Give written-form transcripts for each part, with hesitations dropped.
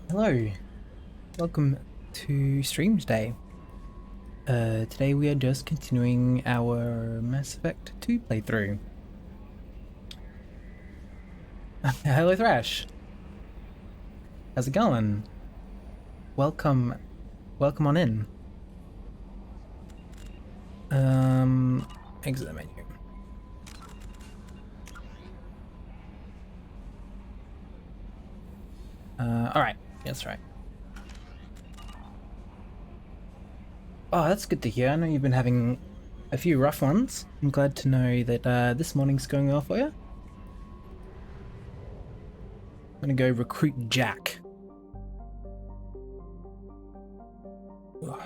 Hello, welcome to stream today. Today we are just continuing our Mass Effect 2 playthrough. Hello Thrash, how's it going? Welcome on in. Exit the menu. Alright, that's right. Oh, that's good to hear. I know you've been having a few rough ones. I'm glad to know that this morning's going well for you. I'm gonna go recruit Jack. Ugh.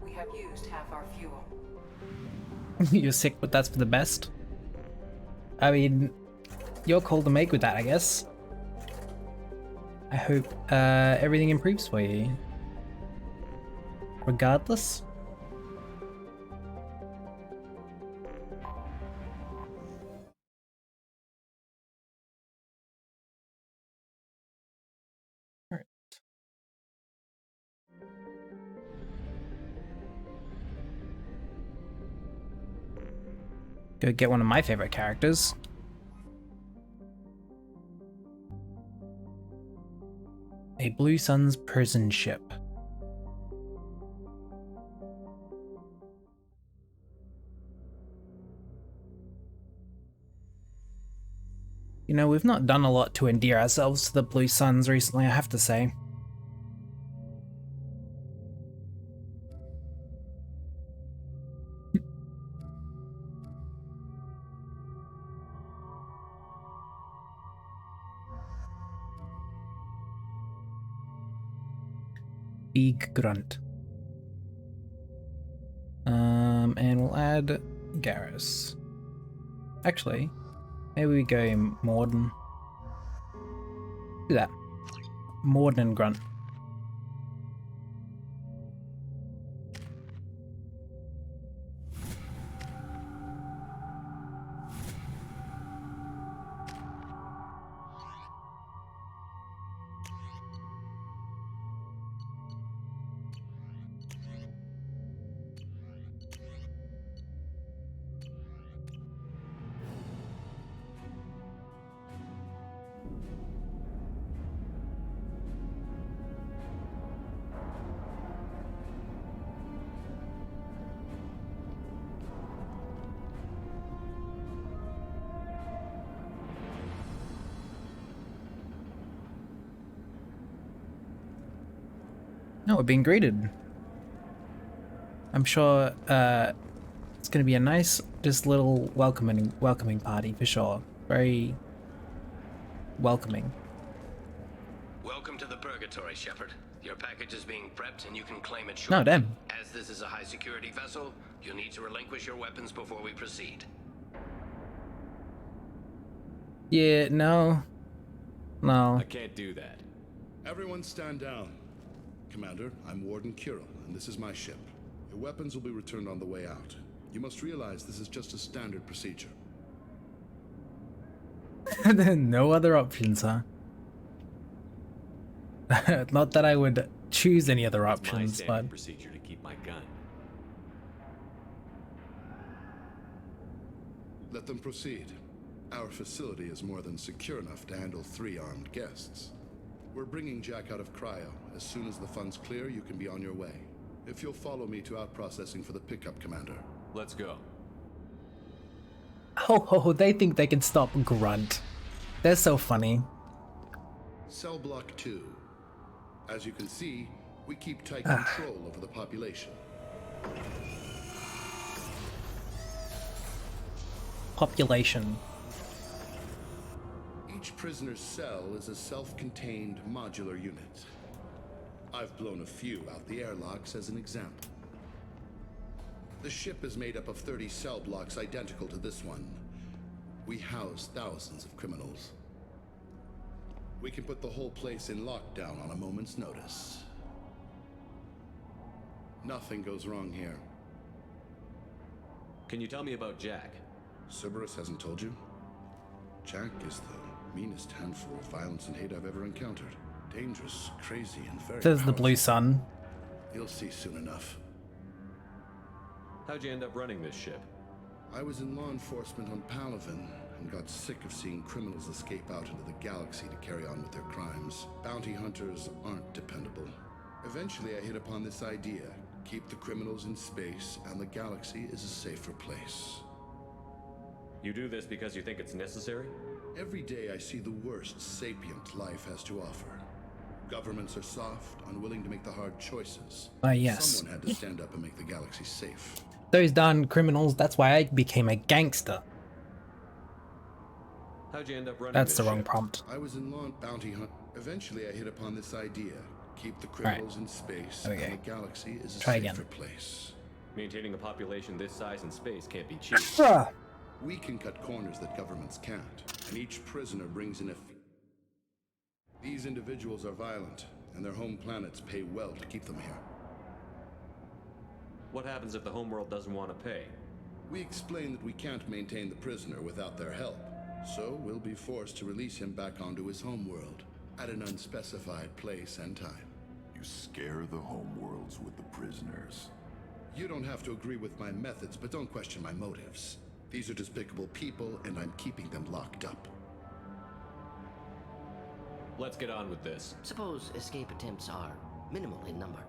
We have used half our fuel. You're sick, but that's for the best. I mean, your call to make with that, I guess. I hope everything improves for you. Regardless. Alright. Go get one of my favorite characters. A Blue Sun's prison ship. You know, we've not done a lot to endear ourselves to the Blue Suns recently, I have to say. Big grunt. And we'll add Garrus. Actually, maybe we go Morden. Do that. Morden and Grunt. No, we're being greeted. I'm sure it's going to be a nice, just little welcoming party for sure. Very welcoming. Welcome to the Purgatory, Shepard. Your package is being prepped and you can claim it No, shortly. damn. As this is a high-security vessel, you'll need to relinquish your weapons before we proceed. Yeah, no. No. I can't do that. Everyone stand down. Commander, I'm Warden Kirill, and this is my ship. Your weapons will be returned on the way out. You must realize this is just a standard procedure. No other options, huh? Not that I would choose any other It's my options, standard but procedure to keep my gun. Let them proceed. Our facility is more than secure enough to handle 3 armed guests. We're bringing Jack out of cryo. As soon as the funds clear, you can be on your way. If you'll follow me to out-processing for the pickup, Commander. Let's go. oh, they think they can stop Grunt. They're so funny. Cell Block 2. As you can see, we keep tight control over the population. Population. Each prisoner's cell is a self-contained modular unit. I've blown a few out the airlocks as an example. The ship is made up of 30 cell blocks identical to this one. We house thousands of criminals. We can put the whole place in lockdown on a moment's notice. Nothing goes wrong here. Can you tell me about Jack? Cerberus hasn't told you? Jack is the meanest handful of violence and hate I've ever encountered. Dangerous, crazy, and very Says the powerful. blue sun. You'll see soon enough. How'd you end up running this ship? I was in law enforcement on Palaven and got sick of seeing criminals escape out into the galaxy to carry on with their crimes. Bounty hunters aren't dependable. Eventually, I hit upon this idea. Keep the criminals in space, and the galaxy is a safer place. You do this because you think it's necessary? Every day I see the worst sapient life has to offer. Governments are soft, unwilling to make the hard choices. Yes. Someone had to stand up and make the galaxy safe. Those darn criminals, that's why I became a gangster. How'd you end up running That's this the wrong ship? prompt. I was in law bounty hunt. Eventually, I hit upon this idea. Keep the criminals in space, Okay. and the galaxy is a Try safer again. place. Maintaining a population this size in space can't be cheap. Ah, We can cut corners that governments can't, and each prisoner brings in a fee. These individuals are violent, and their home planets pay well to keep them here. What happens if the homeworld doesn't want to pay? We explain that we can't maintain the prisoner without their help, so we'll be forced to release him back onto his homeworld at an unspecified place and time. You scare the homeworlds with the prisoners. You don't have to agree with my methods, but don't question my motives. These are despicable people, and I'm keeping them locked up. Let's get on with this. Suppose escape attempts are minimal in number.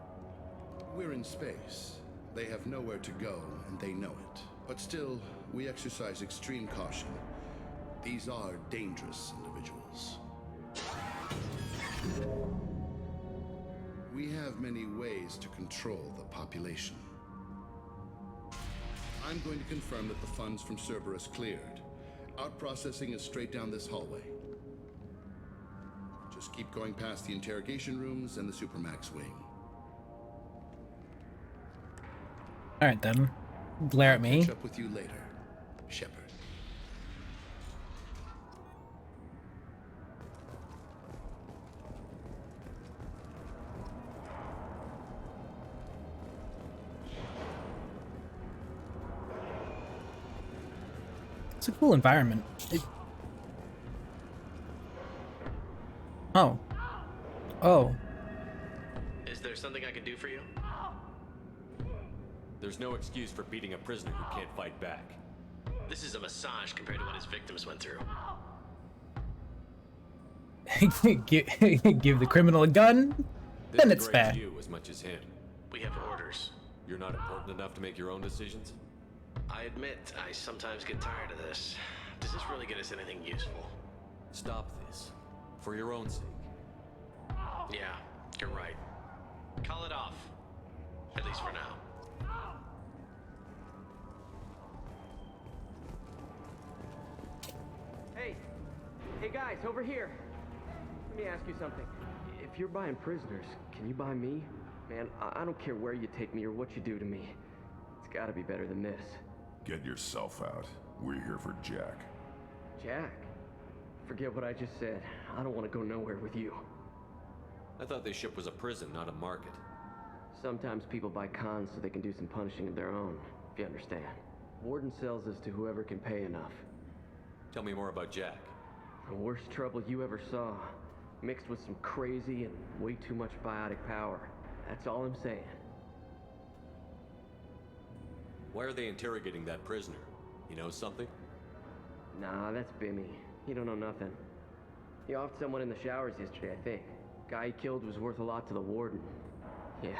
We're in space. They have nowhere to go, and they know it. But still, we exercise extreme caution. These are dangerous individuals. We have many ways to control the population. I'm going to confirm that the funds from Cerberus cleared. Out processing is straight down this hallway. Just keep going past the interrogation rooms and the Supermax wing. alright then. Glare at me. Catch up with you later, Shepard. It's a cool environment. Oh. Oh. Is there something I can do for you? There's no excuse for beating a prisoner who can't fight back. This is a massage compared to what his victims went through. Give the criminal a gun? This Then it's degrades fair. you as much as him. We have orders. You're not important enough to make your own decisions? I admit, I sometimes get tired of this. Does this really get us anything useful? Stop this. For your own sake. Yeah, you're right. Call it off. At least for now. Hey guys, over here. Let me ask you something. If you're buying prisoners, can you buy me? Man, I don't care where you take me or what you do to me. It's gotta be better than this. Get yourself out. We're here for Jack. Jack? Forget what I just said. I don't want to go nowhere with you. I thought this ship was a prison, not a market. Sometimes people buy cons so they can do some punishing of their own, if you understand. Warden sells us to whoever can pay enough. Tell me more about Jack. The worst trouble you ever saw, mixed with some crazy and way too much biotic power. That's all I'm saying. Why are they interrogating that prisoner? You know something? Nah, that's Bimmy. He don't know nothing. He offed someone in the showers yesterday, I think. Guy he killed was worth a lot to the warden. Yeah,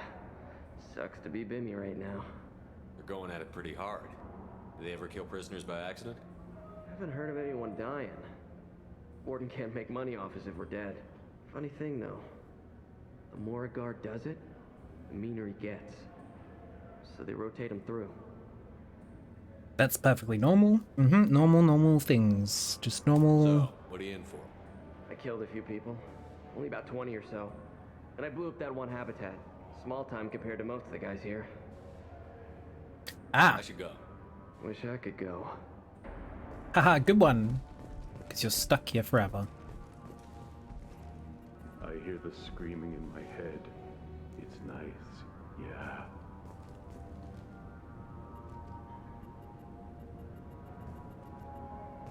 sucks to be Bimmy right now. They're going at it pretty hard. Do they ever kill prisoners by accident? Haven't heard of anyone dying. Warden can't make money off us if we're dead. Funny thing though, the more a guard does it, the meaner he gets. So they rotate him through. That's perfectly normal. Normal things. Just normal. So, what are you in for? I killed a few people. Only about 20 or so. And I blew up that one habitat. Small time compared to most of the guys here. Ah, I should go. Wish I could go. haha, good one. Because you're stuck here forever. I hear the screaming in my head. It's nice, yeah.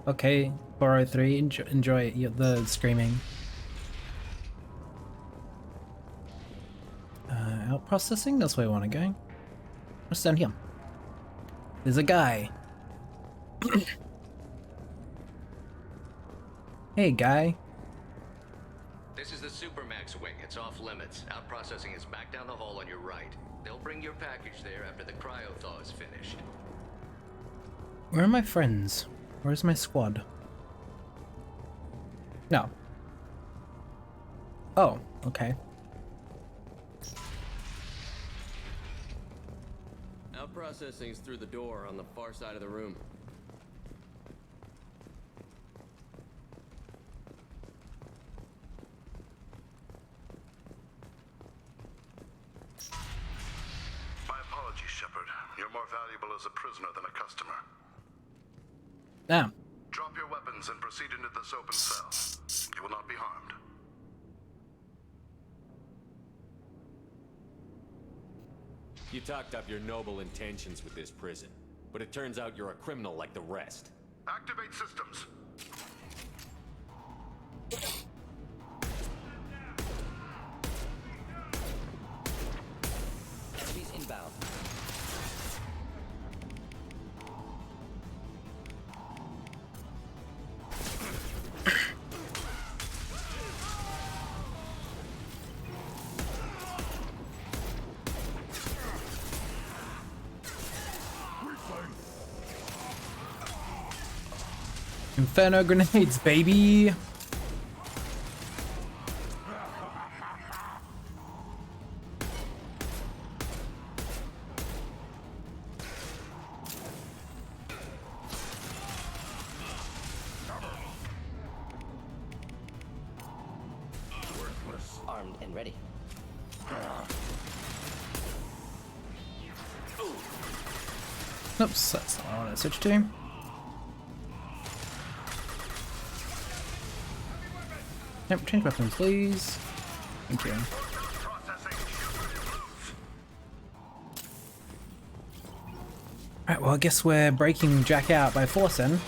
Okay, 403. Enjoy the screaming. Out processing. That's where I want to go. What's down here? There's a guy. Hey, guy. This is the Supermax wing. It's off limits. Out processing is back down the hall on your right. They'll bring your package there after the cryo-thaw is finished. Where are my friends? Where's my squad? No. Oh, okay. Out processing's through the door on the far side of the room. My apologies, Shepard. You're more valuable as a prisoner than a customer. Ah. Drop your weapons and proceed into this open cell. You will not be harmed. You talked up your noble intentions with this prison, but it turns out you're a criminal like the rest. Activate systems. Enemies inbound. Inferno grenades, baby! Armed and ready. Oops, that's not what I want to switch to. Yep, change weapons, please. Thank you. Alright, well, I guess we're breaking Jack out by force then.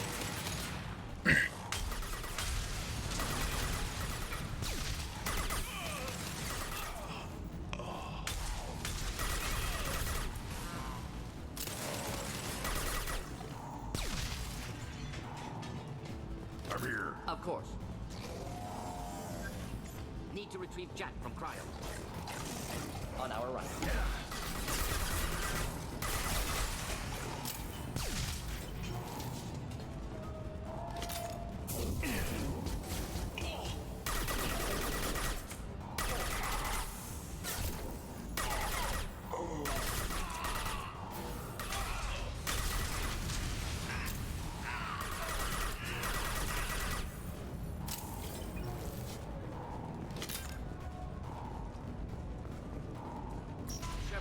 I'm here. Of course. Need to retrieve Jack from cryo. On our right.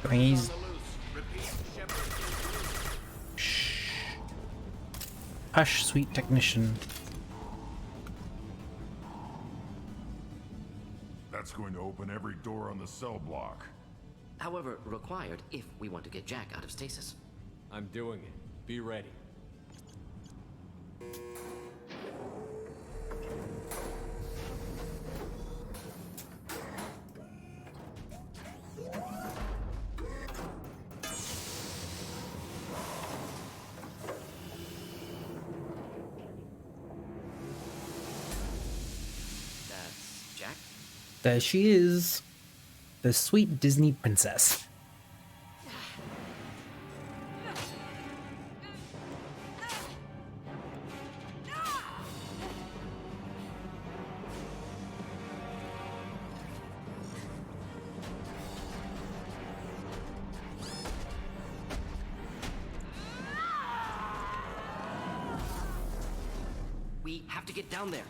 Please. Shh. Hush, sweet technician. That's going to open every door on the cell block. However, required if we want to get Jack out of stasis. I'm doing it. Be ready. That's Jack? There she is. The sweet Disney princess. We have to get down there.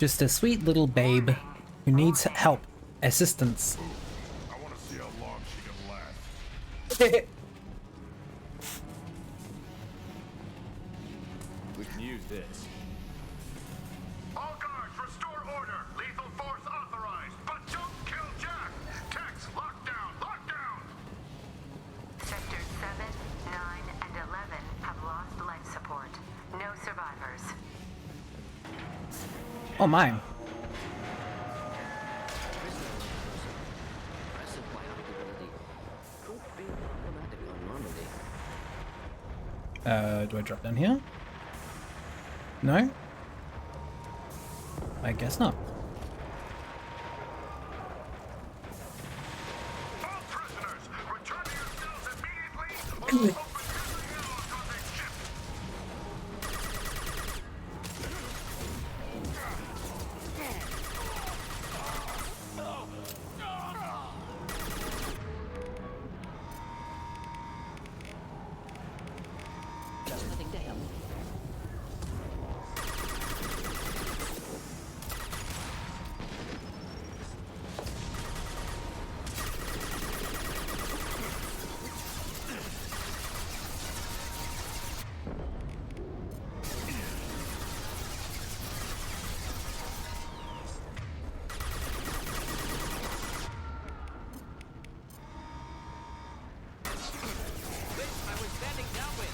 Just a sweet little babe who needs help, assistance. I want to see how long she can last. We can use this. All guards, restore order. Lethal force authorized, but don't kill Jack. Tex, lockdown, lockdown. Sector 7 Oh, mine. Impressive biotic ability. Could be problematic on Normandy. Do I drop down here? No? I guess not. All prisoners, return to your cells immediately! Just nothing to help. I was standing downwind.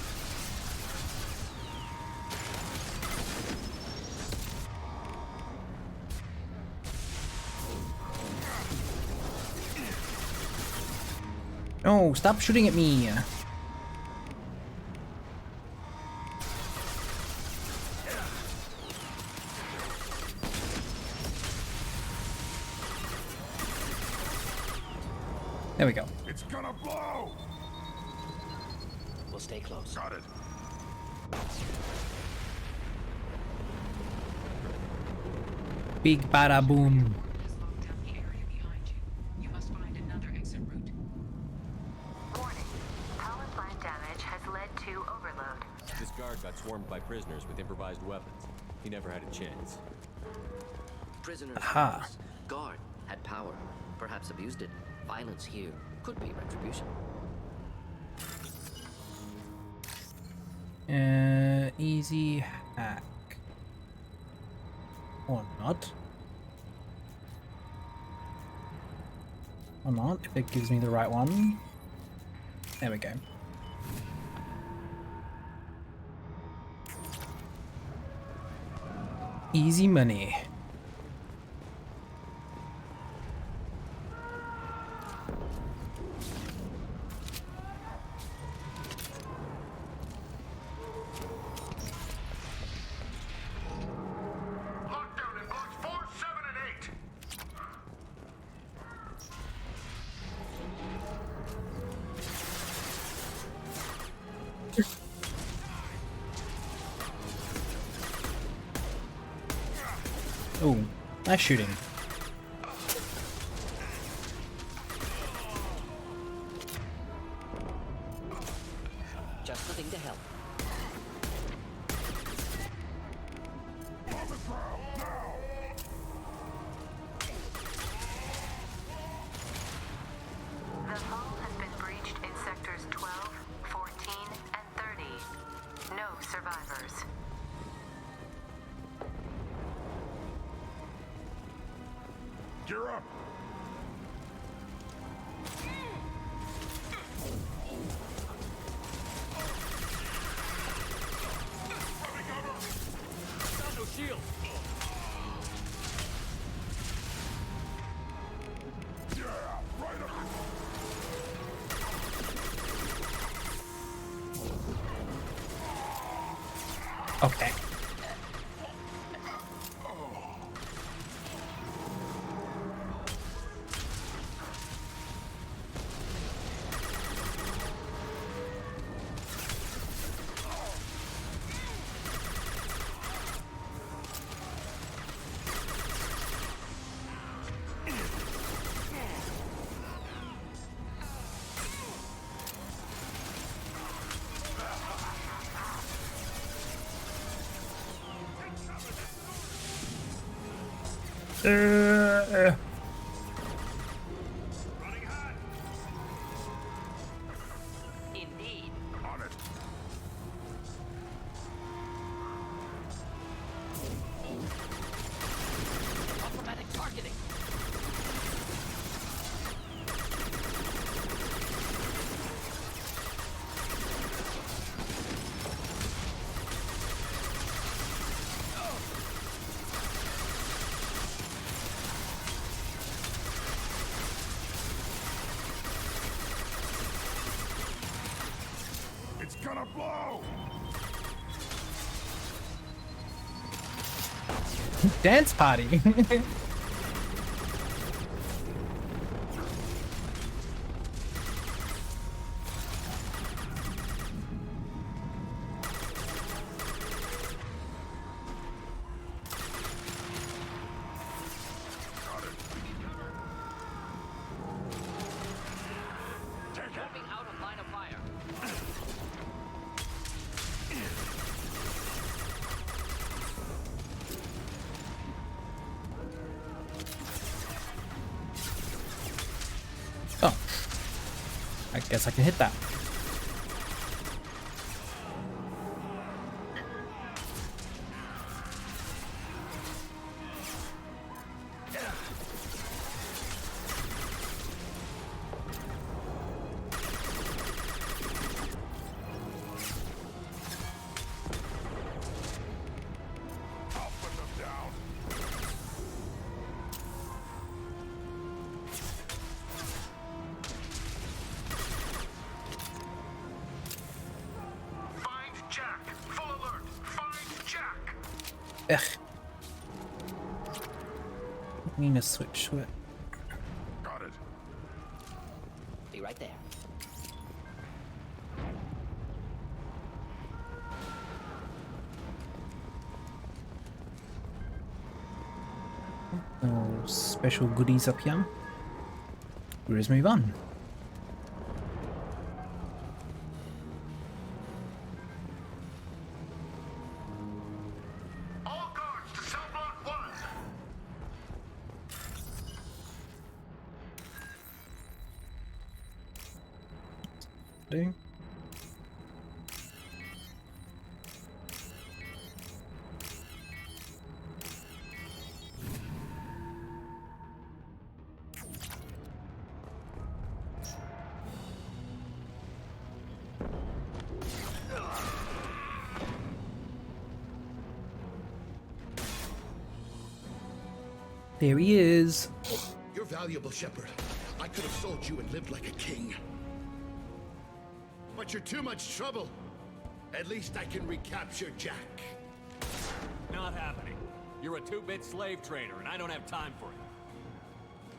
Oh, stop shooting at me. There we go. It's gonna blow! We'll stay close. Got it. Big bada boom. Has locked down the area behind you. You must find another exit route. Warning. Power plant damage has led to overload. This guard got swarmed by prisoners with improvised weapons. He never had a chance. Prisoners. Aha. Force. Guard had power. Perhaps abused it. Violence here could be retribution. Easy hack. Or not. Or not, if it gives me the right one. There we go. Easy money. Lockdown in blocks 4, 7, and 8! Oh, nice shooting. Just nothing to help. On the ground, now! The hull has been breached in sectors 12, 14, and 30. No survivors. Gear up! Found no shield! Yeah, right up! Okay. Indeed. On it! Automatic targeting. gonna blow! Dance party. Moving out of line of fire. Oh. I guess I can hit that. I'll put them down. Find Jack! Full alert! Find Jack! Ugh. I need to switch to it. Got it. Be right there. No special goodies up here. Let's move on. All guards to cell block 1! Do. There he is. You're valuable, Shepard. I could have sold you and lived like a king. But you're too much trouble. At least I can recapture Jack. Not happening. You're a two-bit slave trader, and I don't have time for it.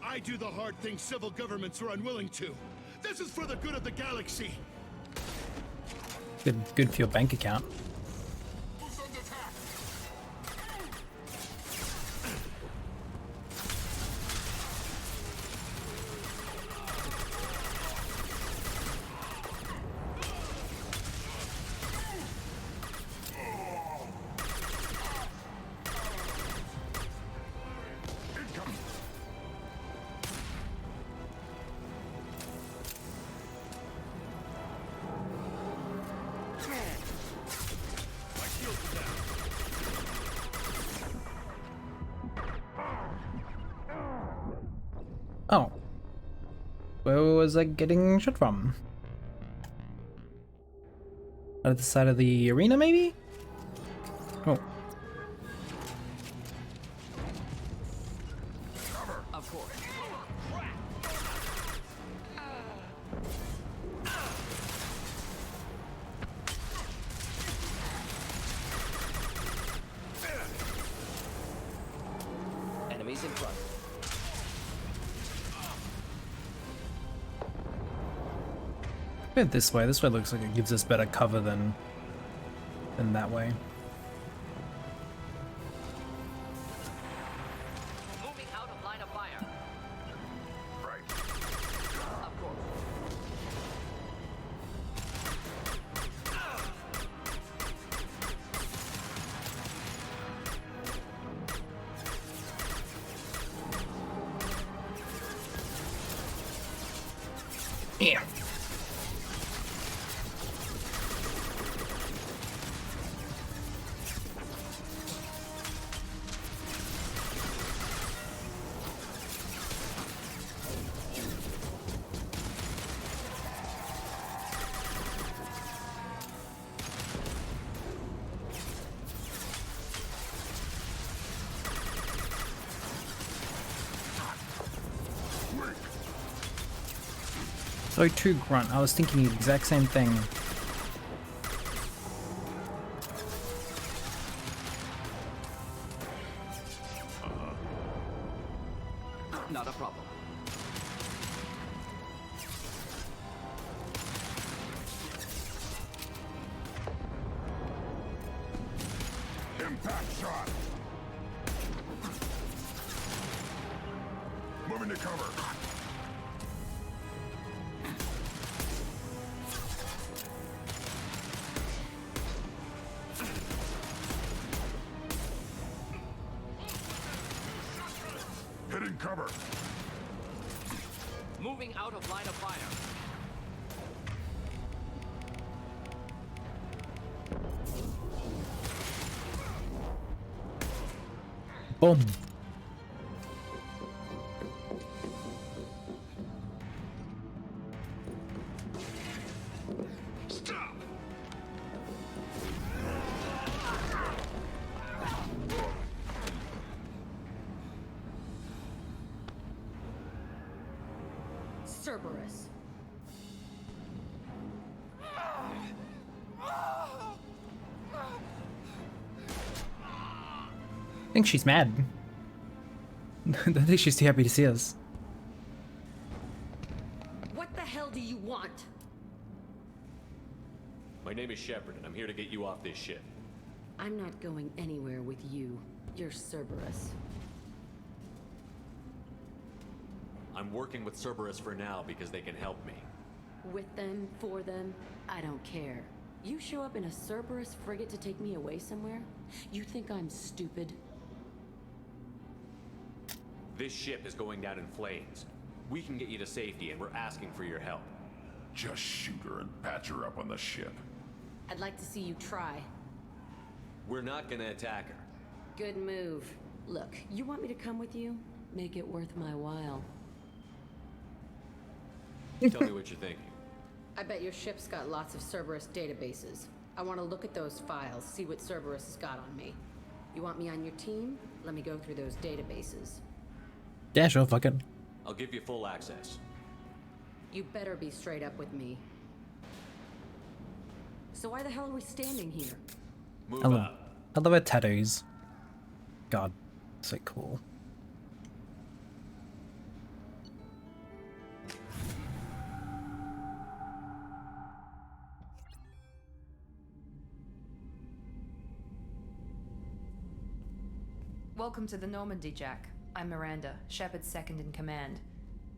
I do the hard things civil governments are unwilling to. This is for the good of the galaxy. Good for your bank account. Oh. Where was I getting shot from? Out of the side of the arena, maybe? Oh. Of course. Enemies in front. Go this way. This way looks like it gives us better cover than that way. Moving out of line of fire. Right. Of course. Yeah. So too, Grunt. I was thinking the exact same thing. Not a problem. Impact shot! Moving to cover. Hitting cover. Moving out of line of fire. Boom. Stop! Cerberus. I think she's mad. I think she's too happy to see us. What the hell do you want? My name is Shepard, and I'm here to get you off this ship. I'm not going anywhere with you. You're Cerberus. I'm working with Cerberus for now because they can help me. With them, for them, I don't care. You show up in a Cerberus frigate to take me away somewhere? You think I'm stupid? This ship is going down in flames. We can get you to safety, and we're asking for your help. Just shoot her and patch her up on the ship. I'd like to see you try. We're not gonna attack her. Good move. Look, you want me to come with you? Make it worth my while. Tell me what you're thinking. I bet your ship's got lots of Cerberus databases. I want to look at those files, see what Cerberus has got on me. You want me on your team? Let me go through those databases. Yeah, sure, fuck it. I'll give you full access. You better be straight up with me. So why the hell are we standing here? Move I love, up. I love her tattoos. God, so cool. Welcome to the Normandy, Jack. I'm Miranda, Shepard's second in command.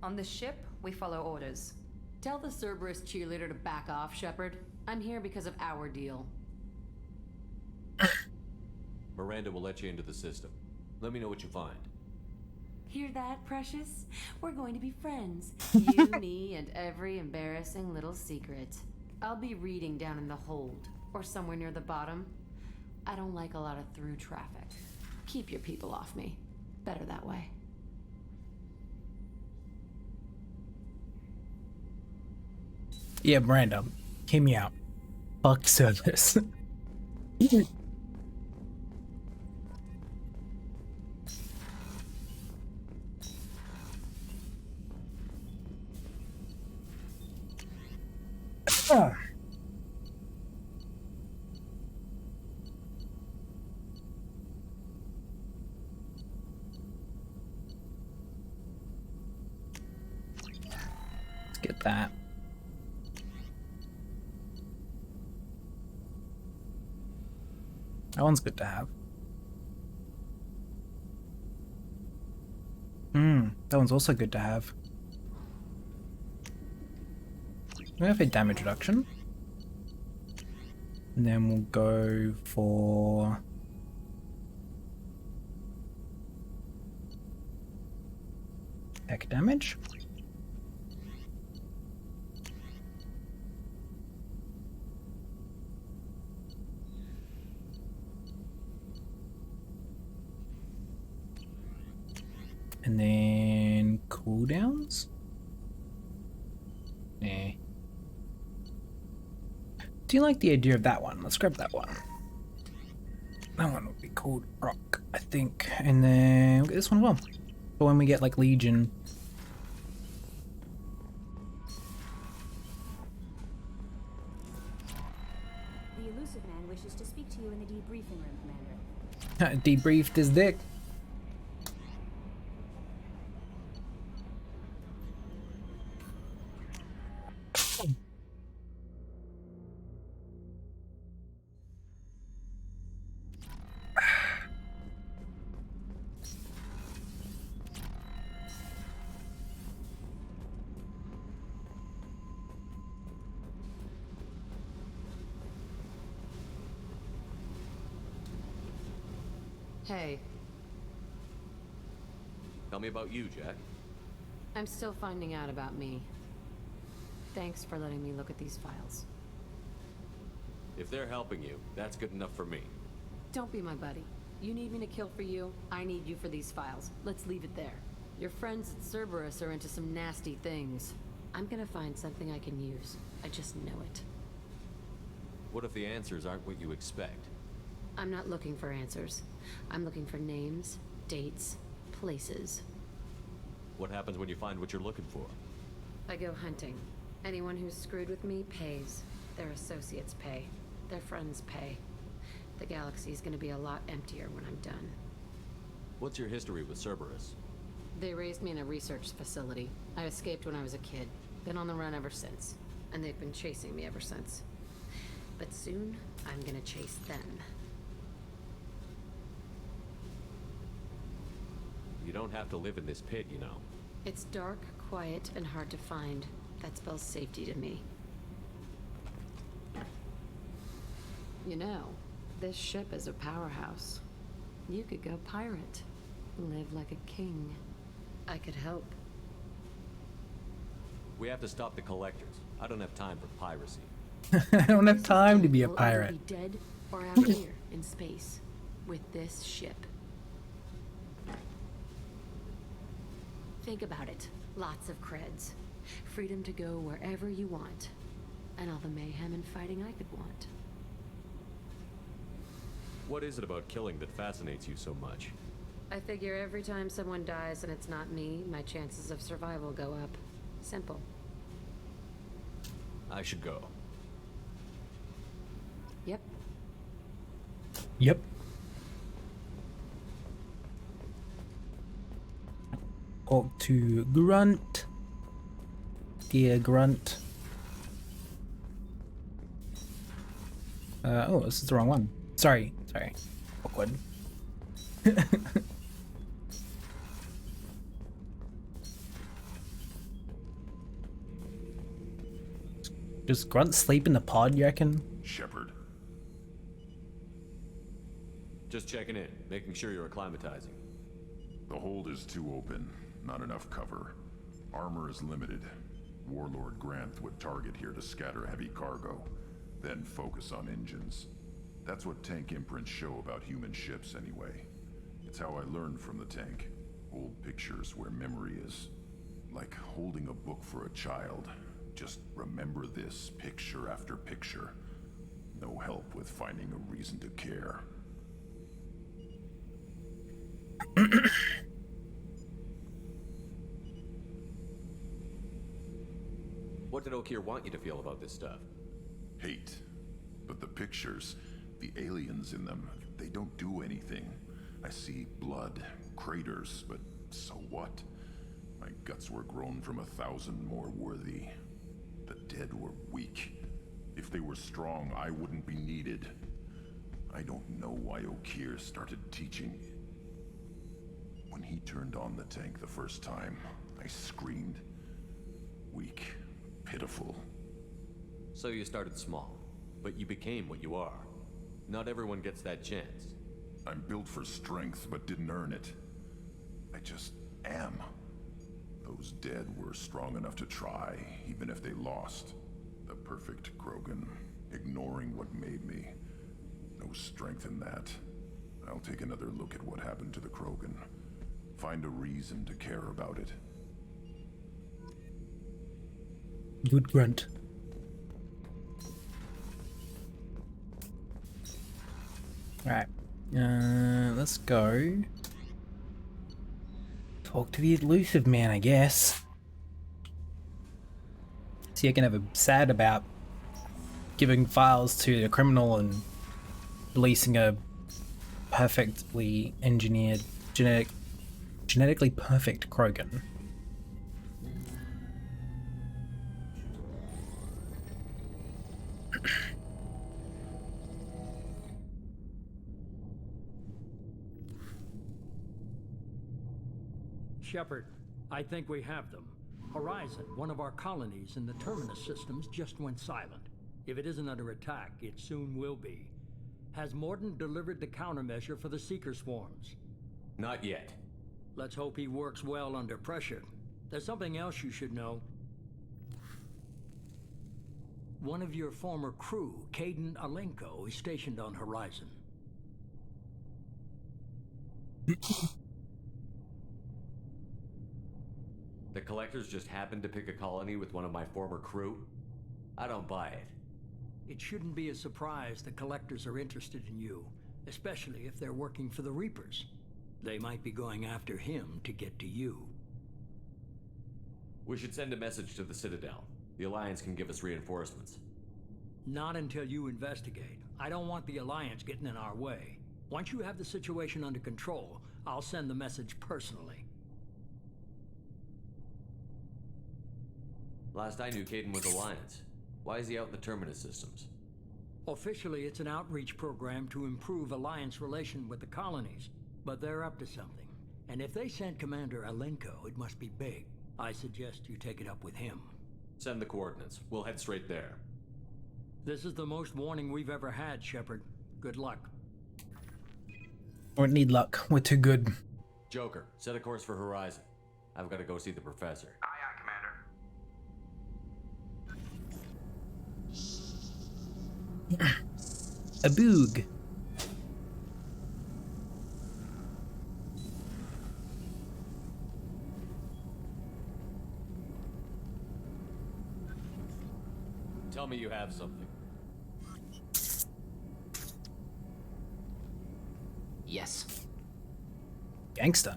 On this ship, we follow orders. Tell the Cerberus cheerleader to back off, Shepard. I'm here because of our deal. Miranda will let you into the system. Let me know what you find. Hear that, Precious? We're going to be friends. You, me, and every embarrassing little secret. I'll be reading down in the hold, or somewhere near the bottom. I don't like a lot of through traffic. Keep your people off me. Better that way. Yeah, Miranda, hear me out. Fuck Cerberus. Let's get that. That one's good to have. That one's also good to have. We have a damage reduction. And then we'll go for tech damage. And then cooldowns? Nah. Do you like the idea of that one? Let's grab that one. That one would be called Rock, I think. And then we'll get this one as well. For when we get like Legion. The elusive man wishes to speak to you in the debriefing room, Commander. Debriefed his dick. Hey, Tell me about you, Jack. I'm still finding out about me. Thanks for letting me look at these files. If they're helping you, that's good enough for me. Don't be my buddy. You need me to kill for you, I need you for these files. Let's leave it there. Your friends at Cerberus are into some nasty things. I'm gonna find something I can use. I just know it. What if the answers aren't what you expect? I'm not looking for answers. I'm looking for names, dates, places. What happens when you find what you're looking for? I go hunting. Anyone who's screwed with me pays. Their associates pay. Their friends pay. The galaxy's gonna be a lot emptier when I'm done. What's your history with Cerberus? They raised me in a research facility. I escaped when I was a kid. Been on the run ever since. And they've been chasing me ever since. But soon, I'm gonna chase them. You don't have to live in this pit, you know. It's dark, quiet, and hard to find. That spells safety to me. You know, this ship is a powerhouse. You could go pirate. Live like a king. I could help. We have to stop the collectors. I don't have time for piracy. I don't have time to be a We'll either pirate. be dead or out here in space with this ship. Think about it. Lots of creds. Freedom to go wherever you want. And all the mayhem and fighting I could want. What is it about killing that fascinates you so much? I figure every time someone dies and it's not me, my chances of survival go up. Simple. I should go. Yep. Yep. Talk to Grunt. Dear Grunt. Oh, this is the wrong one. Sorry. Awkward. Does Grunt sleep in the pod, you reckon? Shepard. Just checking in, making sure you're acclimatizing. The hold is too open. Not enough cover. Armor is limited. Warlord Granth would target here to scatter heavy cargo, then focus on engines. That's what tank imprints show about human ships anyway. It's how I learned from the tank. Old pictures where memory is. Like holding a book for a child. Just remember this picture after picture. No help with finding a reason to care. What did Okeer want you to feel about this stuff? Hate. But the pictures, the aliens in them, they don't do anything. I see blood, craters, but so what? My guts were grown from 1,000 more worthy. The dead were weak. If they were strong, I wouldn't be needed. I don't know why Okeer started teaching. When he turned on the tank the first time, I screamed. Weak, pitiful. So you started small, but you became what you are. Not everyone gets that chance. I'm built for strength, but didn't earn it. I just am. Those dead were strong enough to try, even if they lost. The perfect Krogan, ignoring what made me. No strength in that. I'll take another look at what happened to the Krogan. Find a reason to care about it. Good Grunt. Alright. Let's go. Talk to the elusive man, I guess. See, I can have a sad about giving files to a criminal and releasing a perfectly engineered, genetically perfect Krogan. Shepard, I think we have them. Horizon, one of our colonies in the Terminus systems, just went silent. If it isn't under attack, it soon will be. Has Mordin delivered the countermeasure for the Seeker swarms? Not yet. Let's hope he works well under pressure. There's something else you should know. One of your former crew, Kaidan Alenko, is stationed on Horizon. The Collectors just happened to pick a colony with one of my former crew? I don't buy it. It shouldn't be a surprise the Collectors are interested in you, especially if they're working for the Reapers. They might be going after him to get to you. We should send a message to the Citadel. The Alliance can give us reinforcements. Not until you investigate. I don't want the Alliance getting in our way. Once you have the situation under control, I'll send the message personally. Last I knew, Kaidan was Alliance. Why is he out in the Terminus systems? Officially, it's an outreach program to improve Alliance relation with the colonies. But they're up to something. And if they sent Commander Alenko, it must be big. I suggest you take it up with him. Send the coordinates. We'll head straight there. This is the most warning we've ever had, Shepard. Good luck. Don't need luck. We're too good. Joker, set a course for Horizon. I've got to go see the Professor. Aye, aye, Commander. A boog. Tell me you have something. Yes. Gangsta.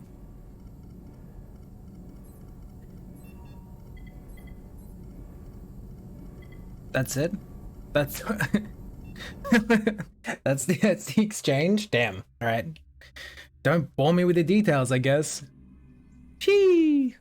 That's it? That's that's the exchange? Damn. Alright. Don't bore me with the details, I guess. Chee.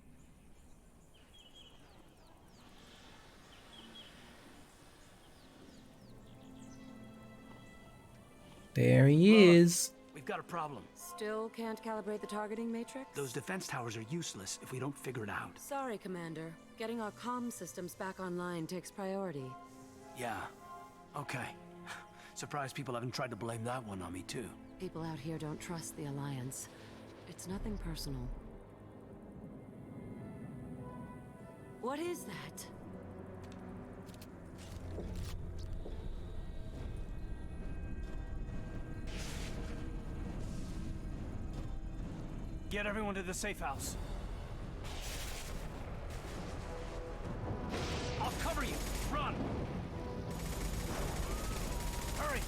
There he is. We've got a problem. Still can't calibrate the targeting matrix? Those defense towers are useless if we don't figure it out. Sorry, Commander. Getting our comm systems back online takes priority. Yeah. Okay. Surprised people haven't tried to blame that one on me, too. People out here don't trust the Alliance. It's nothing personal. What is that? Get everyone to the safe house. I'll cover you. Run! Hurry!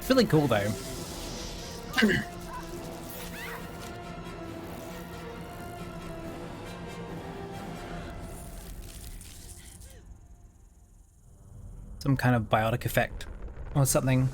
Really cool though. Some kind of biotic effect or something.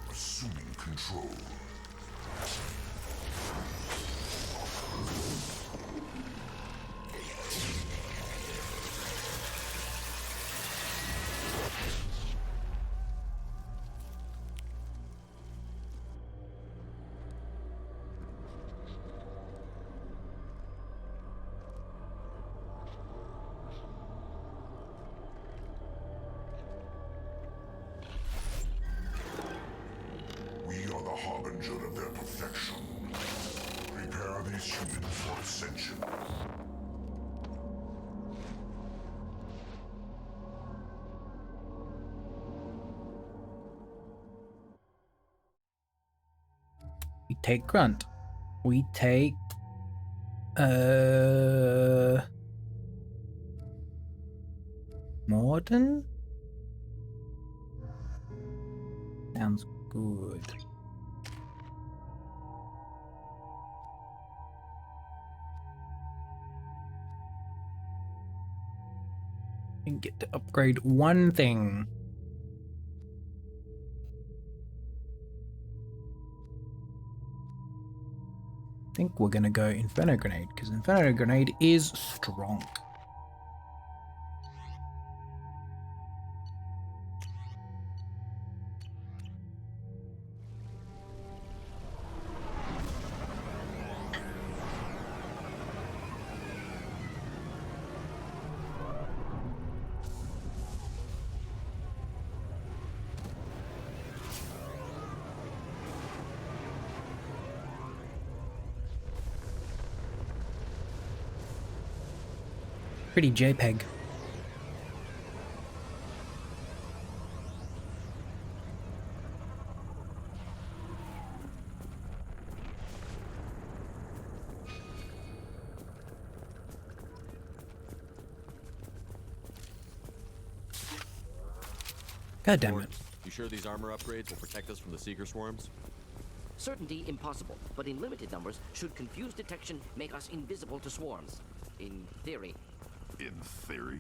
Assuming control. Harbinger of their perfection. Prepare these humans for ascension. We take Grunt. We take Morden? Sounds good. And get to upgrade one thing. I think we're gonna go Inferno Grenade, because Inferno Grenade is strong. Pretty JPEG. God damn it. You sure these armor upgrades will protect us from the Seeker swarms? Certainty impossible, but in limited numbers, should confused detection make us invisible to swarms. In theory. In theory?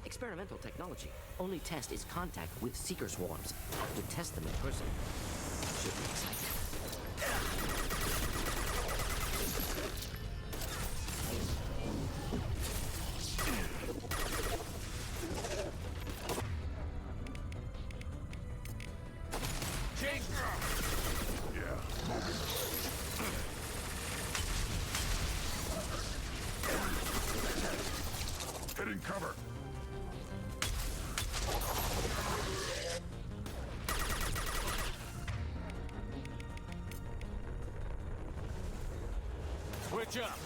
Experimental technology. Only test is contact with Seeker swarms. To test them in person should be exciting. Hitting cover. Switch up.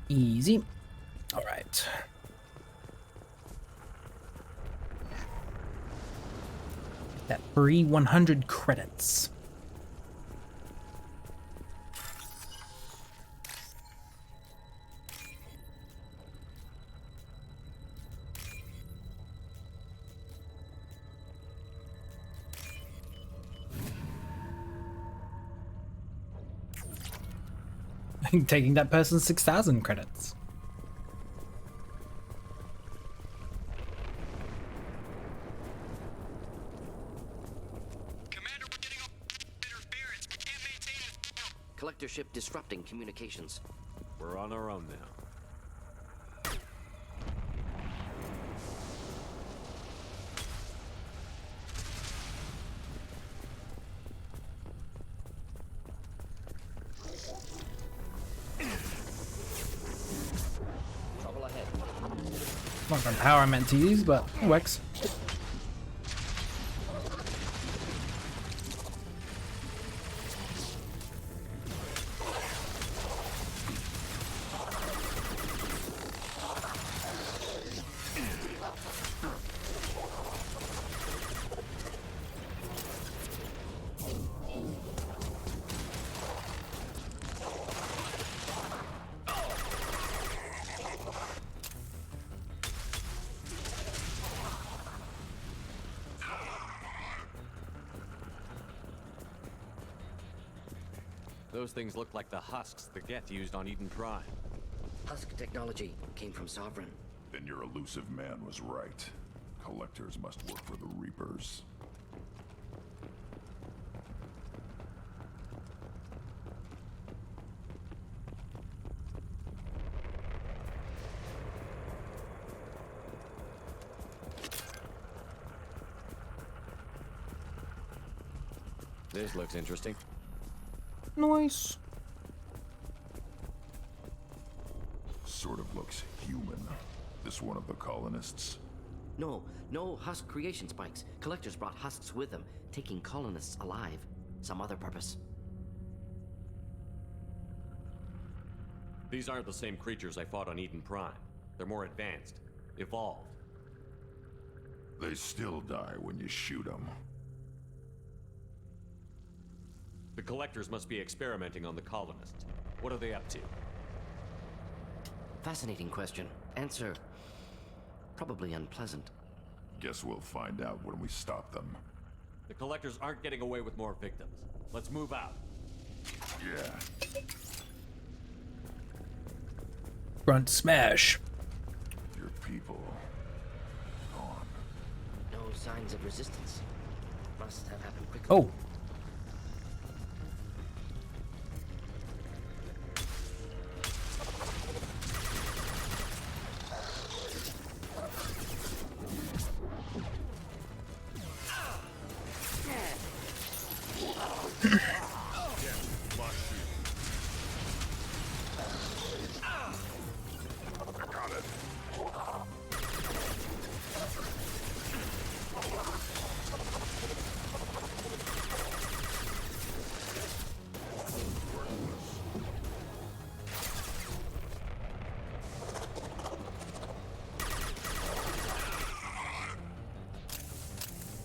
Easy. All right. That free 100 credits. Taking that person's 6,000 credits. Commander, we're getting interference. We can't maintain it. Collector ship disrupting communications. We're on our own now. Not the power I meant to use, but it works. Those things look like the husks the Geth used on Eden Prime. Husk technology came from Sovereign. Then your elusive man was right. Collectors must work for the Reapers. This looks interesting. Nice. Sort of looks human. This one of the colonists? No husk creation spikes. Collectors brought husks with them, taking colonists alive. Some other purpose. These aren't the same creatures I fought on Eden Prime. They're more advanced, evolved. They still die when you shoot them. The Collectors must be experimenting on the colonists. What are they up to? Fascinating question. Answer, probably unpleasant. Guess we'll find out when we stop them. The Collectors aren't getting away with more victims. Let's move out. Yeah. Front smash. Your people gone. No signs of resistance. Must have happened quickly. Oh.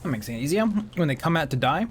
That makes it easier when they come out to die.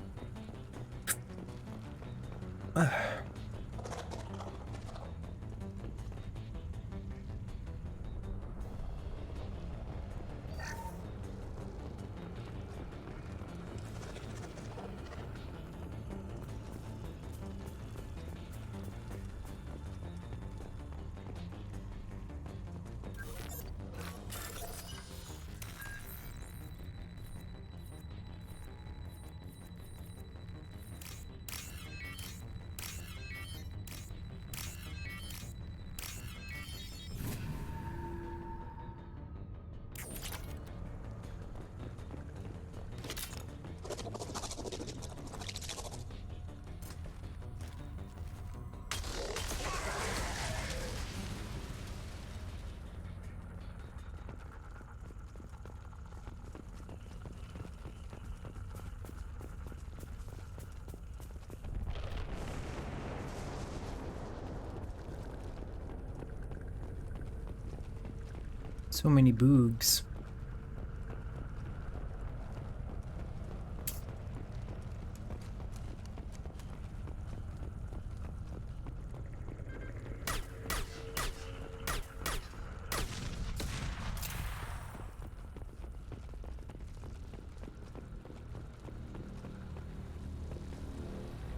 So many boogs.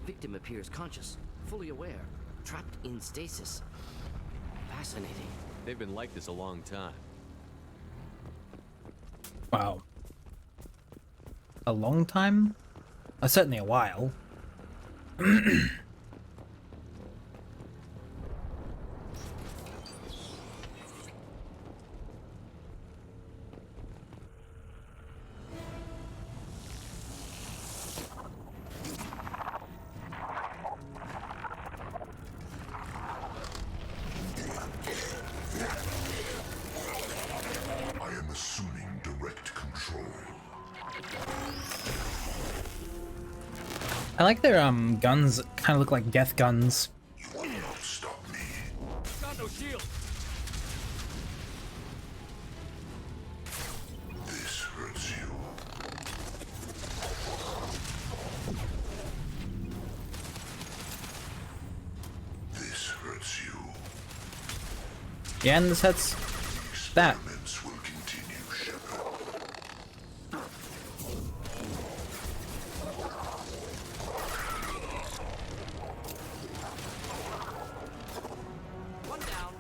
Victim appears conscious, fully aware, trapped in stasis. Fascinating. They've been like this a long time. Wow. A long time? Certainly a while. I like their guns kind of look like Geth guns. You will not stop me. Got no shield. This hurts you. This hurts you. Yeah, and this hurts that. Experiments will continue, Shepard. One down.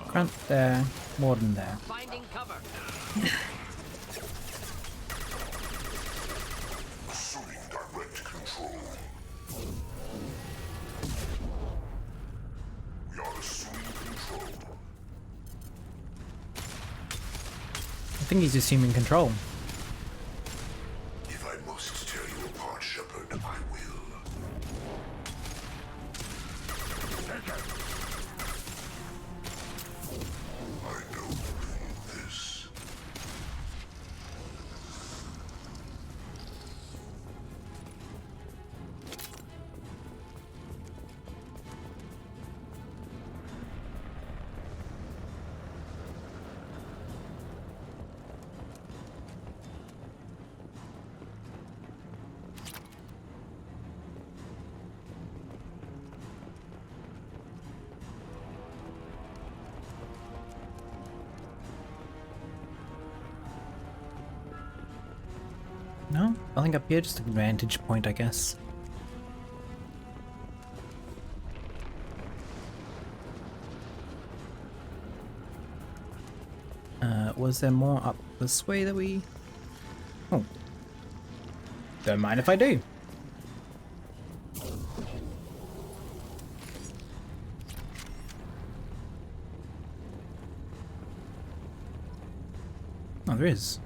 Grunt there, Warden there. Finding cover. Assuming direct control. We are assuming control. I think he's assuming control. If I must tear you apart, Shepard, I will. No? Nothing up here, just a vantage point, I guess. Was there more up this way that we... Oh. Don't mind if I do. Oh, there is.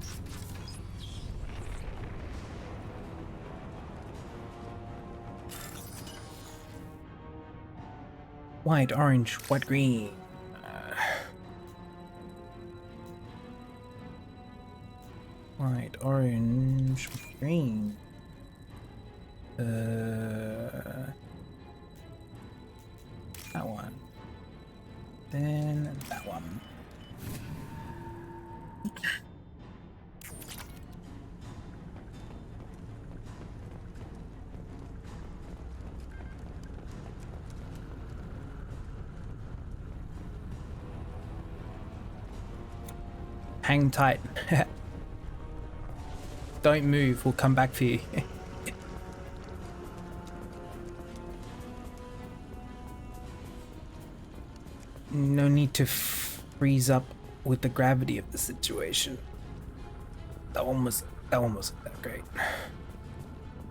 White, orange, white, green. White, orange, green. That one. Then that one. Hang tight. Don't move, we'll come back for you. No need to freeze up with the gravity of the situation. That one wasn't that great.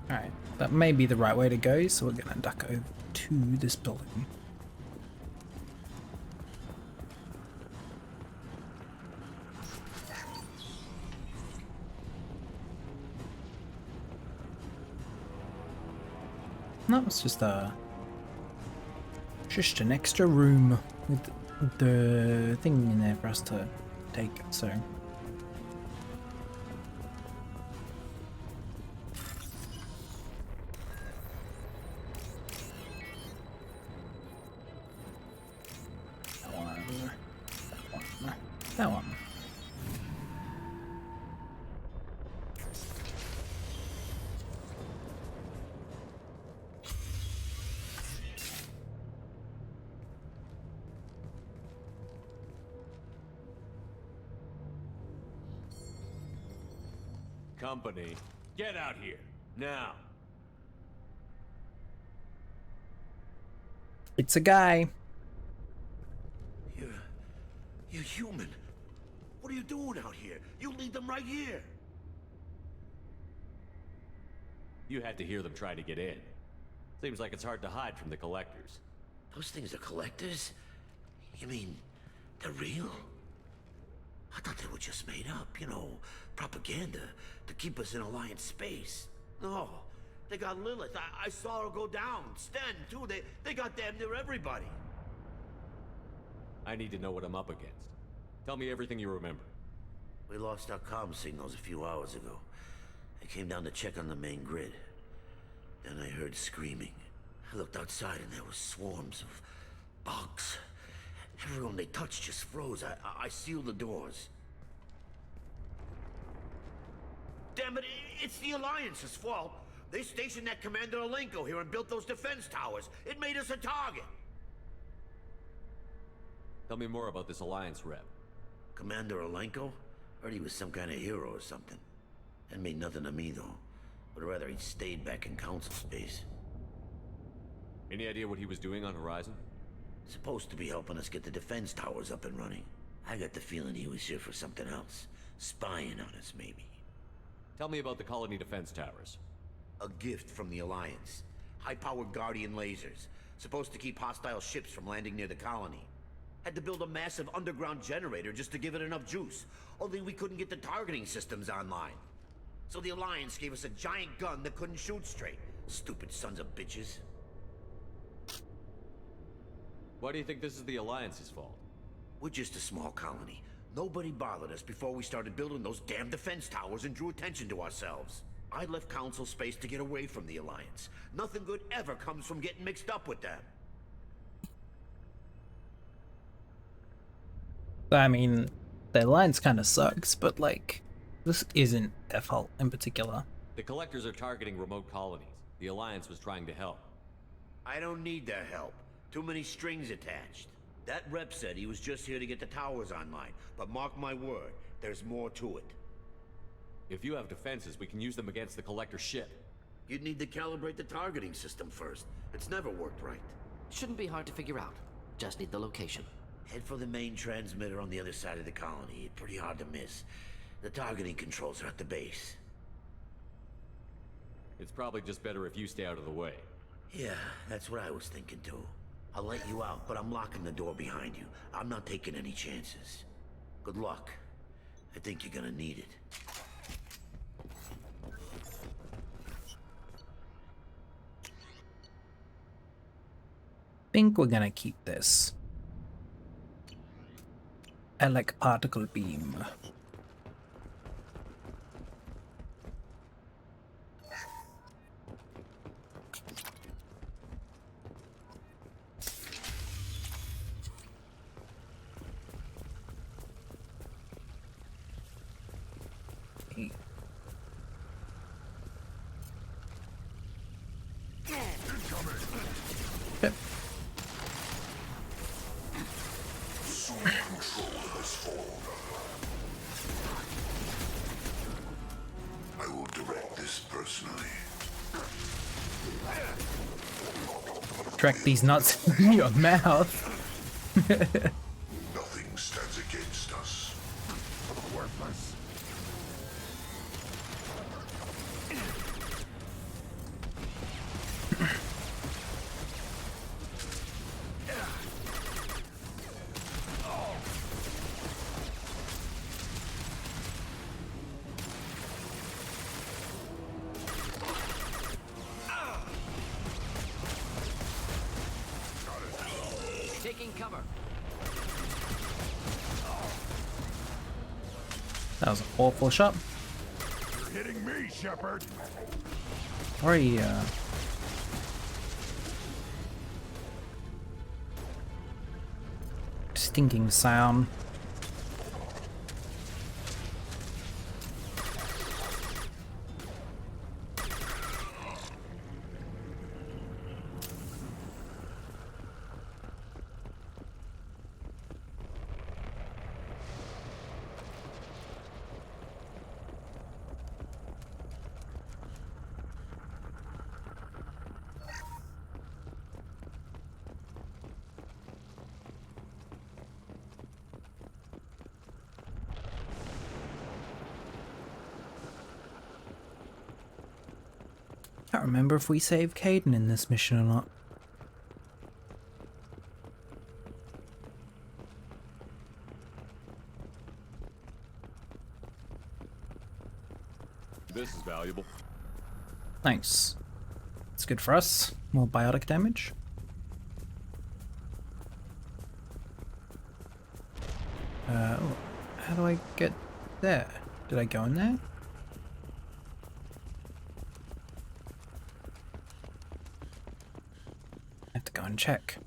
Alright, that may be the right way to go, so we're gonna duck over to this building. No, it's just an extra room with the thing in there for us to take, so. That one. Company, get out here, now. It's a guy. You're human. What are you doing out here? You lead them right here. You had to hear them try to get in. Seems like it's hard to hide from the collectors. Those things are collectors? You mean, they're real? I thought they were just made up, you know, propaganda to keep us in Alliance space. No, they got Lilith. I saw her go down. Sten, too. They got damn near everybody. I need to know what I'm up against. Tell me everything you remember. We lost our comm signals a few hours ago. I came down to check on the main grid. Then I heard screaming. I looked outside and there were swarms of bugs. Everyone they touched just froze. I sealed the doors. Damn it, it's the Alliance's fault. They stationed that Commander Alenko here and built those defense towers. It made us a target. Tell me more about this Alliance rep. Commander Alenko? Heard he was some kind of hero or something. That made nothing to me, though. Would rather he'd stayed back in Council space. Any idea what he was doing on Horizon? Supposed to be helping us get the defense towers up and running. I got the feeling he was here for something else. Spying on us, maybe. Tell me about the colony defense towers. A gift from the Alliance. High-powered Guardian lasers. Supposed to keep hostile ships from landing near the colony. Had to build a massive underground generator just to give it enough juice. Only we couldn't get the targeting systems online. So the Alliance gave us a giant gun that couldn't shoot straight. Stupid sons of bitches. Why do you think this is the Alliance's fault? We're just a small colony. Nobody bothered us before we started building those damn defense towers and drew attention to ourselves. I left Council space to get away from the Alliance. Nothing good ever comes from getting mixed up with them. I mean, the Alliance kind of sucks, but like, this isn't their fault in particular. The collectors are targeting remote colonies. The Alliance was trying to help. I don't need their help. Too many strings attached. That rep said he was just here to get the towers online, but mark my word, there's more to it. If you have defenses, we can use them against the Collector ship. You'd need to calibrate the targeting system first. It's never worked right. Shouldn't be hard to figure out. Just need the location. Head for the main transmitter on the other side of the colony. Pretty hard to miss. The targeting controls are at the base. It's probably just better if you stay out of the way. Yeah, that's what I was thinking too. I'll let you out, but I'm locking the door behind you. I'm not taking any chances. Good luck. I think you're gonna need it. Think we're gonna keep this. I like particle beam. I will direct this personally. Direct these nuts in your mouth. Nothing stands against us. Worthless. Taking cover. That was an awful shot. You're hitting me, Shepard. Sorry, stinking sound. I can't remember if we saved Kaidan in this mission or not. This is valuable. Nice. It's good for us. More biotic damage. Oh, how do I get there? Did I go in there? I have to go and check.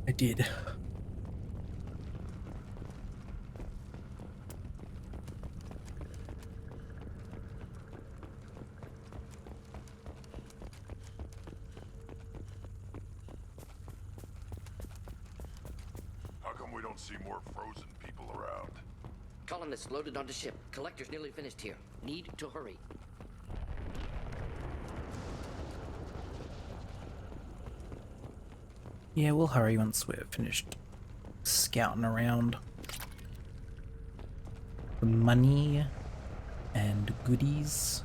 I did. How come we don't see more frozen people around? Colonists loaded onto ship. Collector's nearly finished here. Need to hurry. Yeah, we'll hurry once we're finished scouting around for money and goodies.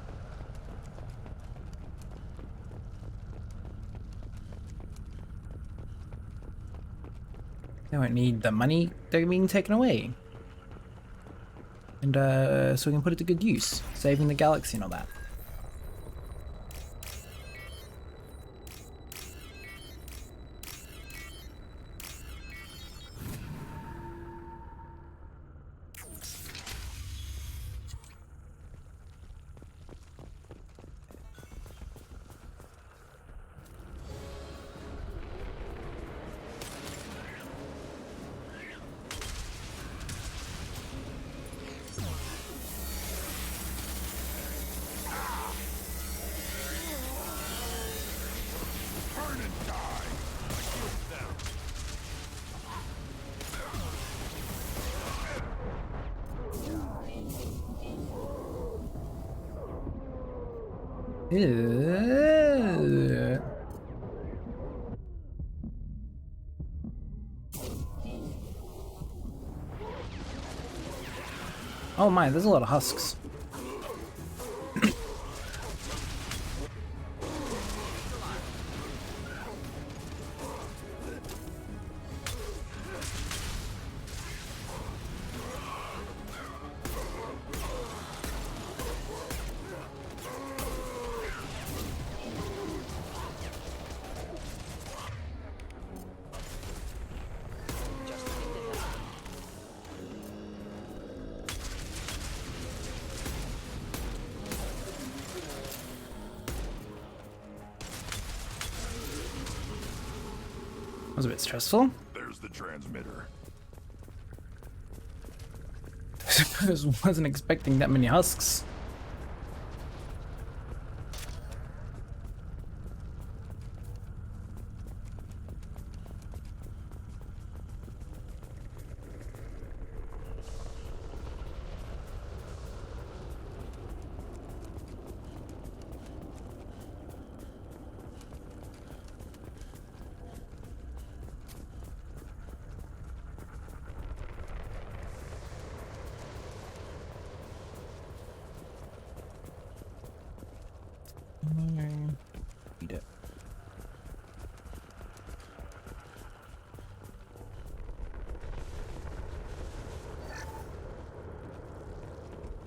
They won't need the money, they're being taken away. And so we can put it to good use, saving the galaxy and all that. Ew. Oh my, there's a lot of husks. That was a bit stressful. There's the transmitter. I just wasn't expecting that many husks. Eat it.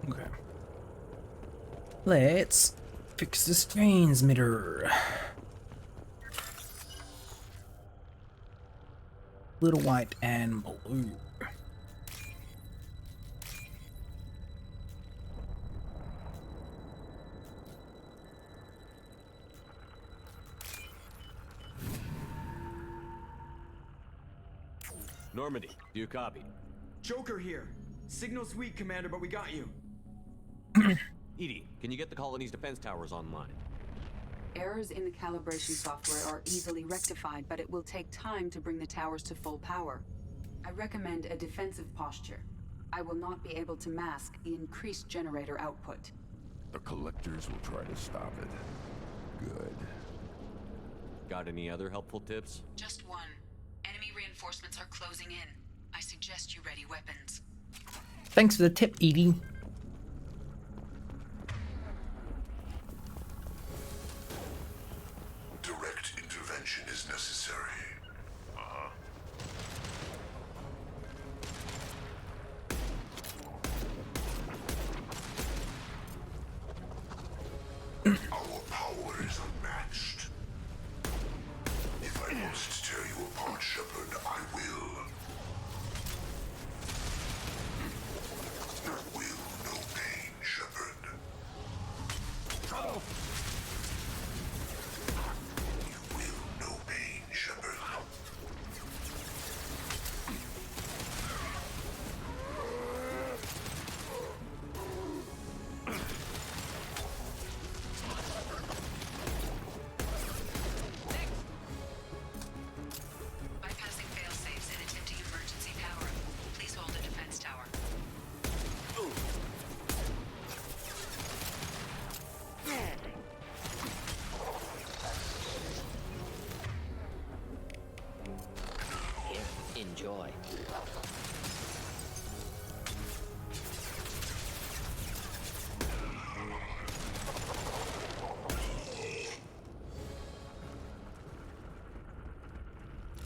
Okay. Let's fix this transmitter. Little white and blue. Normandy, do you copy? Joker here. Signal's weak, Commander, but we got you. Edie, can you get the colony's defense towers online? Errors in the calibration software are easily rectified, but it will take time to bring the towers to full power. I recommend a defensive posture. I will not be able to mask the increased generator output. The collectors will try to stop it. Good. Got any other helpful tips? Just one. Enemy reinforcements are closing in. I suggest you ready weapons. Thanks for the tip, Edie. Direct intervention is necessary. Our power is unmatched. If I must tear you apart, Shepard, I will. Will no pain, Shepard. Trouble! You will no pain, Shepard. Bypassing failsafes and attempting emergency power. Please hold the defense tower. Enjoy.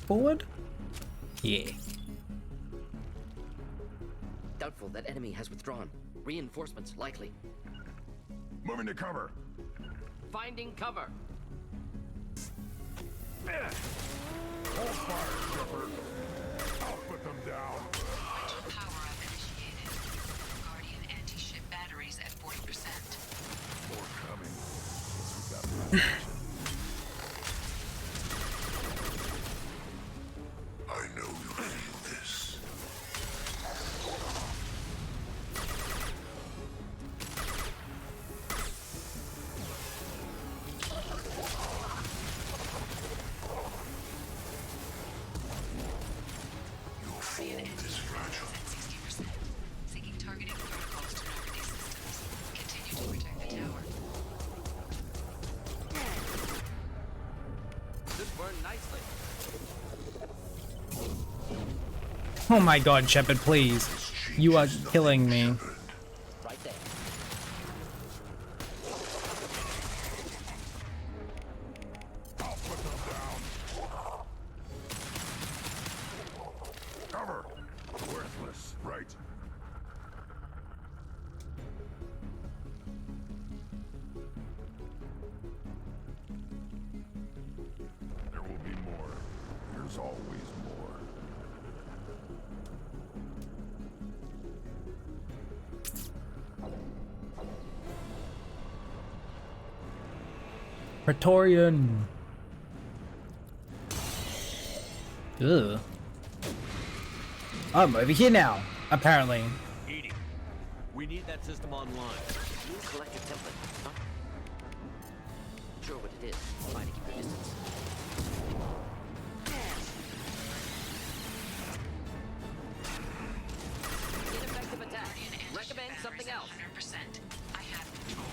Forward? Yeah. Doubtful that enemy has withdrawn. Reinforcements likely. Moving to cover. Finding cover. Hold fire, Shepard. I'll put them down. Power up initiated. Guardian anti-ship batteries at 40%. More coming. Guess we got protection. I know you feel this. Your form is fragile. 60%. Seeking targeting protocols to Normandy systems. Continue to protect the tower. nicely. Oh my god, Shepard, please. You are killing me. Right there. I'll put them down. Cover. Worthless, right? There will be more. There's always more. Praetorian. Ugh. I'm over here now, apparently. EDI, we need that system online. You collect your template, huh? Sure what it is. Try to keep your distance. Ineffective attack. Recommend something else. 100%. I have control.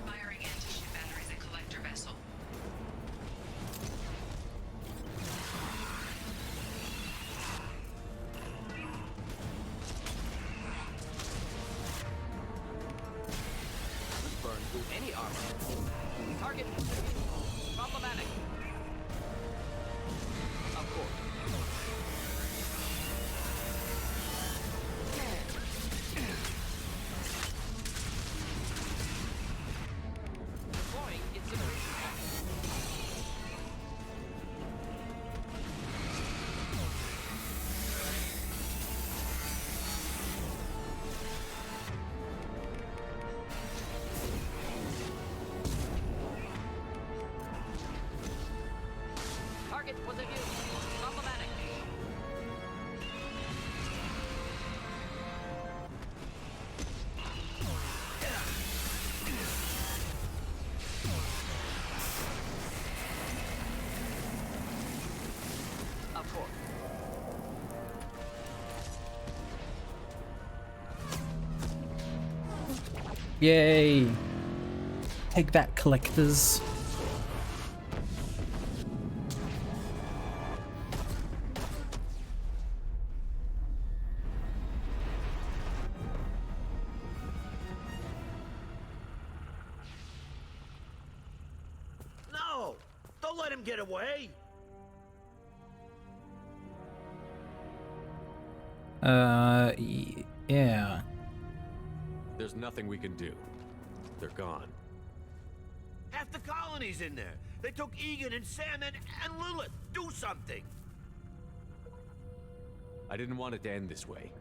Firing anti-ship batteries at collector vessel. Burn through any armor. Target. Problematic. Of course. Deploying incineration pack. Target was a view. Problematic. Of course. Yay. Take that, collectors. No! Don't let him get away! Yeah. There's nothing we can do. They're gone. Half the colony's in there. They took Egan and Sam and Lilith. Do something! I didn't want it to end this way.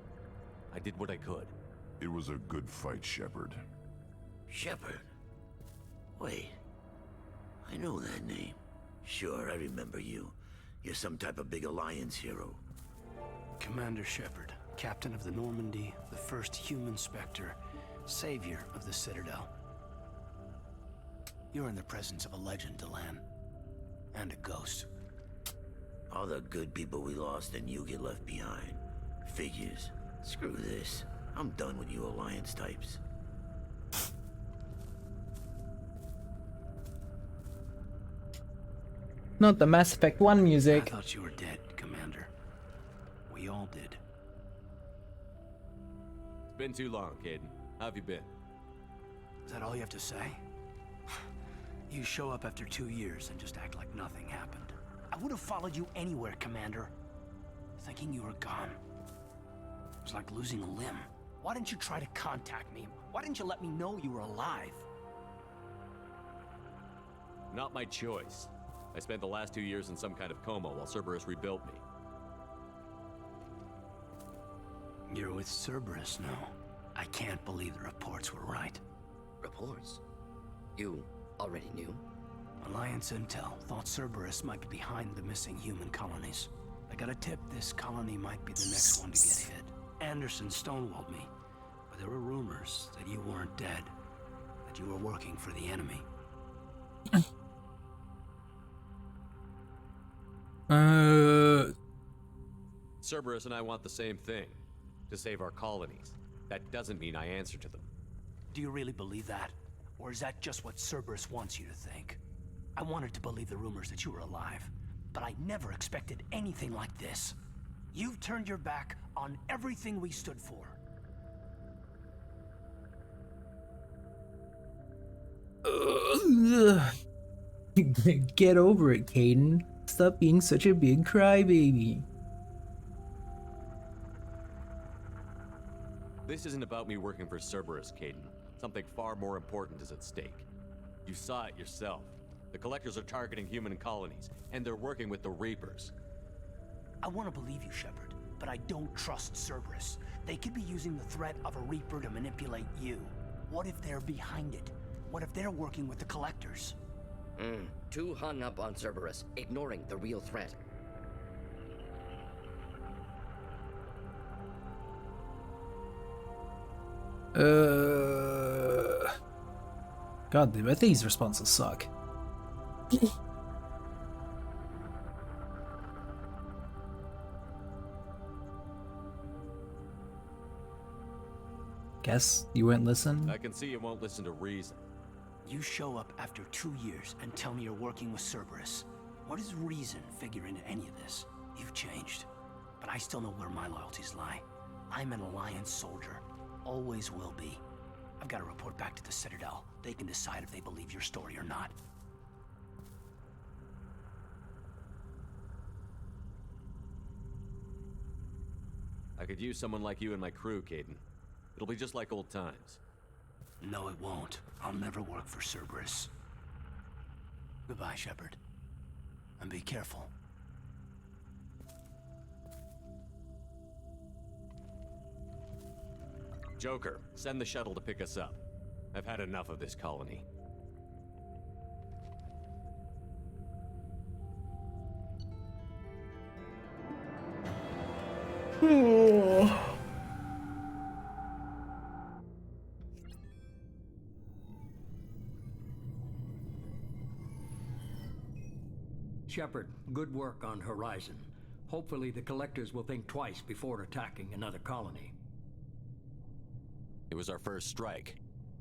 I did what I could. It was a good fight, Shepard. Shepard? Wait. I know that name. Sure, I remember you. You're some type of big Alliance hero. Commander Shepard, captain of the Normandy, the first human Spectre, savior of the Citadel. You're in the presence of a legend, Delan. And a ghost. All the good people we lost and you get left behind. Figures. Screw this. I'm done with you Alliance types. Not the Mass Effect 1 music. I thought you were dead, Commander. We all did. It's been too long, Caden. How have you been? Is that all you have to say? You show up after 2 years and just act like nothing happened. I would have followed you anywhere, Commander. Thinking you were gone. It was like losing a limb. Why didn't you try to contact me? Why didn't you let me know you were alive? Not my choice. I spent the last 2 years in some kind of coma while Cerberus rebuilt me. You're with Cerberus now. I can't believe the reports were right. Reports? You already knew? Alliance Intel thought Cerberus might be behind the missing human colonies. I got a tip this colony might be the next one to get hit. Anderson stonewalled me, but But there were rumors that you weren't dead, that you were working for the enemy. Cerberus and I want the same thing, to save our colonies. That doesn't mean I answer to them. Do you really believe that? Or is that just what Cerberus wants you to think? I wanted to believe the rumors that you were alive, but I never expected anything like this. You've turned your back on everything we stood for. Get over it, Kaidan. Stop being such a big crybaby. This isn't about me working for Cerberus, Kaidan. Something far more important is at stake. You saw it yourself. The Collectors are targeting human colonies, and they're working with the Reapers. I want to believe you, Shepard, but I don't trust Cerberus. They could be using the threat of a Reaper to manipulate you. What if they're behind it? What if they're working with the Collectors? Too hung up on Cerberus, ignoring the real threat. God, both these responses suck. Guess you won't listen? I can see you won't listen to reason. You show up after 2 years and tell me you're working with Cerberus. What does reason figure into any of this? You've changed, but I still know where my loyalties lie. I'm an Alliance soldier. Always will be. I've got to report back to the Citadel. They can decide if they believe your story or not. I could use someone like you in my crew, Kaidan. It'll be just like old times. No, it won't. I'll never work for Cerberus. Goodbye, Shepard. And be careful. Joker, send the shuttle to pick us up. I've had enough of this colony. Shepard, good work on Horizon. Hopefully the Collectors will think twice before attacking another colony. It was our first strike.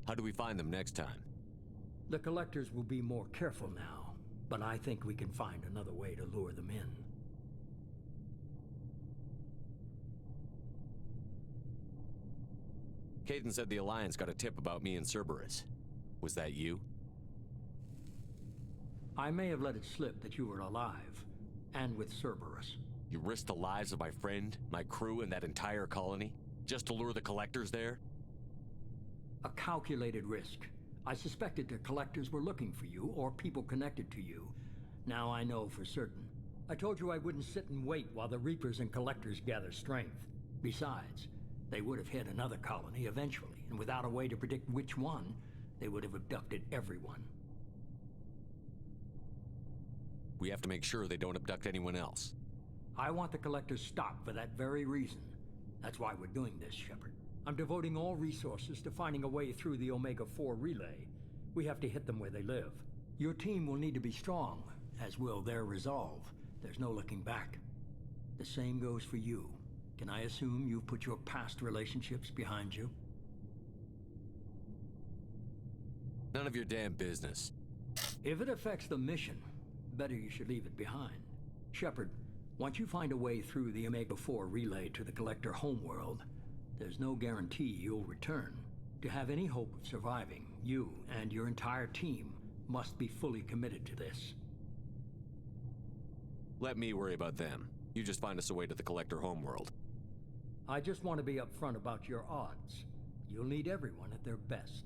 How do we find them next time? The Collectors will be more careful now, but I think we can find another way to lure them in. Kaidan said the Alliance got a tip about me and Cerberus. Was that you? I may have let it slip that you were alive, and with Cerberus. You risked the lives of my friend, my crew, and that entire colony? Just to lure the Collectors there? A calculated risk. I suspected the Collectors were looking for you, or people connected to you. Now I know for certain. I told you I wouldn't sit and wait while the Reapers and Collectors gather strength. Besides, they would have hit another colony eventually, and without a way to predict which one, they would have abducted everyone. We have to make sure they don't abduct anyone else. I want the Collectors stopped for that very reason. That's why we're doing this, Shepard. I'm devoting all resources to finding a way through the Omega-4 relay. We have to hit them where they live. Your team will need to be strong, as will their resolve. There's no looking back. The same goes for you. Can I assume you've put your past relationships behind you? None of your damn business. If it affects the mission, better you should leave it behind. Shepard, once you find a way through the Omega-4 relay to the Collector homeworld, there's no guarantee you'll return. To have any hope of surviving, you and your entire team must be fully committed to this. Let me worry about them. You just find us a way to the Collector homeworld. I just want to be upfront about your odds. You'll need everyone at their best.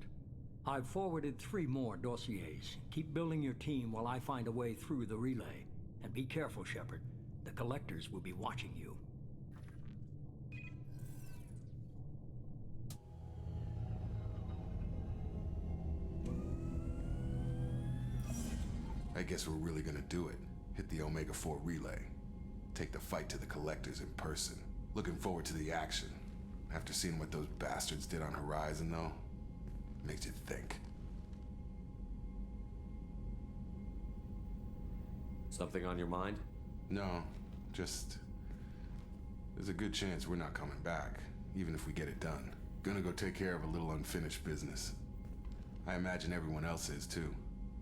I've forwarded 3 more dossiers. Keep building your team while I find a way through the relay. And be careful, Shepard. The Collectors will be watching you. I guess we're really gonna do it. Hit the Omega-4 relay. Take the fight to the Collectors in person. Looking forward to the action. After seeing what those bastards did on Horizon, though, makes you think. Something on your mind? No, just... there's a good chance we're not coming back, even if we get it done. Gonna go take care of a little unfinished business. I imagine everyone else is, too.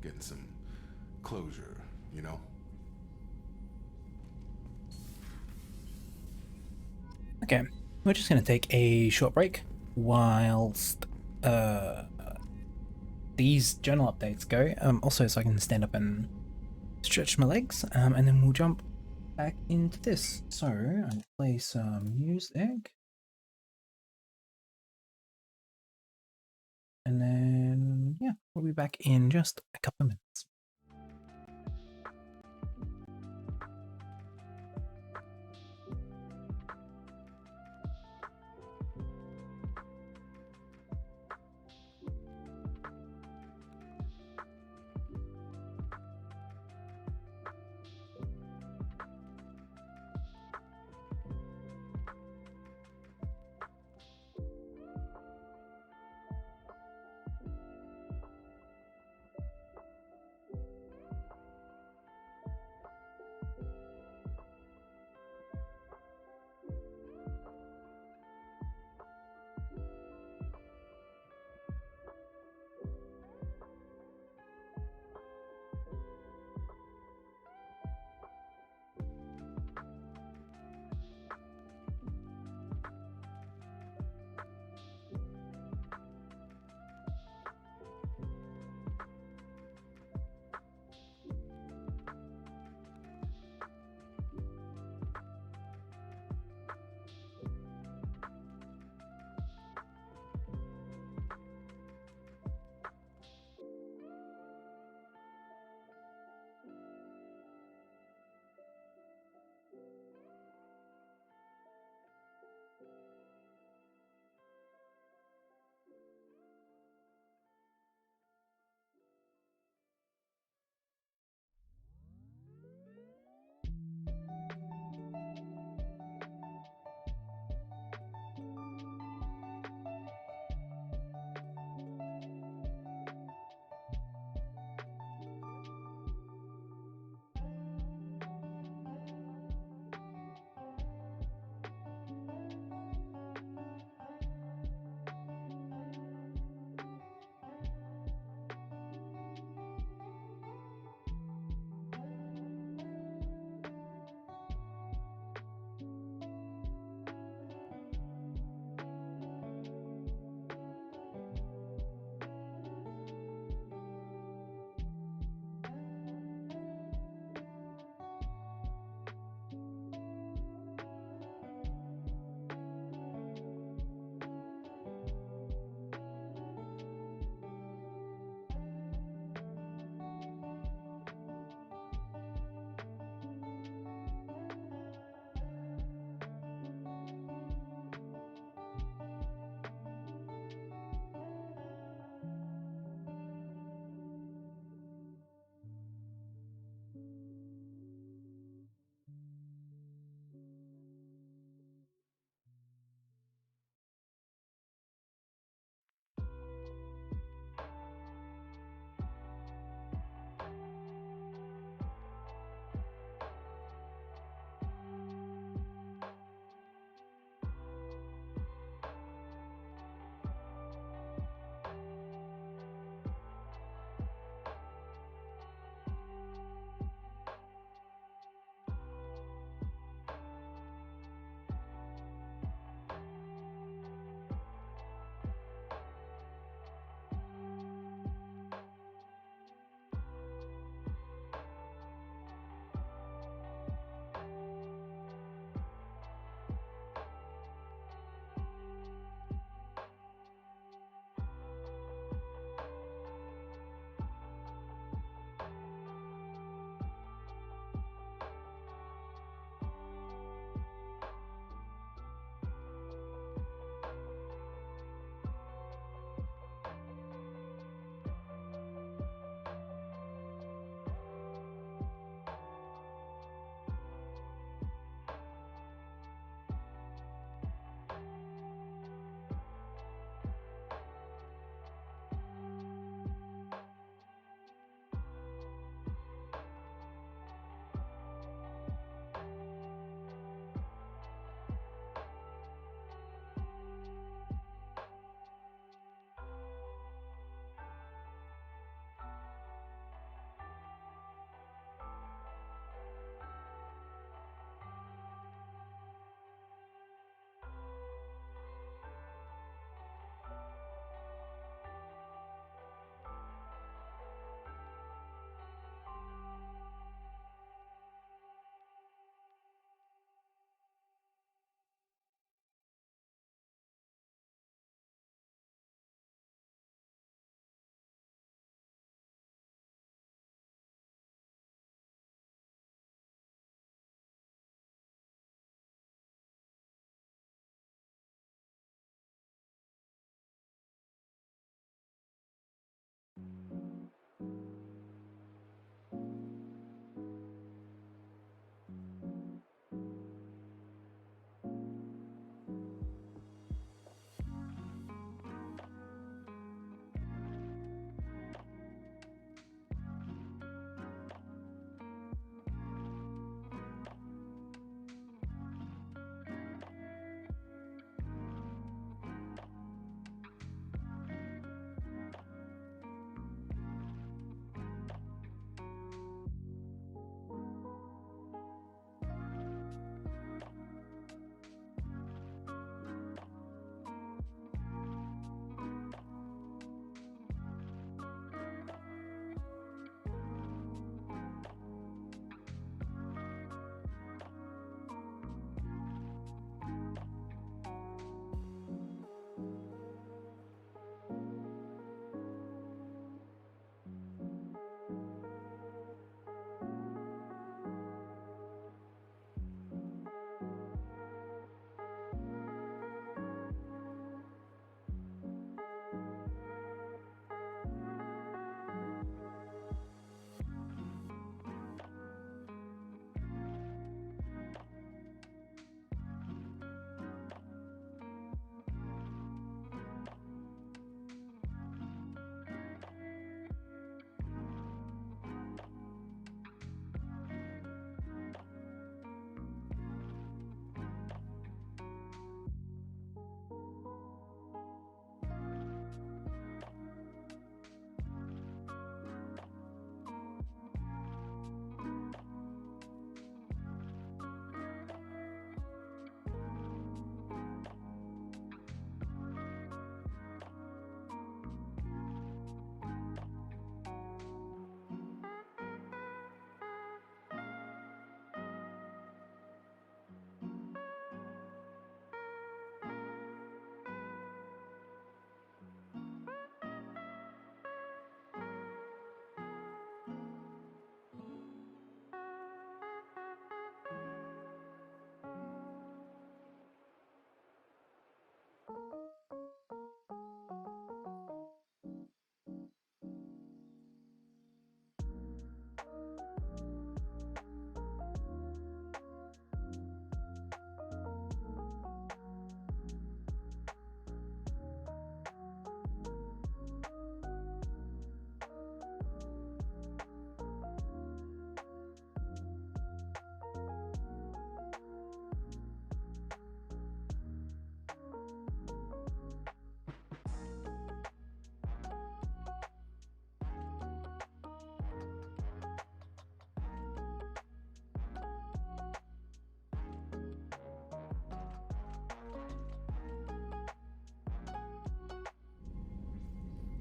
Getting some closure, you know? Okay, we're just going to take a short break whilst these journal updates go. Also, so I can stand up and stretch my legs, and then we'll jump back into this. So, I'll play some music. And then, yeah, we'll be back in just a couple of minutes.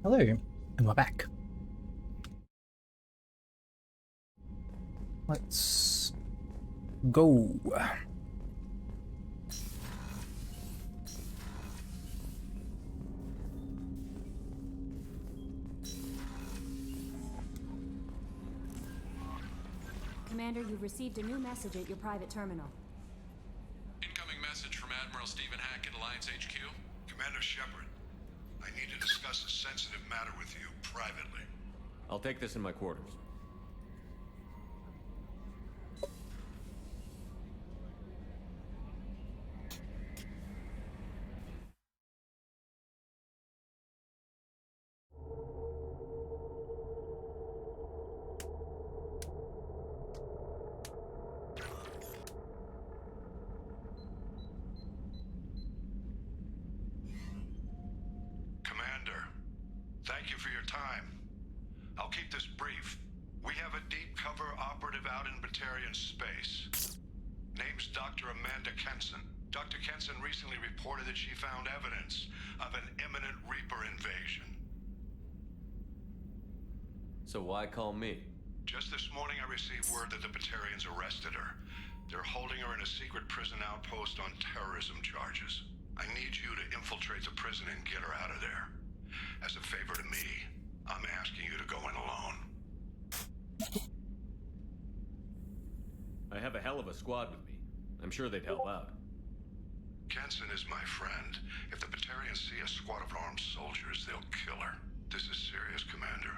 Hello, and we're back. Let's go. Commander, you've received a new message at your private terminal. Incoming message from Admiral Stephen Hackett, Alliance HQ. Commander Shepard, I need to discuss a sensitive matter with you privately. I'll take this in my quarters. Commander, thank you for your time. I'll keep this brief. We have a deep cover operative out in Batarian space. Name's Dr. Amanda Kenson. Dr. Kenson recently reported that she found evidence of an imminent Reaper invasion. So why call me? Just this morning I received word that the Batarians arrested her. They're holding her in a secret prison outpost on terrorism charges. I need you to infiltrate the prison and get her out of there. As a favor to me, I'm asking you to go in alone. I have a hell of a squad with me. I'm sure they'd help out. Kenson is my friend. If the Batarians see a squad of armed soldiers, they'll kill her. This is serious, Commander.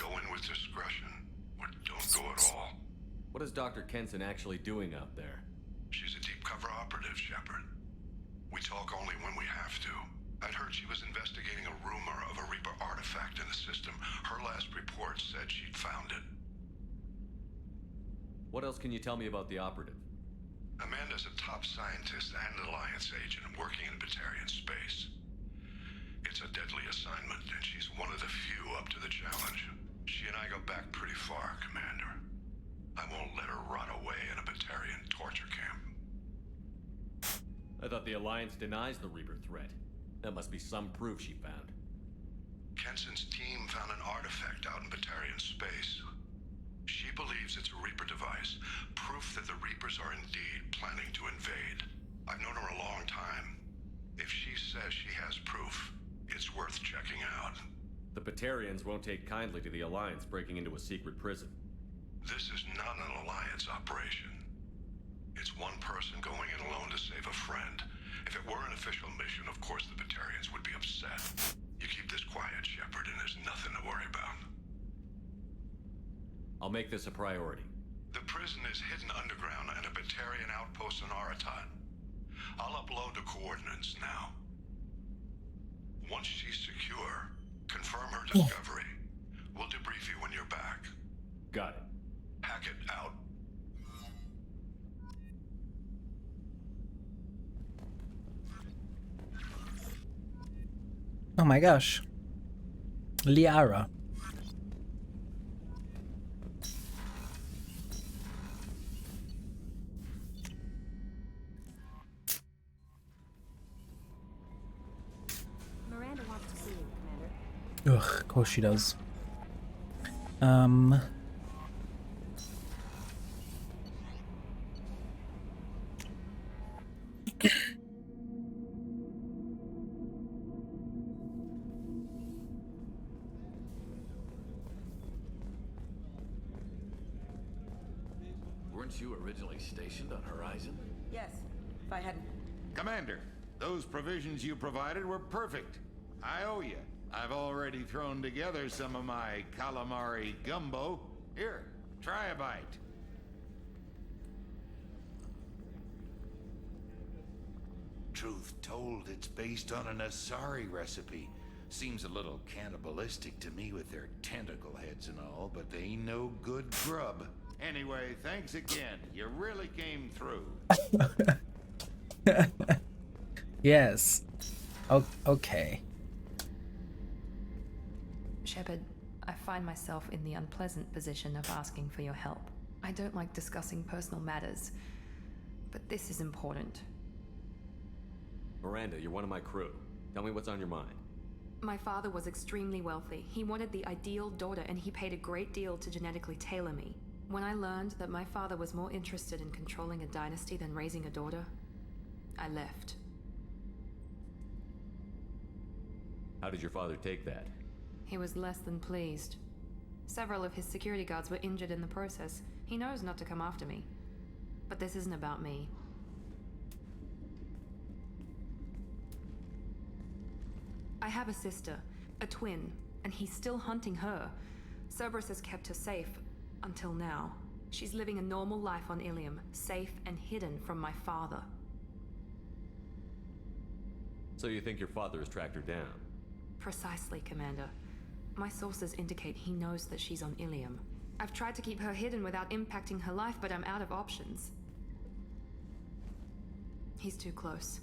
Go in with discretion, or don't go at all. What is Dr. Kenson actually doing out there? She's a deep cover operative, Shepard. We talk only when we have to. I'd heard she was investigating a rumor of a Reaper artifact in the system. Her last report said she'd found it. What else can you tell me about the operative? Amanda's a top scientist and Alliance agent working in Batarian space. It's a deadly assignment, and she's one of the few up to the challenge. She and I go back pretty far, Commander. I won't let her rot away in a Batarian torture camp. I thought the Alliance denies the Reaper threat. That must be some proof she found. Kenson's team found an artifact out in Batarian space. She believes it's a Reaper device, proof that the Reapers are indeed planning to invade. I've known her a long time. If she says she has proof, it's worth checking out. The Batarians won't take kindly to the Alliance breaking into a secret prison. This is not an Alliance operation. It's one person going in alone to save a friend. If it were an official mission, of course the Batarians would be upset. You keep this quiet, Shepard, and there's nothing to worry about. I'll make this a priority. The prison is hidden underground at a Batarian outpost on Aratat. I'll upload the coordinates now. Once she's secure, confirm her discovery. We'll debrief you when you're back. Got it. Hackett out. Oh my gosh. Liara. Miranda wants to see you, Commander. Ugh, of course she does. Weren't you originally stationed on Horizon? Yes, if I hadn't. Commander, those provisions you provided were perfect. I owe you. I've already thrown together some of my calamari gumbo. Here, try a bite. Truth told, it's based on an Asari recipe. Seems a little cannibalistic to me with their tentacle heads and all, but they ain't no good grub. Anyway, thanks again. You really came through. Yes. Okay. Shepard, I find myself in the unpleasant position of asking for your help. I don't like discussing personal matters, but this is important. Miranda, you're one of my crew. Tell me what's on your mind. My father was extremely wealthy. He wanted the ideal daughter, and he paid a great deal to genetically tailor me. When I learned that my father was more interested in controlling a dynasty than raising a daughter, I left. How did your father take that? He was less than pleased. Several of his security guards were injured in the process. He knows not to come after me. But this isn't about me. I have a sister, a twin, and he's still hunting her. Cerberus has kept her safe, until now. She's living a normal life on Ilium, safe and hidden from my father. So you think your father has tracked her down? Precisely, Commander. My sources indicate he knows that she's on Ilium. I've tried to keep her hidden without impacting her life, but I'm out of options. He's too close.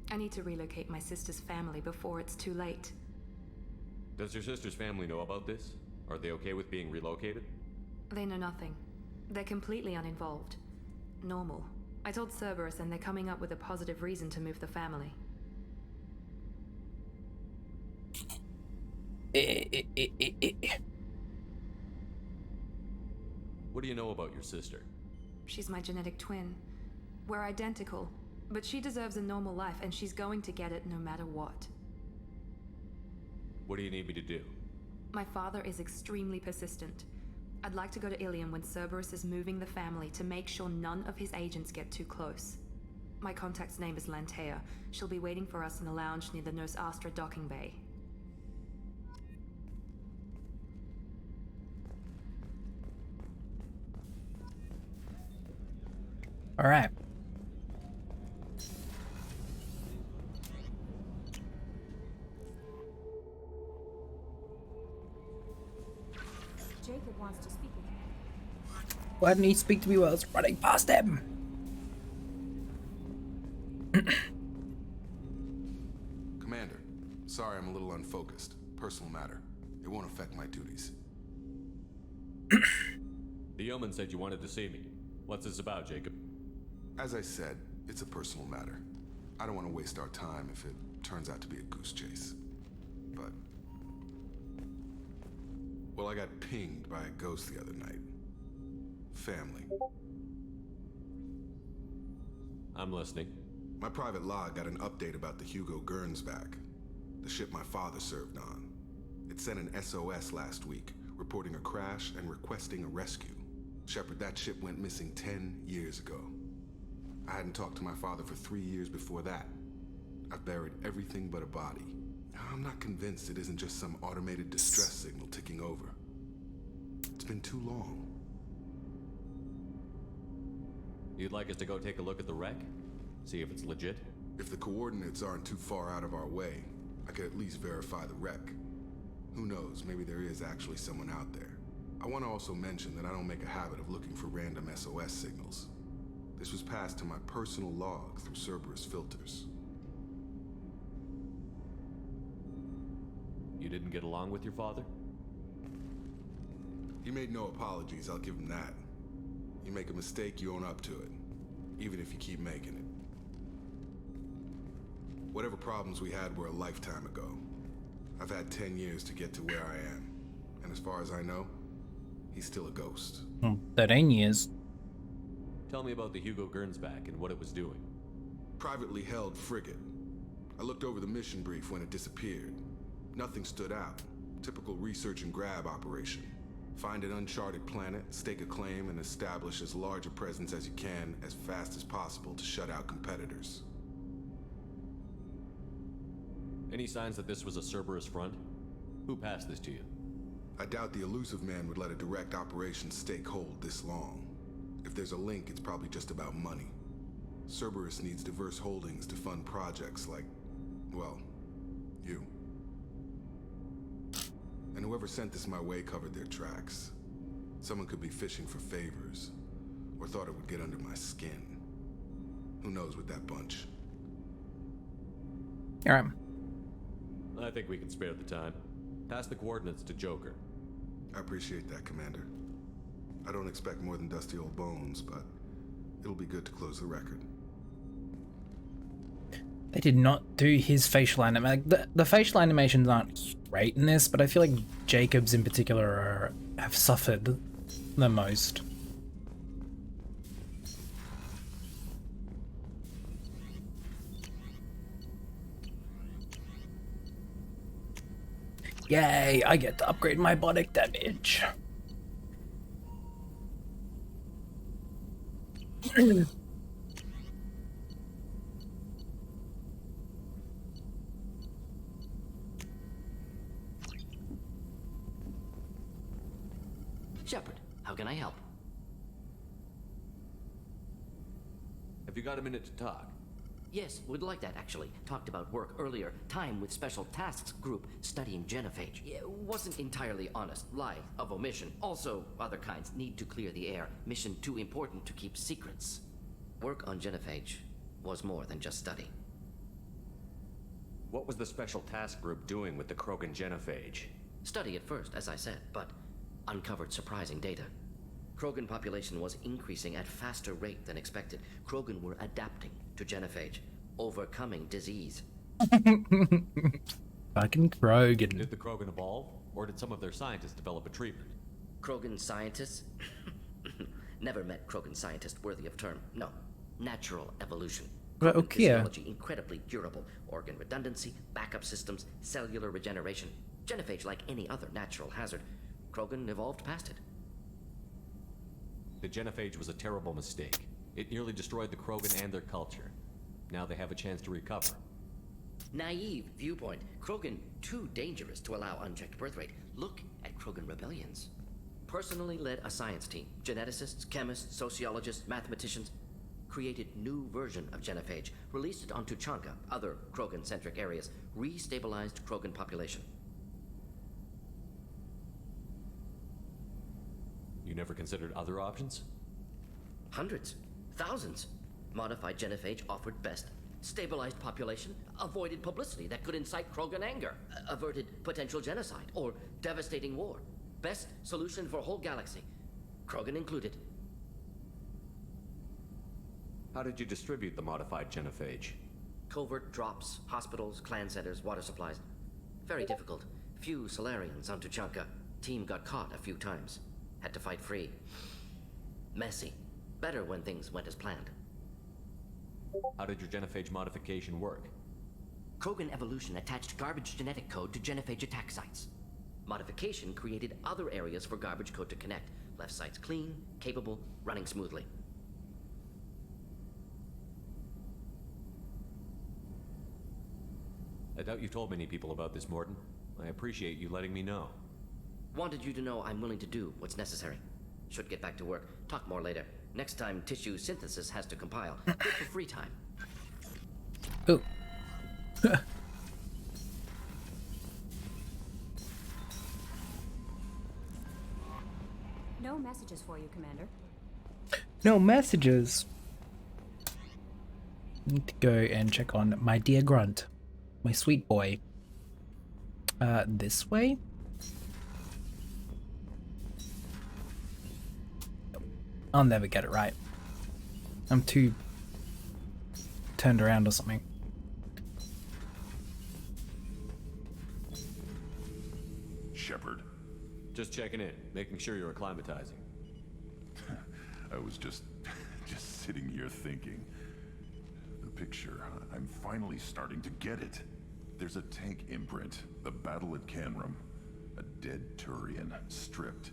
I need to relocate my sister's family before it's too late. Does your sister's family know about this? Are they okay with being relocated? They know nothing. They're completely uninvolved. Normal. I told Cerberus, and they're coming up with a positive reason to move the family. What do you know about your sister? She's my genetic twin. We're identical, but she deserves a normal life, and she's going to get it no matter what. What do you need me to do? My father is extremely persistent. I'd like to go to Ilium when Cerberus is moving the family to make sure none of his agents get too close. My contact's name is Lantea. She'll be waiting for us in a lounge near the Nos Astra docking bay. All right. Jacob wants to speak with you. Why didn't he speak to me while I was running past him? Commander, sorry I'm a little unfocused. Personal matter. It won't affect my duties. The yeoman said you wanted to see me. What's this about, Jacob? As I said, it's a personal matter. I don't want to waste our time if it turns out to be a goose chase. But... well, I got pinged by a ghost the other night. Family. I'm listening. My private log got an update about the Hugo Gernsback, the ship my father served on. It sent an SOS last week, reporting a crash and requesting a rescue. Shepard, that ship went missing 10 years ago. I hadn't talked to my father for 3 years before that. I've buried everything but a body. I'm not convinced it isn't just some automated distress signal ticking over. It's been too long. You'd like us to go take a look at the wreck? See if it's legit? If the coordinates aren't too far out of our way, I could at least verify the wreck. Who knows, maybe there is actually someone out there. I want to also mention that I don't make a habit of looking for random SOS signals. This was passed to my personal log through Cerberus filters. You didn't get along with your father? He made no apologies, I'll give him that. You make a mistake, you own up to it, even if you keep making it. Whatever problems we had were a lifetime ago. I've had 10 years to get to where I am, and as far as I know, he's still a ghost. 13 years. Tell me about the Hugo Gernsback and what it was doing. Privately held frigate. I looked over the mission brief when it disappeared. Nothing stood out. Typical research and grab operation. Find an uncharted planet, stake a claim, and establish as large a presence as you can as fast as possible to shut out competitors. Any signs that this was a Cerberus front? Who passed this to you? I doubt the Elusive Man would let a direct operation stake hold this long. If there's a link, it's probably just about money. Cerberus needs diverse holdings to fund projects like, well, you. And whoever sent this my way covered their tracks. Someone could be fishing for favors, or thought it would get under my skin. Who knows with that bunch? Alright. I think we can spare the time. Pass the coordinates to Joker. I appreciate that, Commander. I don't expect more than dusty old bones, but it'll be good to close the record. They did not do his facial animation. The facial animations aren't great in this, but I feel like Jacob's in particular have suffered the most. Yay, I get to upgrade my bodic damage. Shepard, how can I help? Have you got a minute to talk? Yes, would like that actually. Talked about work earlier. Time with Special Tasks Group studying genophage. Yeah, wasn't entirely honest. Lie of omission. Also, other kinds need to clear the air. Mission too important to keep secrets. Work on genophage was more than just study. What was the Special Task Group doing with the Krogan genophage? Study at first, as I said, but uncovered surprising data. Krogan population was increasing at faster rate than expected. Krogan were adapting to genophage, overcoming disease. Fucking Krogan. Did the Krogan evolve, or did some of their scientists develop a treatment? Krogan scientists? Never met Krogan scientist worthy of term. No. Natural evolution. But Krogan okay. physiology incredibly durable. Organ redundancy, backup systems, cellular regeneration. Genophage like any other natural hazard. Krogan evolved past it. The genophage was a terrible mistake. It nearly destroyed the Krogan and their culture. Now they have a chance to recover. Naive viewpoint. Krogan too dangerous to allow unchecked birth rate. Look at Krogan rebellions. Personally led a science team. Geneticists, chemists, sociologists, mathematicians. Created new version of genophage. Released it on Tuchanka, other Krogan-centric areas. Restabilized Krogan population. You never considered other options? Hundreds. Thousands. Modified genophage offered best. Stabilized population, avoided publicity that could incite Krogan anger, averted potential genocide or devastating war. Best solution for whole galaxy. Krogan included. How did you distribute the modified genophage? Covert drops, hospitals, clan centers, water supplies. Very difficult. Few Solarians on Tuchanka. Team got caught a few times. Had to fight free. Messy. Better when things went as planned. How did your genophage modification work? Krogan evolution attached garbage genetic code to genophage attack sites. Modification created other areas for garbage code to connect. Left sites clean, capable, running smoothly. I doubt you've told many people about this, Mordin. I appreciate you letting me know. Wanted you to know I'm willing to do what's necessary. Should get back to work. Talk more later. Next time tissue synthesis has to compile. Good for free time. Ooh. No messages for you, Commander. No messages. Need to go and check on my dear Grunt. My sweet boy. This way? I'll never get it right. I'm too turned around or something. Shepard. Just checking in, making sure you're acclimatizing. I was just sitting here thinking. The picture, I'm finally starting to get it. There's a tank imprint, the battle at Canrum. A dead Turian, stripped.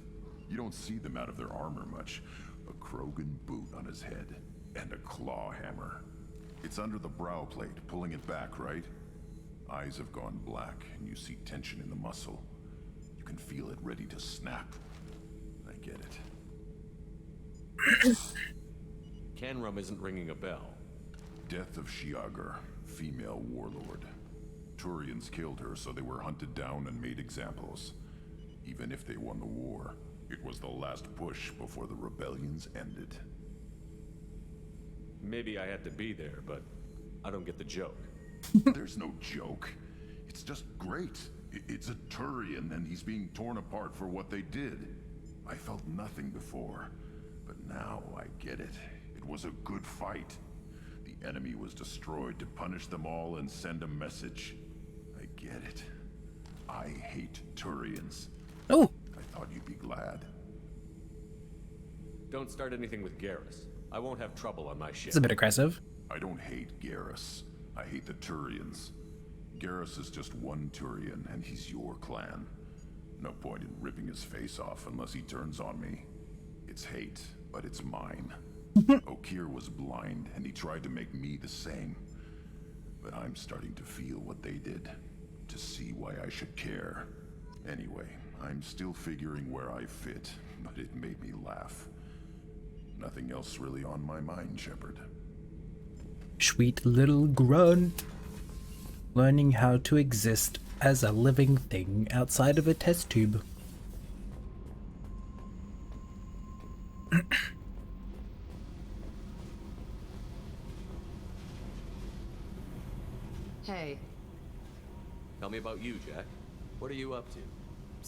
You don't see them out of their armor much. A Krogan boot on his head, and a claw hammer. It's under the brow plate, pulling it back, right? Eyes have gone black, and you see tension in the muscle. You can feel it ready to snap. I get it. Canrum isn't ringing a bell. Death of Shiagar, female warlord. Turians killed her, so they were hunted down and made examples. Even if they won the war, it was the last push before the rebellions ended. Maybe I had to be there, but I don't get the joke. There's no joke. It's just great. It's a Turian, and he's being torn apart for what they did. I felt nothing before, but now I get it. It was a good fight. The The enemy was destroyed to punish them all and send a message. I get it. I hate Turians. Oh! I thought you'd be glad. Don't start anything with Garrus. I won't have trouble on my ship. It's a bit aggressive. I don't hate Garrus. I hate the Turians. Garrus is just one Turian, and he's your clan. No point in ripping his face off unless he turns on me. It's hate, but it's mine. Okeer was blind, and he tried to make me the same. But I'm starting to feel what they did, to see why I should care. Anyway, I'm still figuring where I fit, but it made me laugh. Nothing else really on my mind, Shepard. Sweet little grunt. Learning how to exist as a living thing outside of a test tube. Hey, Tell me about you, Jack. What are you up to?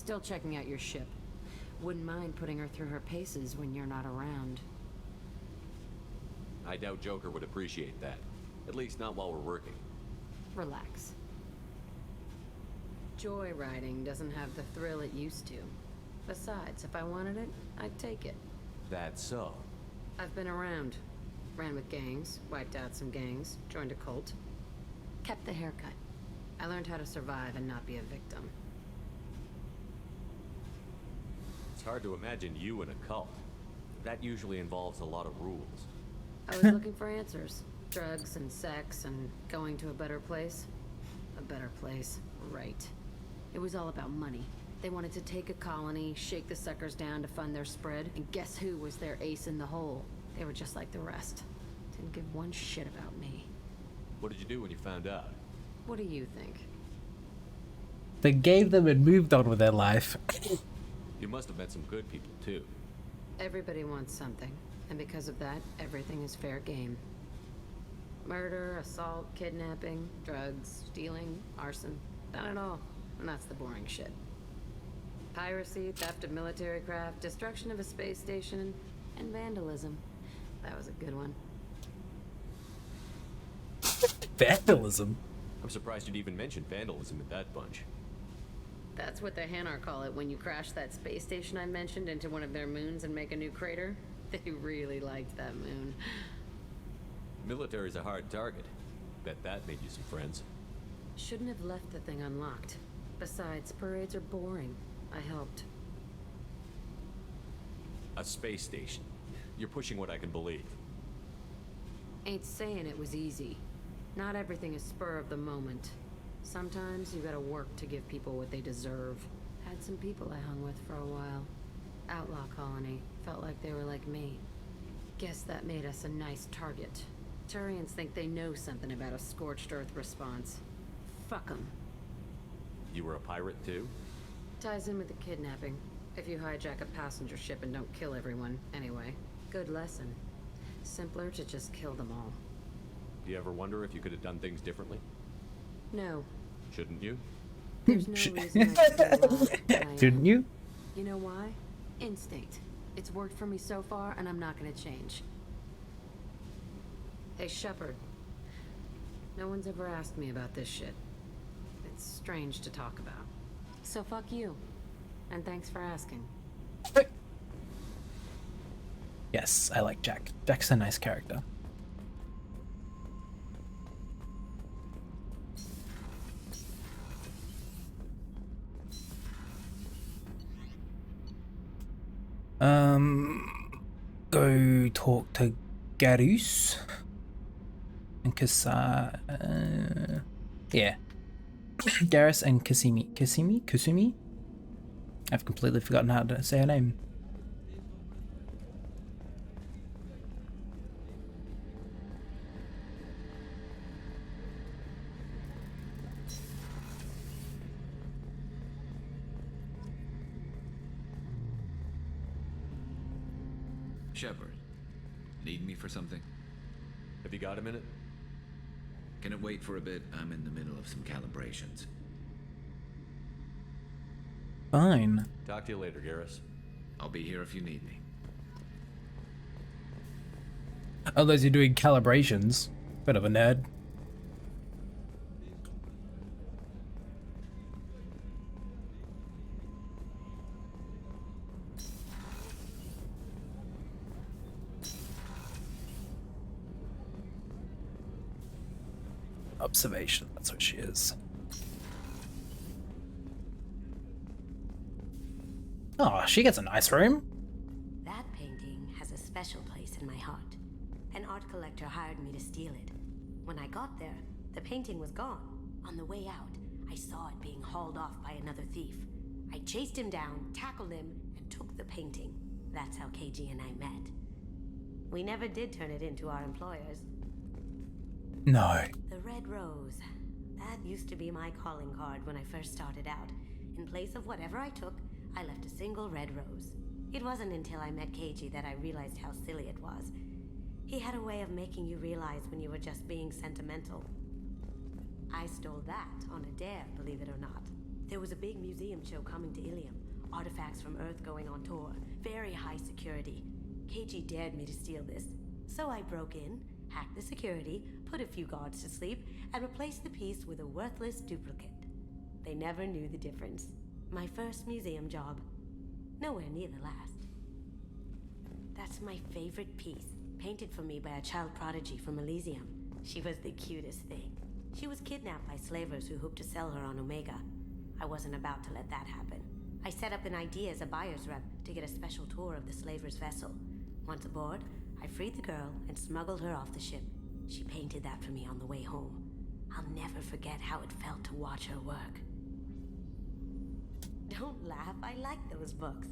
still checking out your ship. Wouldn't mind putting her through her paces when you're not around. I doubt Joker would appreciate that. At least not while we're working. Relax. Joyriding doesn't have the thrill it used to. Besides, if I wanted it, I'd take it. That's so. I've been around. Ran with gangs, wiped out some gangs, joined a cult. Kept the haircut. I learned how to survive and not be a victim. It's hard to imagine you in a cult. That usually involves a lot of rules. I was looking for answers. Drugs and sex and going to a better place. A better place, right. It was all about money. They wanted to take a colony, shake the suckers down to fund their spread, and guess who was their ace in the hole? They were just like the rest. Didn't give one shit about me. What did you do when you found out? What do you think? They gave them and moved on with their life. You must have met some good people, too. Everybody wants something, and because of that, everything is fair game. Murder, assault, kidnapping, drugs, stealing, arson. Done it all. And that's the boring shit. Piracy, theft of military craft, destruction of a space station, and vandalism. That was a good one. Vandalism? I'm surprised you'd even mention vandalism in that bunch. That's what the Hanar call it when you crash that space station I mentioned into one of their moons and make a new crater. They really liked that moon. Military's a hard target. Bet that made you some friends. Shouldn't have left the thing unlocked. Besides, parades are boring. I helped. A space station. You're pushing what I can believe. Ain't saying it was easy. Not everything is spur of the moment. Sometimes you gotta work to give people what they deserve. Had some people I hung with for a while. Outlaw colony. Felt like they were like me. Guess that made us a nice target. Turians think they know something about a scorched earth response. Fuck 'em. You were a pirate, too? Ties in with the kidnapping. If you hijack a passenger ship and don't kill everyone, anyway. Good lesson. Simpler to just kill them all. Do you ever wonder if you could have done things differently? No. Shouldn't you? There's no reason I could do wrong, but I am. Shouldn't you? You know why? Instinct. It's worked for me so far, and I'm not gonna change. Hey, Shepard. No one's ever asked me about this shit. It's strange to talk about. So fuck you. And thanks for asking. Yes, I like Jack. Jack's a nice character. Go talk to Garrus and yeah, Garrus and Kasumi. I've completely forgotten how to say her name. Shepard, need me for something? Have you got a minute? Can it wait for a bit? I'm in the middle of some calibrations. Fine. Talk to you later, Garrus. I'll be here if you need me. Unless you're doing calibrations. Bit of a nerd. Observation, that's what she is. Oh, she gets a nice room. That painting has a special place in my heart. An art collector hired me to steal it. When I got there, the painting was gone. On the way out, I saw it being hauled off by another thief. I chased him down, tackled him, and took the painting. That's how KG and I met. We never did turn it into our employers. No. The red rose. That used to be my calling card when I first started out. In place of whatever I took, I left a single red rose. It wasn't until I met KG that I realized how silly it was. He had a way of making you realize when you were just being sentimental. I stole that on a dare, believe it or not. There was a big museum show coming to Ilium. Artifacts from Earth going on tour. Very high security. KG dared me to steal this. So I broke in, hacked the security, put a few guards to sleep, and replaced the piece with a worthless duplicate. They never knew the difference. My first museum job. Nowhere near the last. That's my favorite piece, painted for me by a child prodigy from Elysium. She was the cutest thing. She was kidnapped by slavers who hoped to sell her on Omega. I wasn't about to let that happen. I set up an ID as a buyer's rep to get a special tour of the slaver's vessel. Once aboard, I freed the girl and smuggled her off the ship. She painted that for me on the way home. I'll never forget how it felt to watch her work. Don't laugh, I like those books.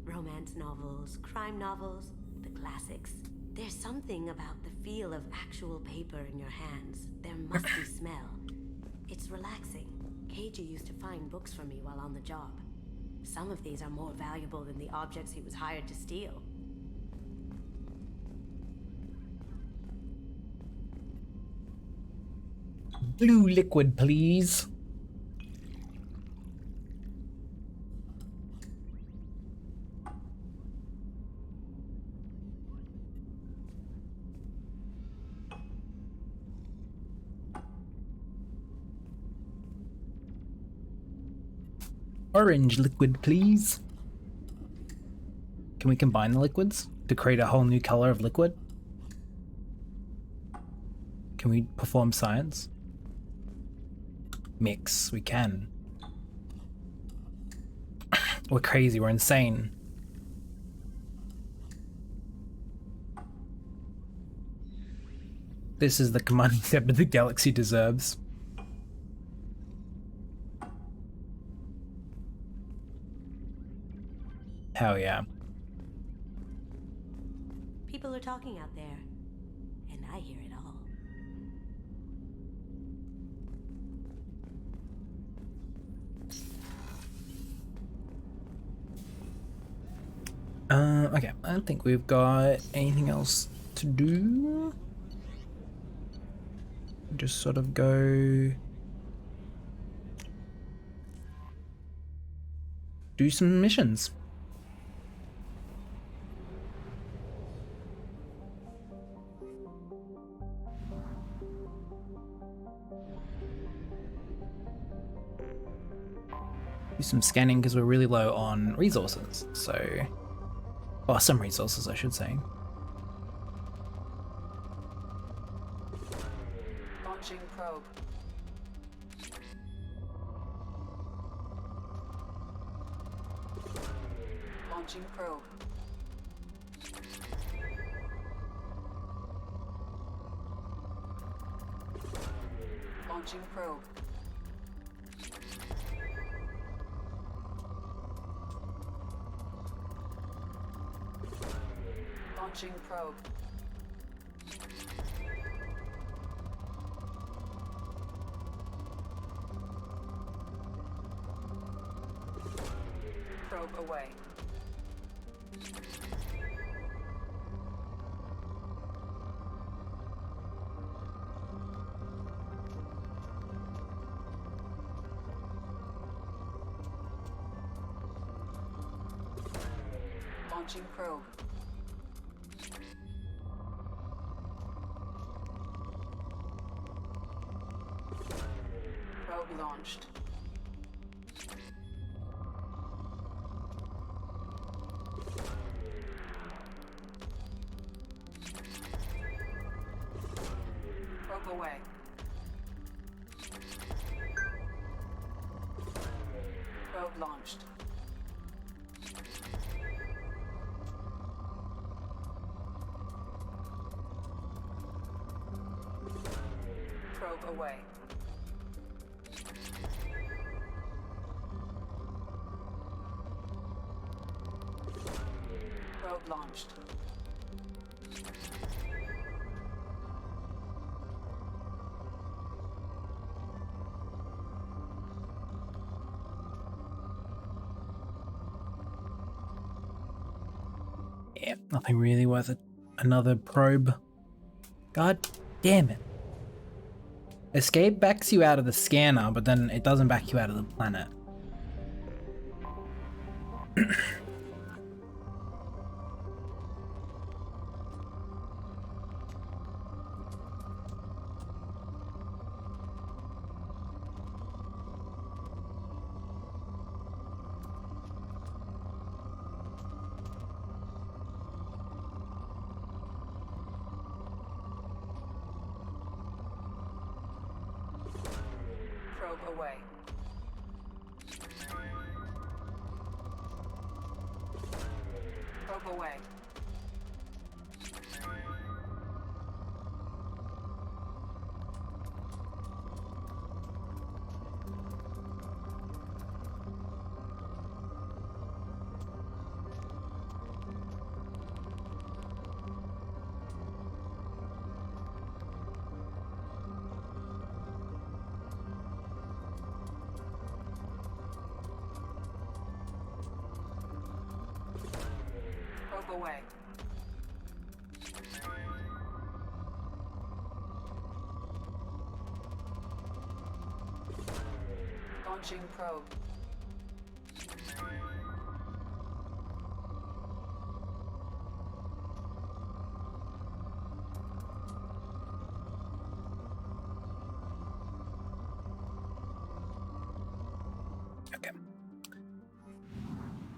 Romance novels, crime novels, the classics. There's something about the feel of actual paper in your hands. Their musty smell. It's relaxing. KG used to find books for me while on the job. Some of these are more valuable than the objects he was hired to steal. Blue liquid, please. Orange liquid, please. Can we combine the liquids to create a whole new color of liquid? Can we perform science? Mix, we can. We're crazy, we're insane. This is the commanding step that the galaxy deserves. Hell yeah. People are talking out there, and I hear it all. Okay, I don't think we've got anything else to do. Just sort of go do some missions. Do some scanning because we're really low on resources, so... Or some resources, I should say. Launching probe. Launching probe. Launching probe. Launching probe. Probe away. Launching probe. launched. Probe away. Probe launched. Probe away. Probe launched. Yeah, nothing really worth it. Another probe. God damn it. Escape backs you out of the scanner, but then it doesn't back you out of the planet. Probe away. Probe away. Probe away. Launching probe. Okay.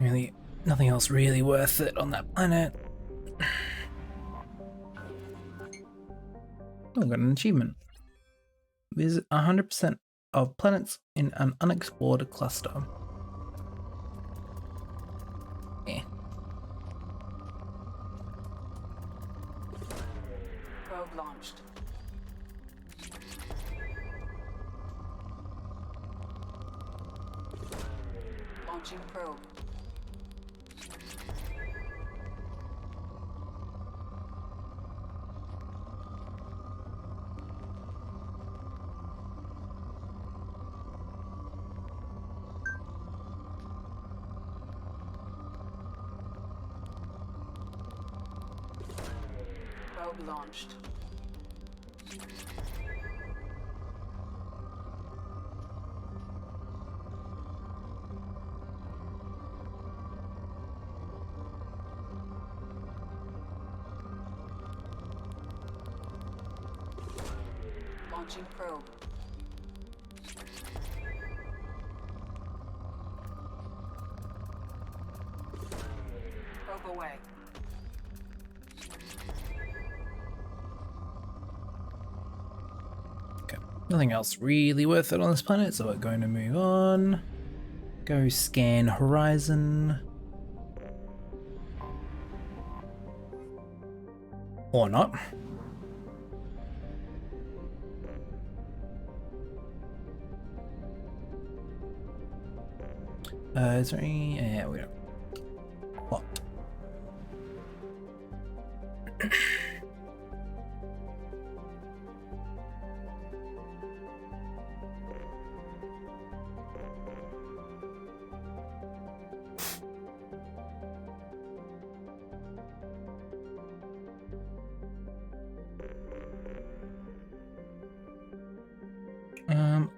Really, nothing else really worth it on that planet. Oh, got an achievement. Visit 100% of planets in an unexplored cluster. Eh. Probe launched. Launching probe. Probe launched. Launching probe. Probe away. Okay, nothing else really worth it on this planet, so we're going to move on. Go scan horizon. Or not. Is there any... Yeah, we don't. What?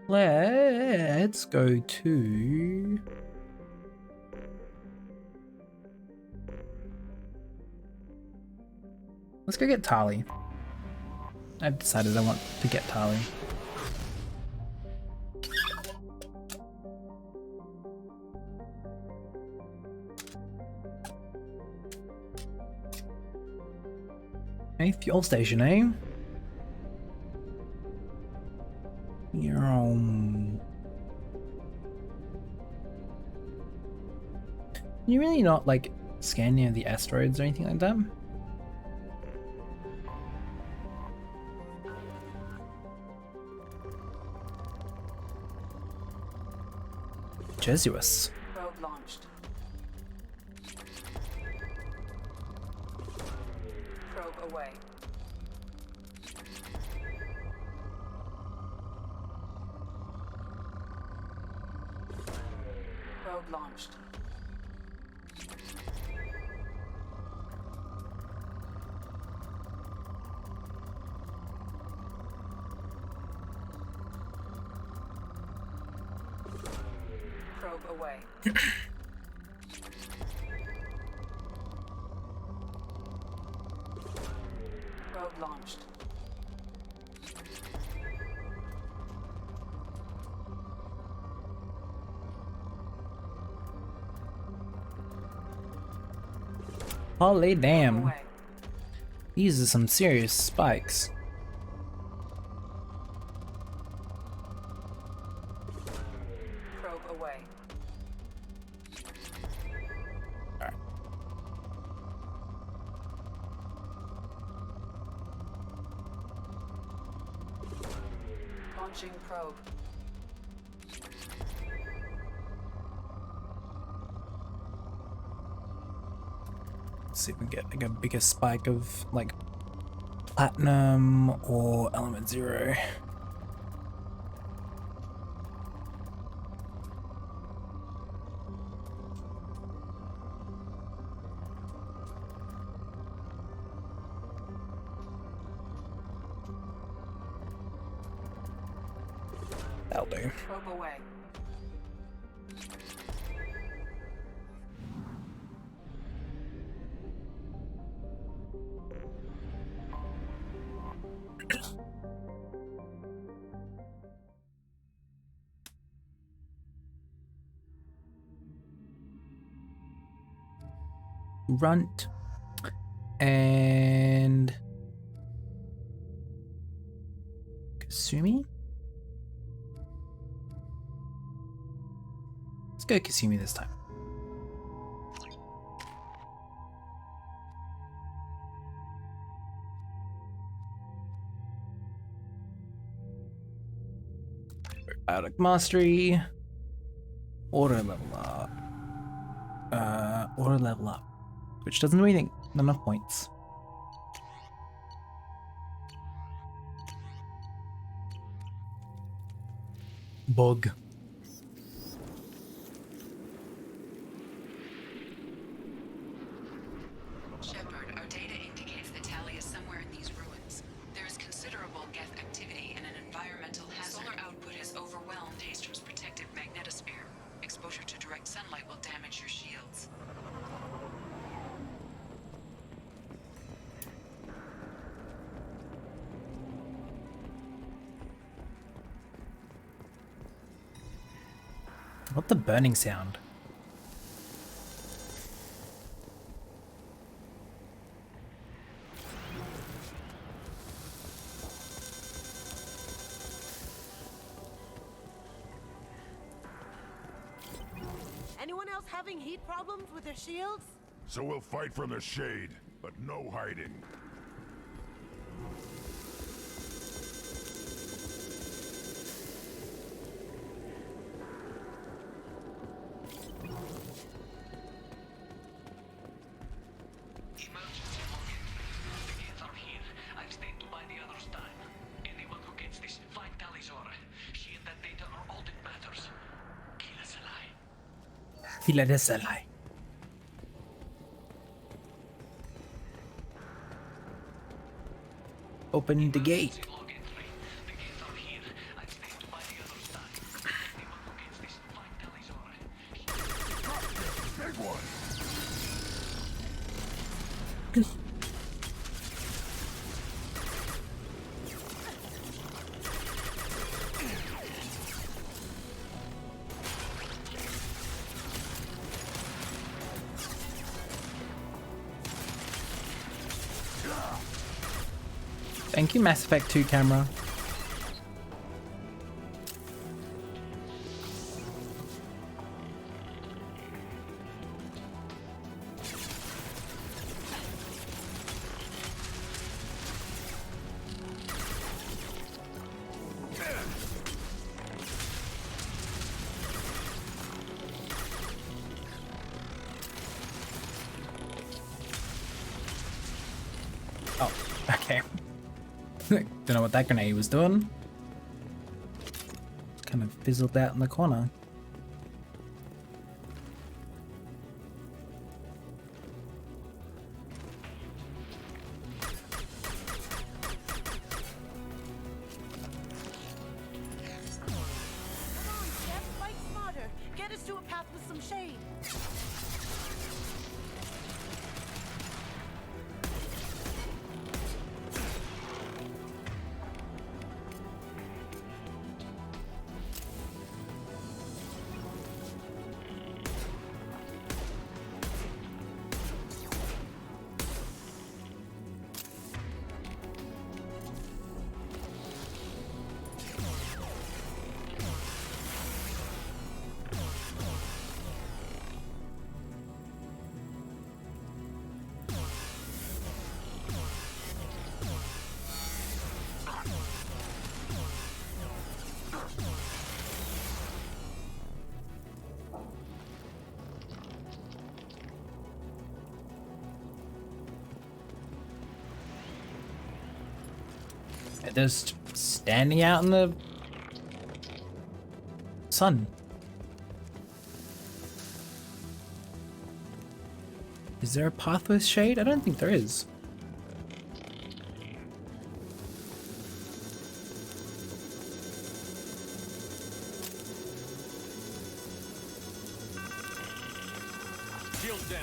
Let's go to... Let's go get Tali. I've decided I want to get Tali. Okay, fuel station, eh? Can you really not, like, scan any of the asteroids or anything like that? Jesuits. Probe launched. Probe away. Probe launched. Probe away. Probe launched. Holy damn. These are some serious spikes. Probe away. Launching probe. See if we get like a bigger spike of like platinum or element 0. That'll do. Probe away. Runt and Kasumi. Let's go Kasumi this time. Biotic Mastery. Auto level up. Auto level up. Which doesn't do anything. Not enough points. Bug. Shepard, our data indicates that Tali is somewhere in these ruins. There is considerable Geth activity and an environmental hazard. Solar output has overwhelmed Hastrom's protective magnetosphere. Exposure to direct sunlight will damage your shields. What the burning sound? Anyone else having heat problems with their shields? So we'll fight from the shade, but no hiding. Philadelphia. Open the gate. Big one. Thank you, Mass Effect 2 camera. Oh, okay. Don't know what that grenade was doing. Kind of fizzled out in the corner. Fight smarter. Get us to a path with some shade. They're just standing out in the sun. Is there a path with shade? I don't think there is. Shields down.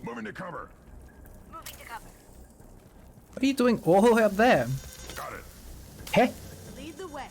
Moving to cover. Moving to cover. What are you doing all the way up there? Got it. Hey. Lead the way.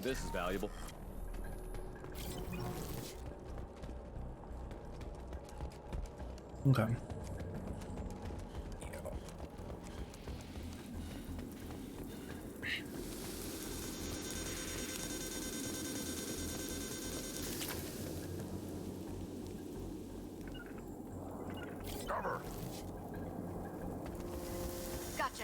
This is valuable. Okay. Cover. Gotcha.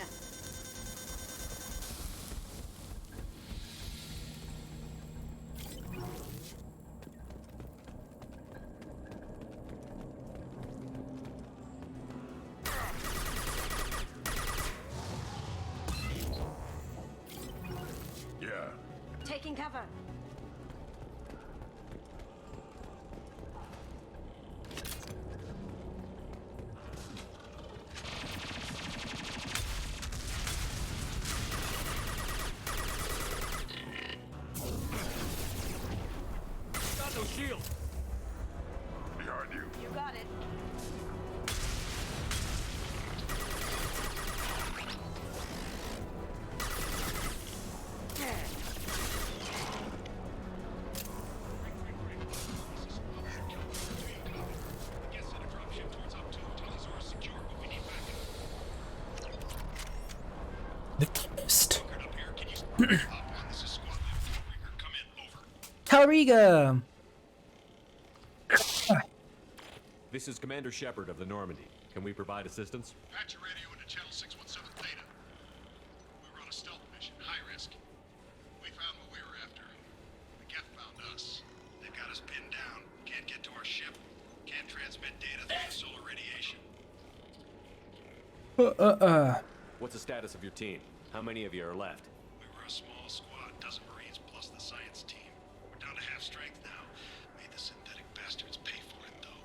Taking cover. Got no shield. Behind you. You got it. Talriga! This is Commander Shepard of the Normandy. Can we provide assistance? Patch your radio into channel 617 Theta. We were on a stealth mission, high risk. We found what we were after. The Geth found us. They've got us pinned down. Can't get to our ship. Can't transmit data through the solar radiation. What's the status of your team? How many of you are left? We were a small squad, dozen Marines plus the science team. We're down to half strength now. Made the synthetic bastards pay for it, though.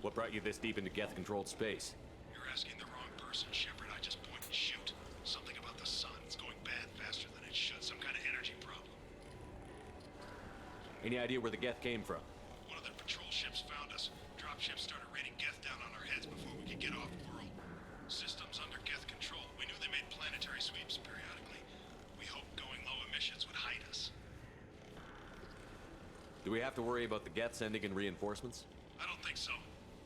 What brought you this deep into Geth-controlled space? You're asking the wrong person, Shepard. I just point and shoot. Something about the sun. It's going bad faster than it should. Some kind of energy problem. Any idea where the Geth came from? One of their patrol ships found us. Dropships started raining Geth down on our heads before we could get off world. Systems under Geth control. We knew they made planetary sweeps periodically. We hoped going low emissions would hide us. Do we have to worry about the Geth sending in reinforcements? I don't think so.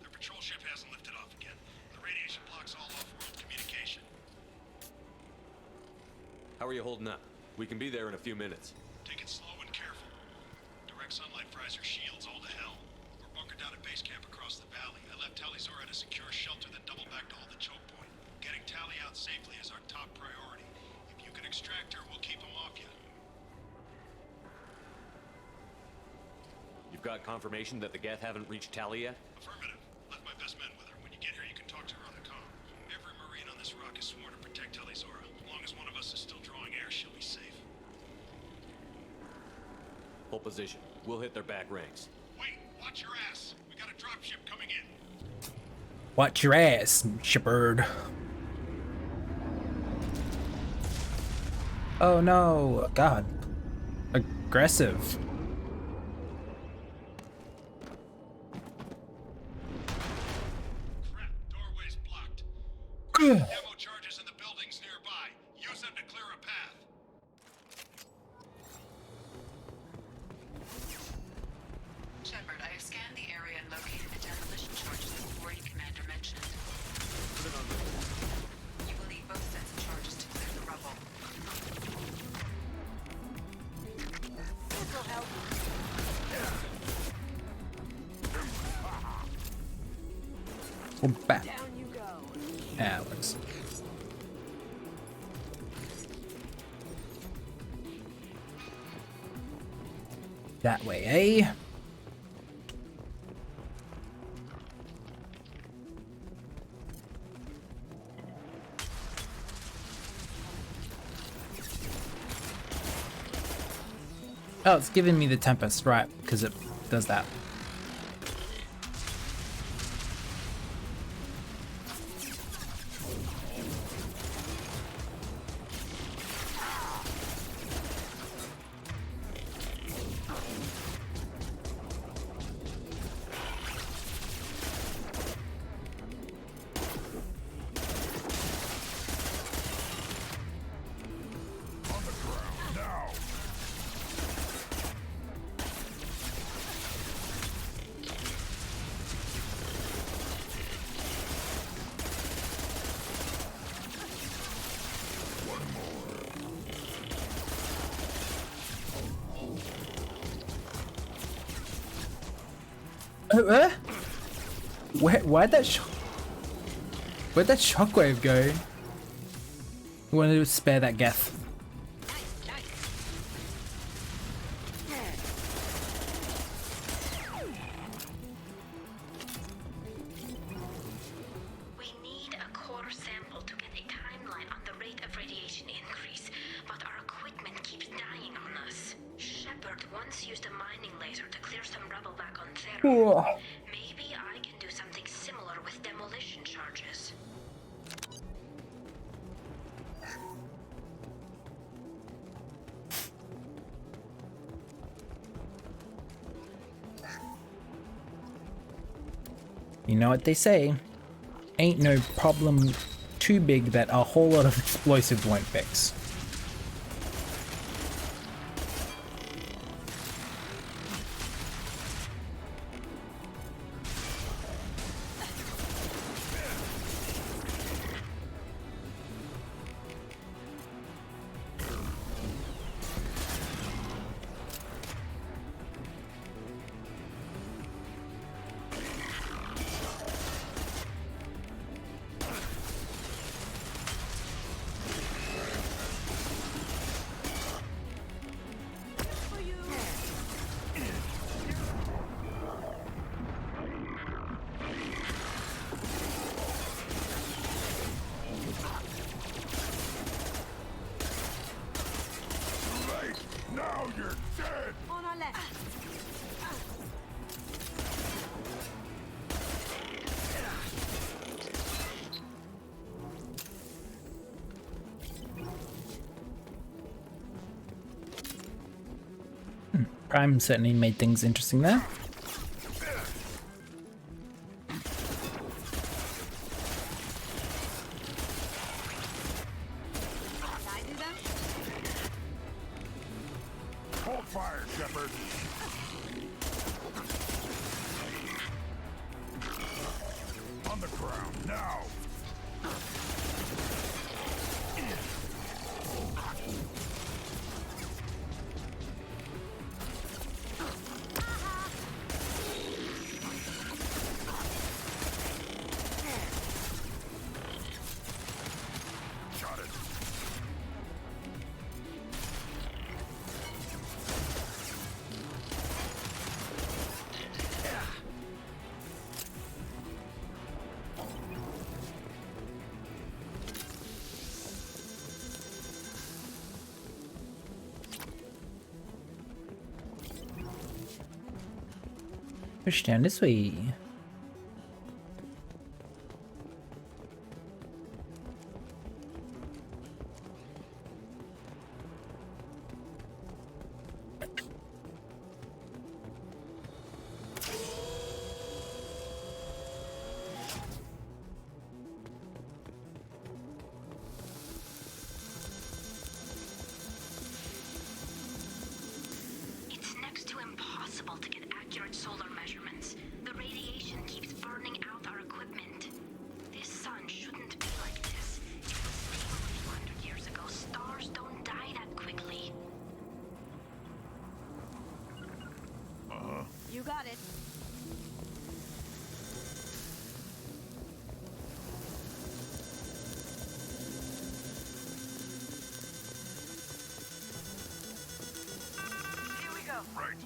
Their patrol ship hasn't lifted off again. The radiation blocks all off-world communication. How are you holding up? We can be there in a few minutes. Take it slow and careful. Direct sunlight fries our shields all to hell. We're bunkered down at base camp across the valley. I left Tali'Zorah at a secure shelter that doubled back to hold the choke point. Getting Tali out safely is our top priority. If you can extract her, we'll keep him off you. You've got confirmation that the Geth haven't reached Tali yet? Affirmative. Left my best men with her. When you get here, you can talk to her on the comm. Every Marine on this rock is sworn to protect Tali'Zorah. As long as one of us is still drawing air, she'll be safe. Hold position. We'll hit their back ranks. Wait, watch your ass. We got a dropship coming in. Watch your ass, Shepard. Oh no, God. Aggressive. Crap, doorway's blocked. Demo charges in the buildings nearby. Use them to clear a path. Shepard, I have scanned the area and located the demolition charges that the Warring Commander mentioned. You will need both sets of charges to clear the rubble. This'll help. We're back. Down you go. Alex. That way, eh? Oh, it's giving me the Tempest, right, because it does that. Where'd that shockwave go? I wanted to spare that Geth. We need a core sample to get a timeline on the rate of radiation increase, but our equipment keeps dying on us. Shepard once used a mining laser to clear some rubble back on Theron. Maybe I can do something similar with demolition charges. You know what they say, ain't no problem too big that a whole lot of explosives won't fix. Prime certainly made things interesting there. Hold fire, Shepard. On the ground, now! Got it. Push down this way. It's next to impossible to get accurate solar measurements. The radiation keeps burning out our equipment. This sun shouldn't be like this. It was stable a few hundred years ago. Stars don't die that quickly. You got it. Here we go. Right.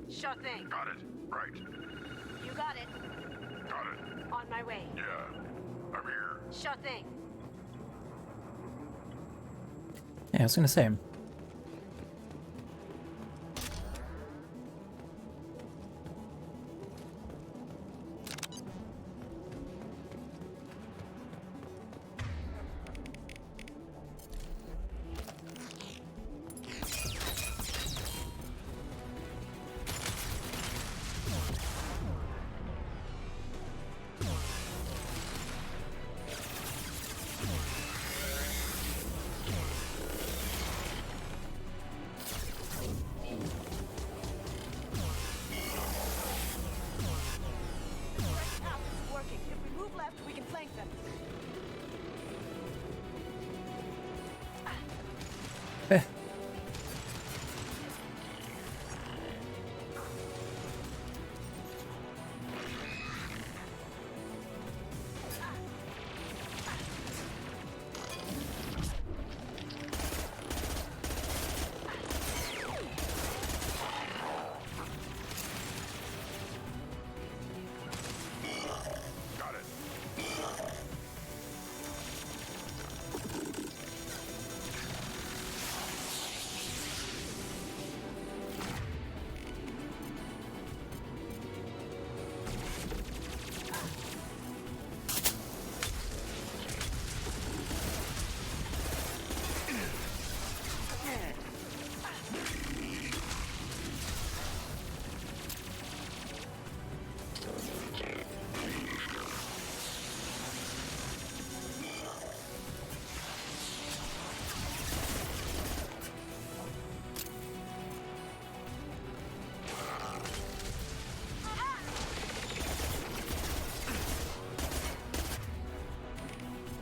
Sure thing. Got it. Right. You got it. Got it. On my way. Yeah. I'm here. Sure thing. Yeah, I was gonna say. Path is working. If we move left, we can flank them. Got it.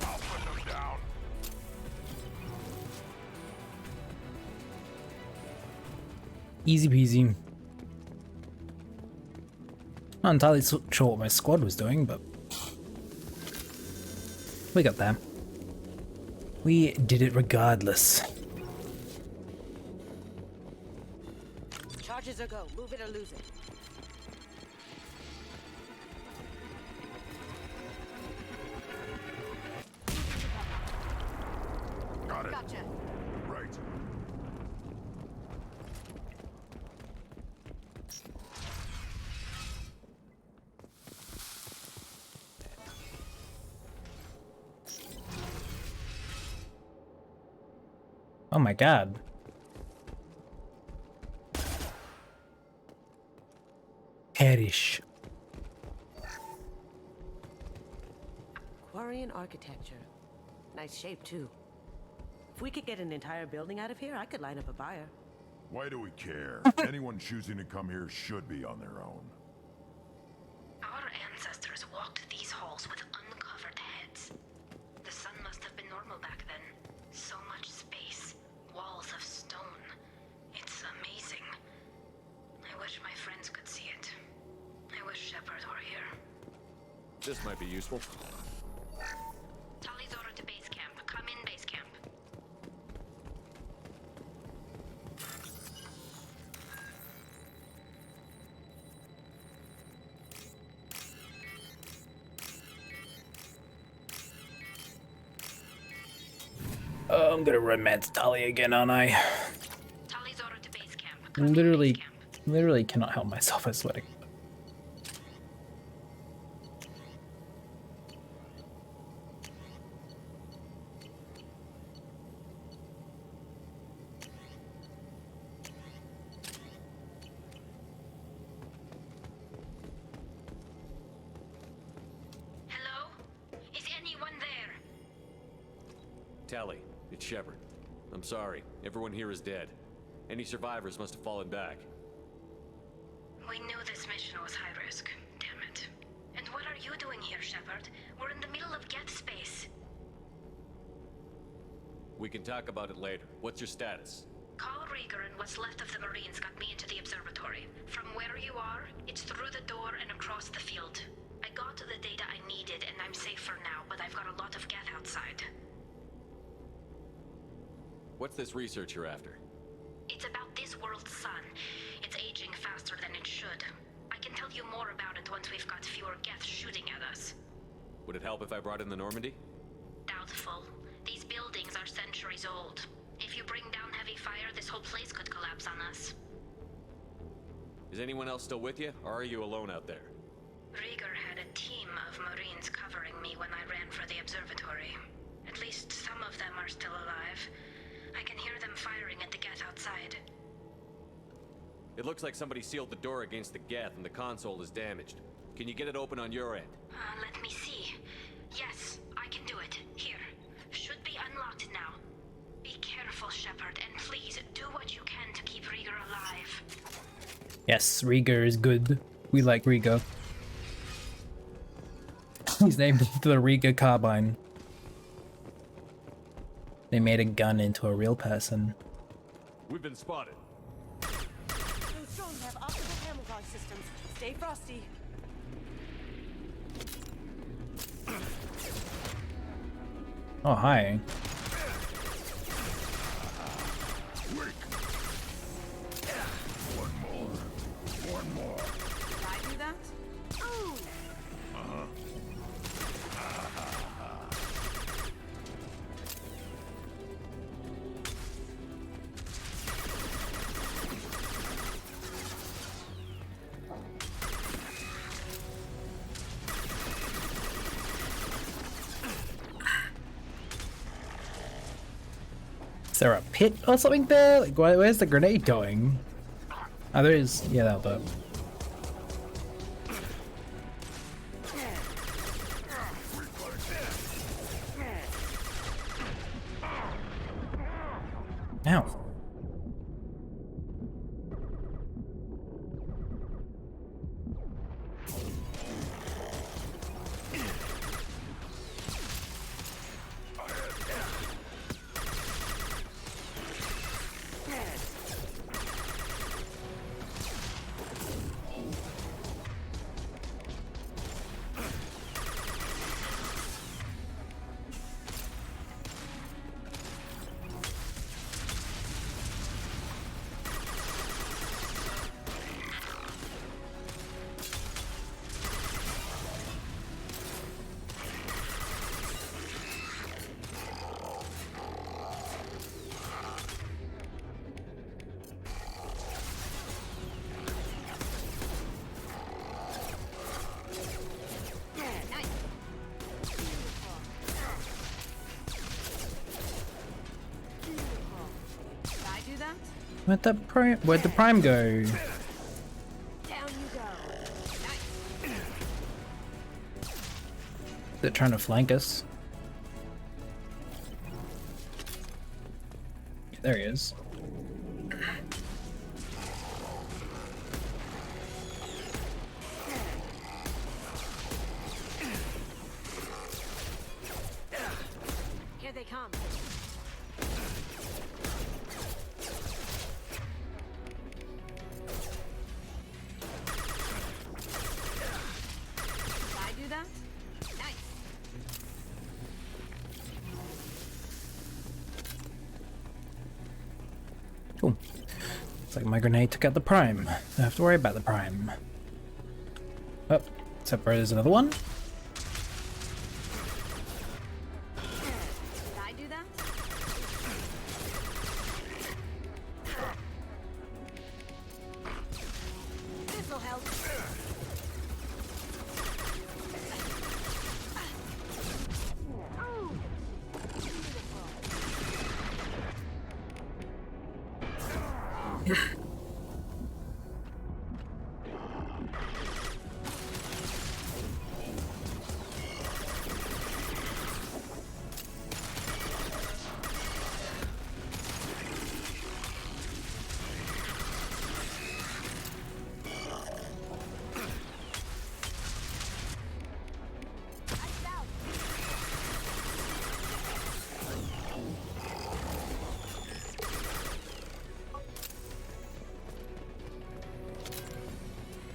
I'll put them down. Easy peasy. Not entirely sure what my squad was doing, but we got there. We did it regardless. Charges are go. Move it or lose it. Got it. Gotcha. Right. Oh my god. Perish. Quarian architecture. Nice shape, too. If we could get an entire building out of here, I could line up a buyer. Why do we care? Anyone choosing to come here should be on their own. Our ancestors walked these halls with uncovered heads. The sun must have been normal back then. So much space, walls of stone. It's amazing. I wish my friends could see it. I wish Shepard were here. This might be useful. Tully's order to base camp. Come in, base camp. Oh, I'm gonna romance Tali again, aren't I? Tully's order to base camp. Literally cannot help myself, I swear to God. Hello? Is anyone there? Tally, it's Shepard. I'm sorry. Everyone here is dead. Any survivors must have fallen back. We knew this mission was high risk. Damn it. And what are you doing here, Shepard? We're in the middle of Geth space. We can talk about it later. What's your status? Carl Rieger and what's left of the Marines got me into the observatory. From where you are, it's through the door and across the field. I got to the data I needed and I'm safe for now, but I've got a lot of Geth outside. What's this research you're after? It's about this world's sun. It's aging faster than it should. I can tell you more about it once we've got fewer Geth shooting at us. Would it help if I brought in the Normandy? Doubtful. These buildings are centuries old. If you bring down heavy fire, this whole place could collapse on us. Is anyone else still with you, or are you alone out there? Rieger had a team of Marines covering me when I ran for the observatory. At least some of them are still alive. I can hear them firing at the Geth outside. It looks like somebody sealed the door against the Geth and the console is damaged. Can you get it open on your end? Let me see. Yes, I can do it. Here. Should be unlocked now. Be careful, Shepard, and please do what you can to keep Rieger alive. Yes, Rieger is good. We like Rieger. He's named the Rieger Carbine. They made a gun into a real person. We've been spotted. Those drones have optical camouflage systems. Stay frosty. Oh, hi. One more. Did I do that? Oh! Is there a pit or something there? Like, where's the grenade going? Oh, there is. Yeah, that'll do it. Ow. Where'd the prime go? Down you go. They're trying to flank us. There he is. Here they come. Did I do that? Nice. Cool. Looks like my grenade took out the prime. Don't have to worry about the prime. Oh, except for there's another one. Did I do that? This'll help.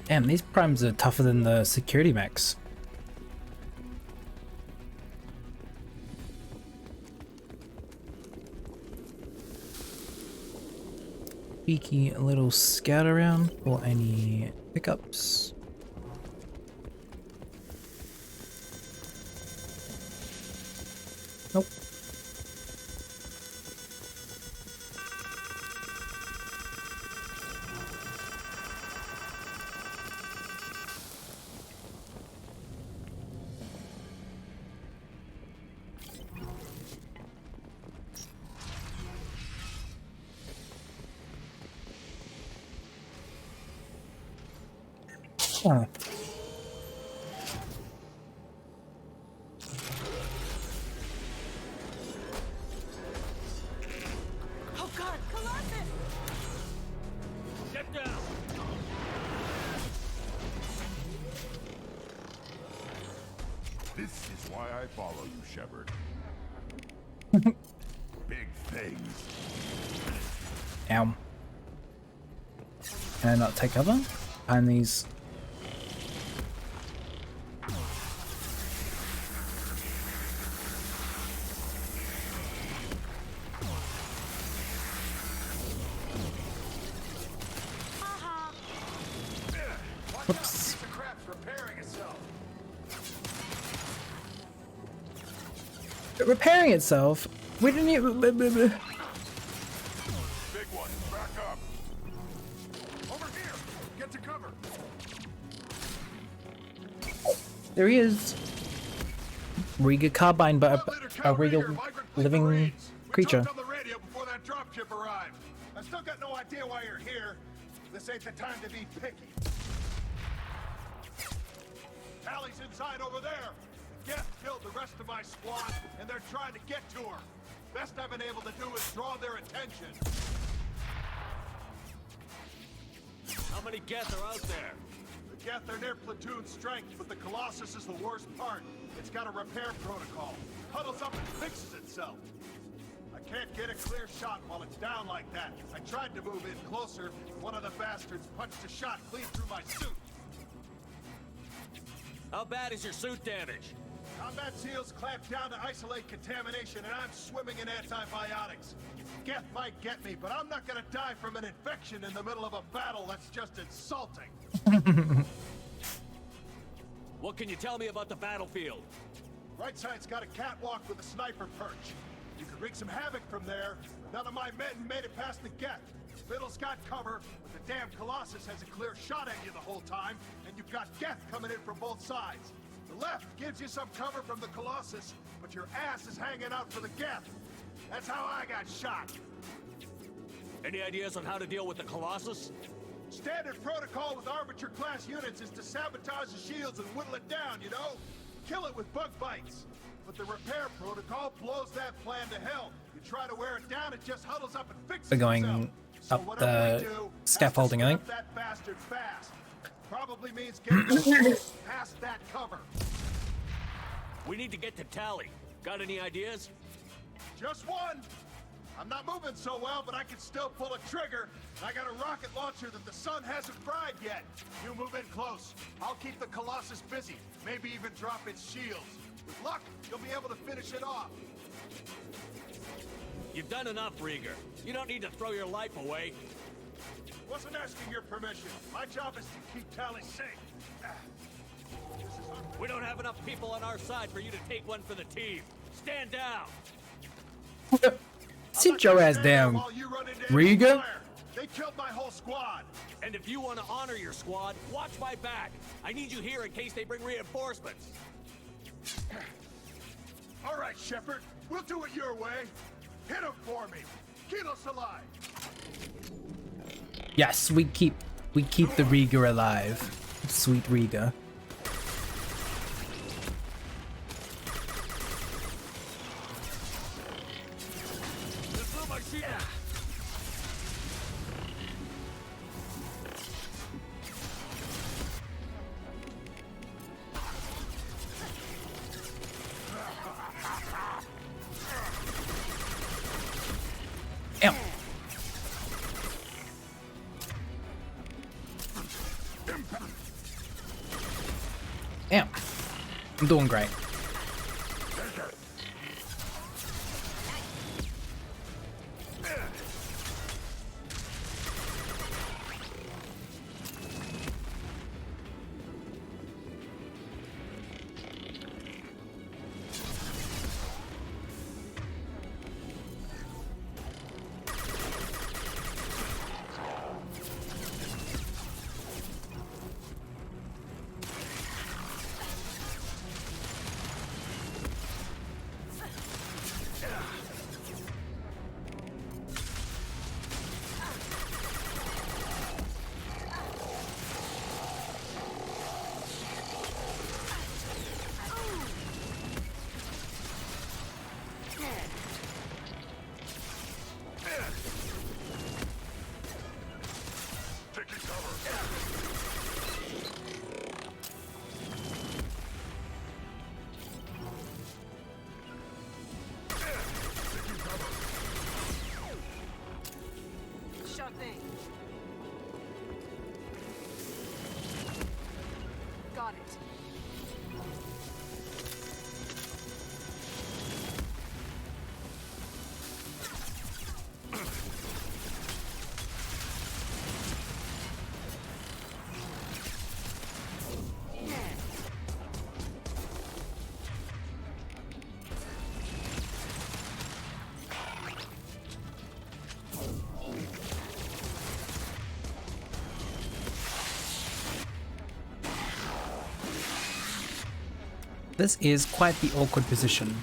Damn, these primes are tougher than the security mechs. Cheeky little scout around for any pickups. Nope. Huh. Oh God, Colossus! Get down! This is why I follow you, Shepard. Big things. Ow. Can I not take cover? Behind these. Whoops. The crap's repairing itself. Repairing itself? We didn't even. Big one, back up. Over here. Get to cover. There he is. Riga carbine, but a Riga living creature. On the radio before that dropship arrived. I still got no idea why you're here. This ain't the time to be picky. Tally's inside over there. Geth killed the rest of my squad, and they're trying to get to her. Best I've been able to do is draw their attention. How many Geth are out there? The Geth are near platoon strength, but the Colossus is the worst part. It's got a repair protocol. Huddles up and fixes itself. I can't get a clear shot while it's down like that. I tried to move in closer, but one of the bastards punched a shot clean through my suit. How bad is your suit damaged? Combat SEALs clamp down to isolate contamination, and I'm swimming in antibiotics. Geth might get me, but I'm not gonna die from an infection in the middle of a battle. That's just insulting. What can you tell me about the battlefield? Right side's got a catwalk with a sniper perch. You could wreak some havoc from there, but none of my men made it past the Geth. Middle's got cover, but the damn Colossus has a clear shot at you the whole time, and you've got Geth coming in from both sides. The left gives you some cover from the Colossus, but your ass is hanging out for the Geth. That's how I got shot. Any ideas on how to deal with the Colossus? Standard protocol with Arbiter-class units is to sabotage the shields and whittle it down, you know? Kill it with bug bites. But the repair protocol blows that plan to hell. You try to wear it down, it just huddles up and fixes We're going itself. So up whatever the we do, scaffolding, I has think. to scrap that bastard fast. Probably means getting the past that cover. We need to get to Tally. Got any ideas? Just one. I'm not moving so well, but I can still pull a trigger. I got a rocket launcher that the sun hasn't fried yet. You move in close. I'll keep the Colossus busy. Maybe even drop its shields. With luck, you'll be able to finish it off. You've done enough, Rieger. You don't need to throw your life away. Wasn't asking your permission. My job is to keep Tally safe. We don't have enough people on our side for you to take one for the team. Stand down. Sit your ass down, Rieger. They killed my whole squad. And if you want to honor your squad, watch my back. I need you here in case they bring reinforcements. All right, Shepard. We'll do it your way. Hit him for me. Keep us alive. Yes, we keep the Rieger alive. Sweet Rieger. Damn. I'm doing great. Sure thing. Got it. This is quite the awkward position.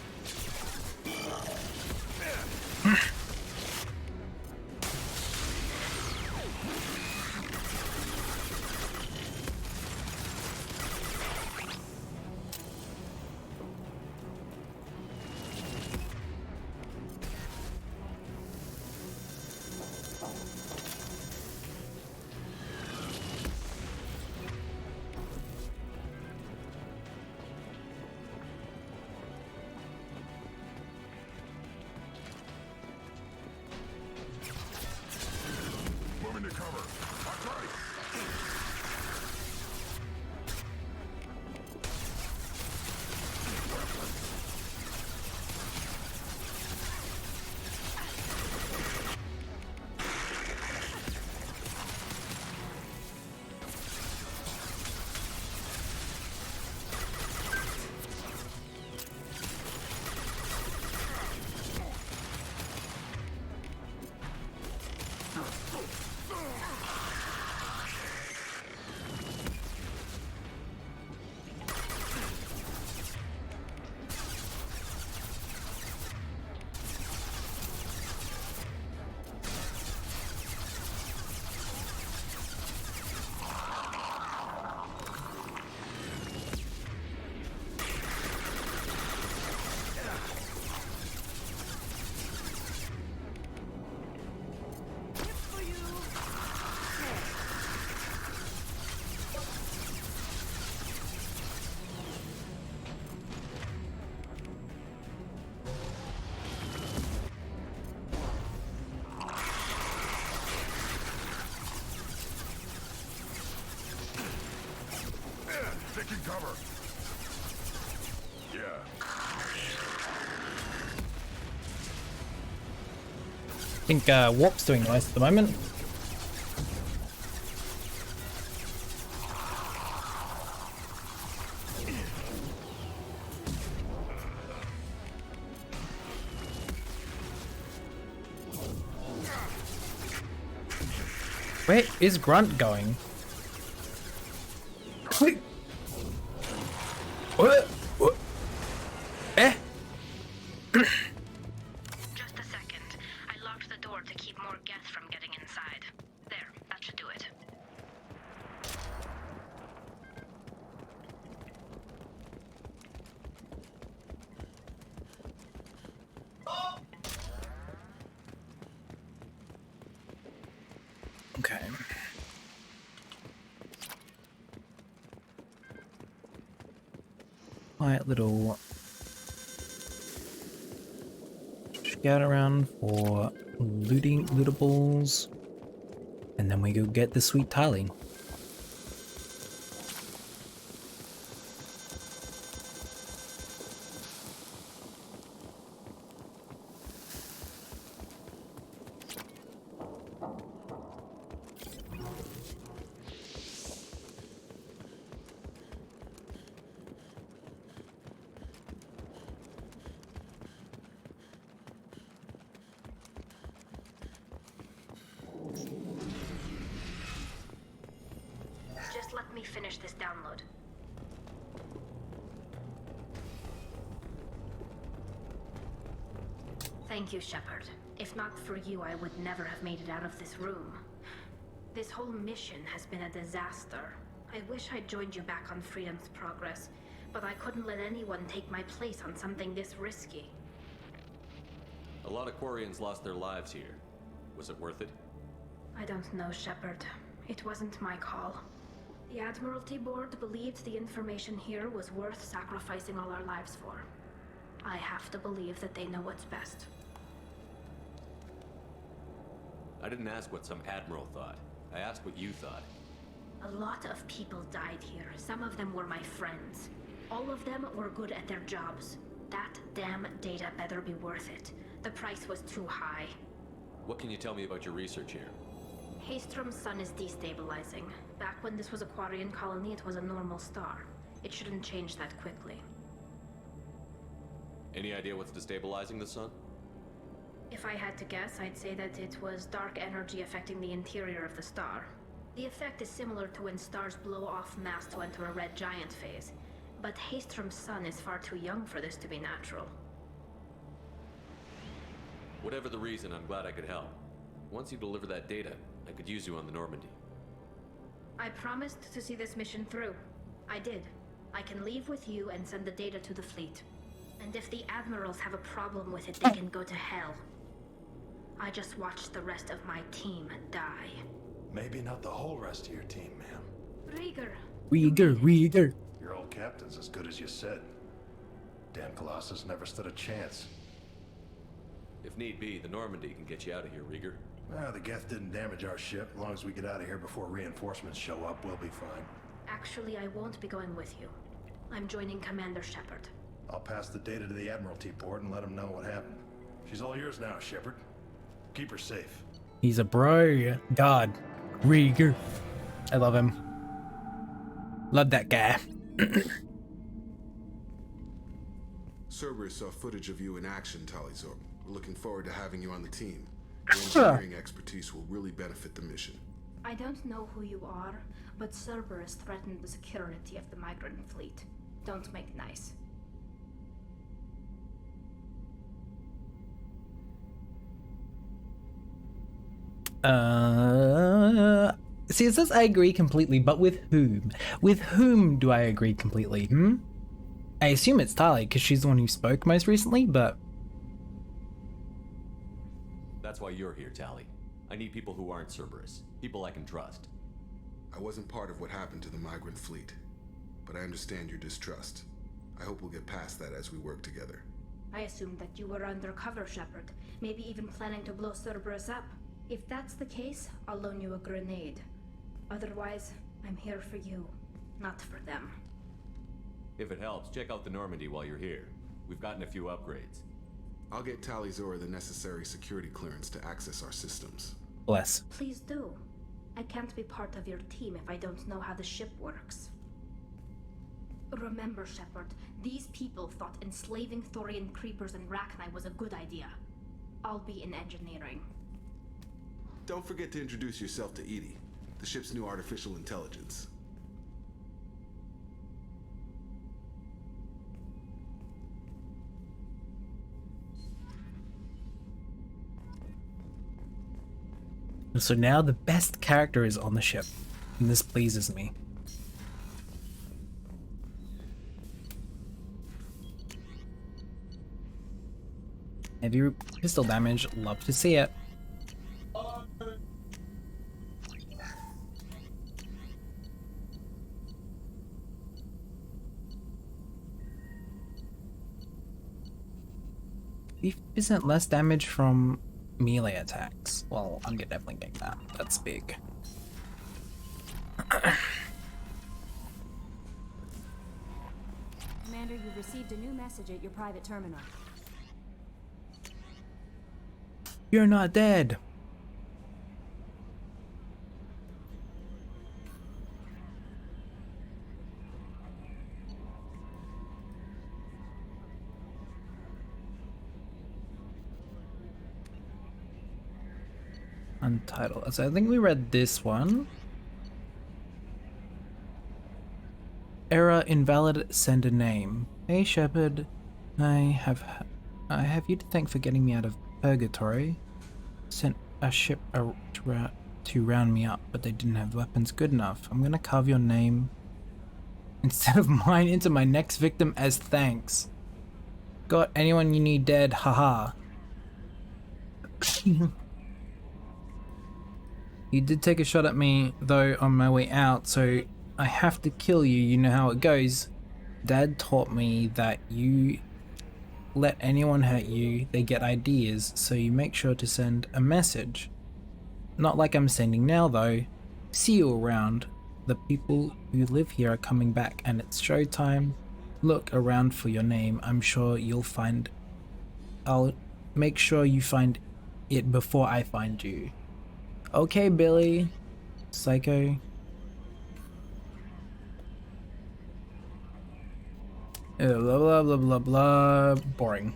Taking cover. Yeah. I think Warp's doing nice at the moment. Where is Grunt going? What? Eh? Just a second. I locked the door to keep more Geth from getting inside. There, that should do it. Okay. Quiet little scout around for lootables, and then we go get the sweet Tali. Just let me finish this download. Thank you, Shepard. If not for you, I would never have made it out of this room. This whole mission has been a disaster. I wish I'd joined you back on Freedom's Progress, but I couldn't let anyone take my place on something this risky. A lot of Quarians lost their lives here. Was it worth it? I don't know, Shepard. It wasn't my call. The Admiralty Board believed the information here was worth sacrificing all our lives for. I have to believe that they know what's best. I didn't ask what some admiral thought. I asked what you thought. A lot of people died here. Some of them were my friends. All of them were good at their jobs. That damn data better be worth it. The price was too high. What can you tell me about your research here? Haystrom's sun is destabilizing. Back when this was a Quarian colony, it was a normal star. It shouldn't change that quickly. Any idea what's destabilizing the sun? If I had to guess, I'd say that it was dark energy affecting the interior of the star. The effect is similar to when stars blow off mass to enter a red giant phase, but Haystrom's sun is far too young for this to be natural. Whatever the reason, I'm glad I could help. Once you deliver that data, I could use you on the Normandy. I promised to see this mission through. I did. I can leave with you and send the data to the fleet. And if the admirals have a problem with it, they can go to hell. I just watched the rest of my team die. Maybe not the whole rest of your team, ma'am. Rieger. Your old captain's as good as you said. Damn Colossus never stood a chance. If need be, the Normandy can get you out of here, Rieger. The Geth didn't damage our ship. As long as we get out of here before reinforcements show up, we'll be fine. Actually, I won't be going with you. I'm joining Commander Shepard. I'll pass the data to the Admiralty Board and let them know what happened. She's all yours now, Shepard. Keep her safe. He's a bro. God. Rieger. I love him. Love that guy. Cerberus saw footage of you in action, Tali'Zorn. We're looking forward to having you on the team. Your engineering expertise will really benefit the mission. I don't know who you are, but Cerberus threatened the security of the migrant fleet. Don't make nice. See, it says I agree completely, but with whom? With whom do I agree completely, I assume it's Tali, because she's the one who spoke most recently, but... That's why you're here, Tali. I need people who aren't Cerberus. People I can trust. I wasn't part of what happened to the migrant fleet, but I understand your distrust. I hope we'll get past that as we work together. I assumed that you were undercover, Shepard. Maybe even planning to blow Cerberus up. If that's the case, I'll loan you a grenade. Otherwise, I'm here for you, not for them. If it helps, check out the Normandy while you're here. We've gotten a few upgrades. I'll get Tali'Zorah the necessary security clearance to access our systems. Bless. Please do. I can't be part of your team if I don't know how the ship works. Remember, Shepard, these people thought enslaving Thorian creepers and Rachni was a good idea. I'll be in engineering. Don't forget to introduce yourself to EDI, the ship's new artificial intelligence. So now the best character is on the ship, and this pleases me. Heavy pistol damage, love to see it. %, less damage from melee attacks. Well, I'm definitely getting that. That's big. Commander, you've received a new message at your private terminal. You're not dead. Untitled. So I think we read this one. Error invalid sender name. Hey Shepard, I have you to thank for getting me out of purgatory. Sent a ship to round me up, but they didn't have weapons good enough. I'm gonna carve your name instead of mine into my next victim as thanks. Got anyone you need dead, haha. You did take a shot at me, though, on my way out, so I have to kill you. You know how it goes. Dad taught me that you let anyone hurt you, they get ideas, so you make sure to send a message. Not like I'm sending now, though. See you around. The people who live here are coming back, and it's showtime. Look around for your name. I'm sure you'll find... I'll make sure you find it before I find you. Okay, Billy. Psycho. Blah blah blah blah blah. Boring.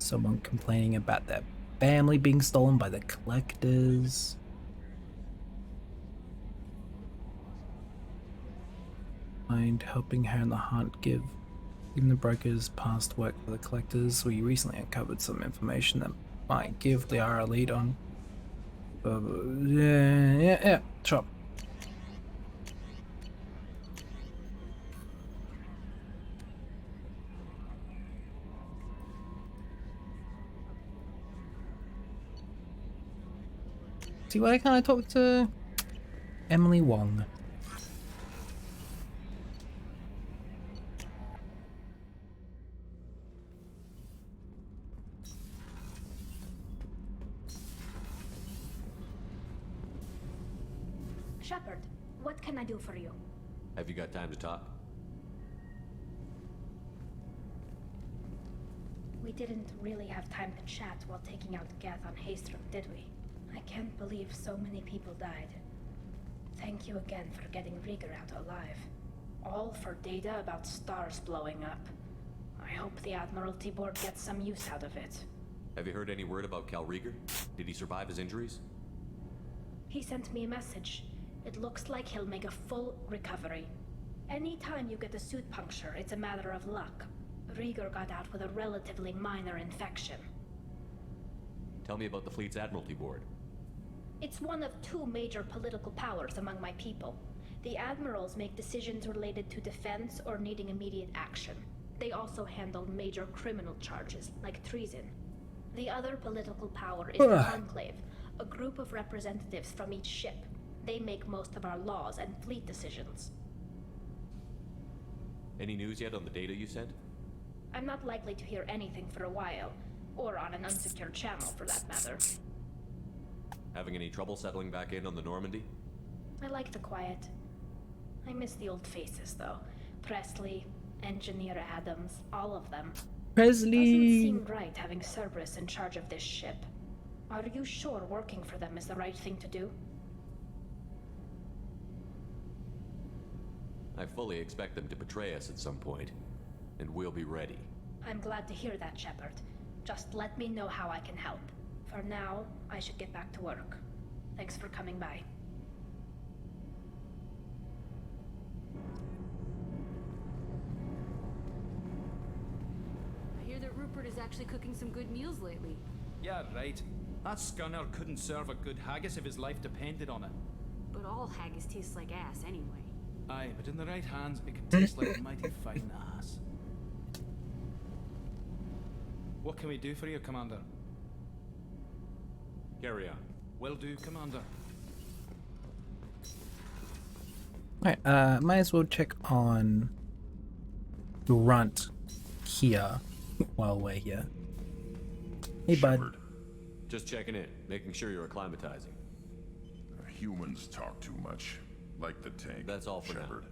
Someone complaining about their family being stolen by the collectors. Mind helping her in the hunt. Given the brokers past work for the collectors, we recently uncovered some information that might give Liara a lead on. Yeah, sure. See, why can't I talk to Emily Wong? Shepard, what can I do for you? Have you got time to talk? We didn't really have time to chat while taking out Geth on Haestrom, did we? I can't believe so many people died. Thank you again for getting Rieger out alive. All for data about stars blowing up. I hope the Admiralty Board gets some use out of it. Have you heard any word about Cal Rieger? Did he survive his injuries? He sent me a message. It looks like he'll make a full recovery. Anytime you get a suit puncture, it's a matter of luck. Rieger got out with a relatively minor infection. Tell me about the fleet's Admiralty Board. It's one of two major political powers among my people. The admirals make decisions related to defense or needing immediate action. They also handle major criminal charges, like treason. The other political power is the Enclave, a group of representatives from each ship. They make most of our laws and fleet decisions. Any news yet on the data you sent? I'm not likely to hear anything for a while, or on an unsecured channel for that matter. Having any trouble settling back in on the Normandy? I like the quiet. I miss the old faces, though. Presley, Engineer Adams, all of them. Presley! Doesn't seem right having Cerberus in charge of this ship. Are you sure working for them is the right thing to do? I fully expect them to betray us at some point, and we'll be ready. I'm glad to hear that, Shepard. Just let me know how I can help. For now, I should get back to work. Thanks for coming by. I hear that Rupert is actually cooking some good meals lately. Yeah, right. That scunner couldn't serve a good haggis if his life depended on it. But all haggis tastes like ass anyway. Aye, but in the right hands, it could taste like mighty fine ass. What can we do for you, Commander? Carry on. Will do, Commander. Alright, might as well check on Grunt here while we're here. Hey, bud. Just checking in, making sure you're acclimatizing. Humans talk too much. Like the tank. That's all for Shepard.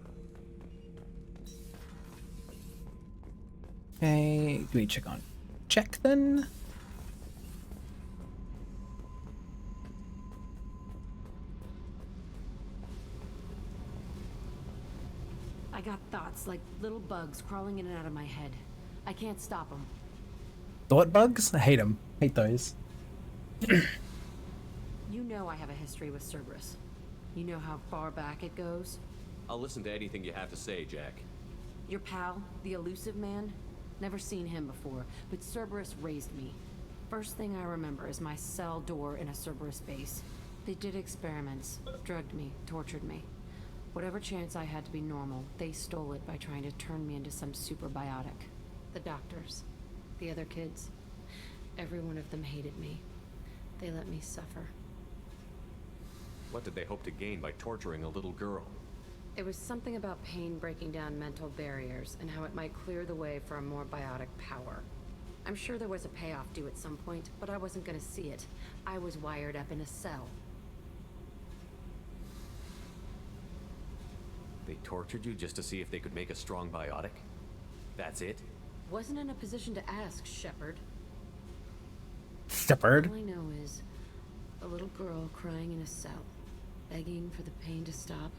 Okay, do we check on check then? I got thoughts like little bugs crawling in and out of my head. I can't stop them. Thought bugs? I hate them. Hate those. You know I have a history with Cerberus. You know how far back it goes? I'll listen to anything you have to say, Jack. Your pal, the elusive man? Never seen him before, but Cerberus raised me. First thing I remember is my cell door in a Cerberus base. They did experiments, drugged me, tortured me. Whatever chance I had to be normal, they stole it by trying to turn me into some super biotic. The doctors, the other kids, every one of them hated me. They let me suffer. What did they hope to gain by torturing a little girl? It was something about pain breaking down mental barriers and how it might clear the way for a more biotic power. I'm sure there was a payoff due at some point, but I wasn't gonna see it. I was wired up in a cell. They tortured you just to see if they could make a strong biotic? That's it? Wasn't in a position to ask, Shepard. Shepard? All I know is a little girl crying in a cell, begging for the pain to stop.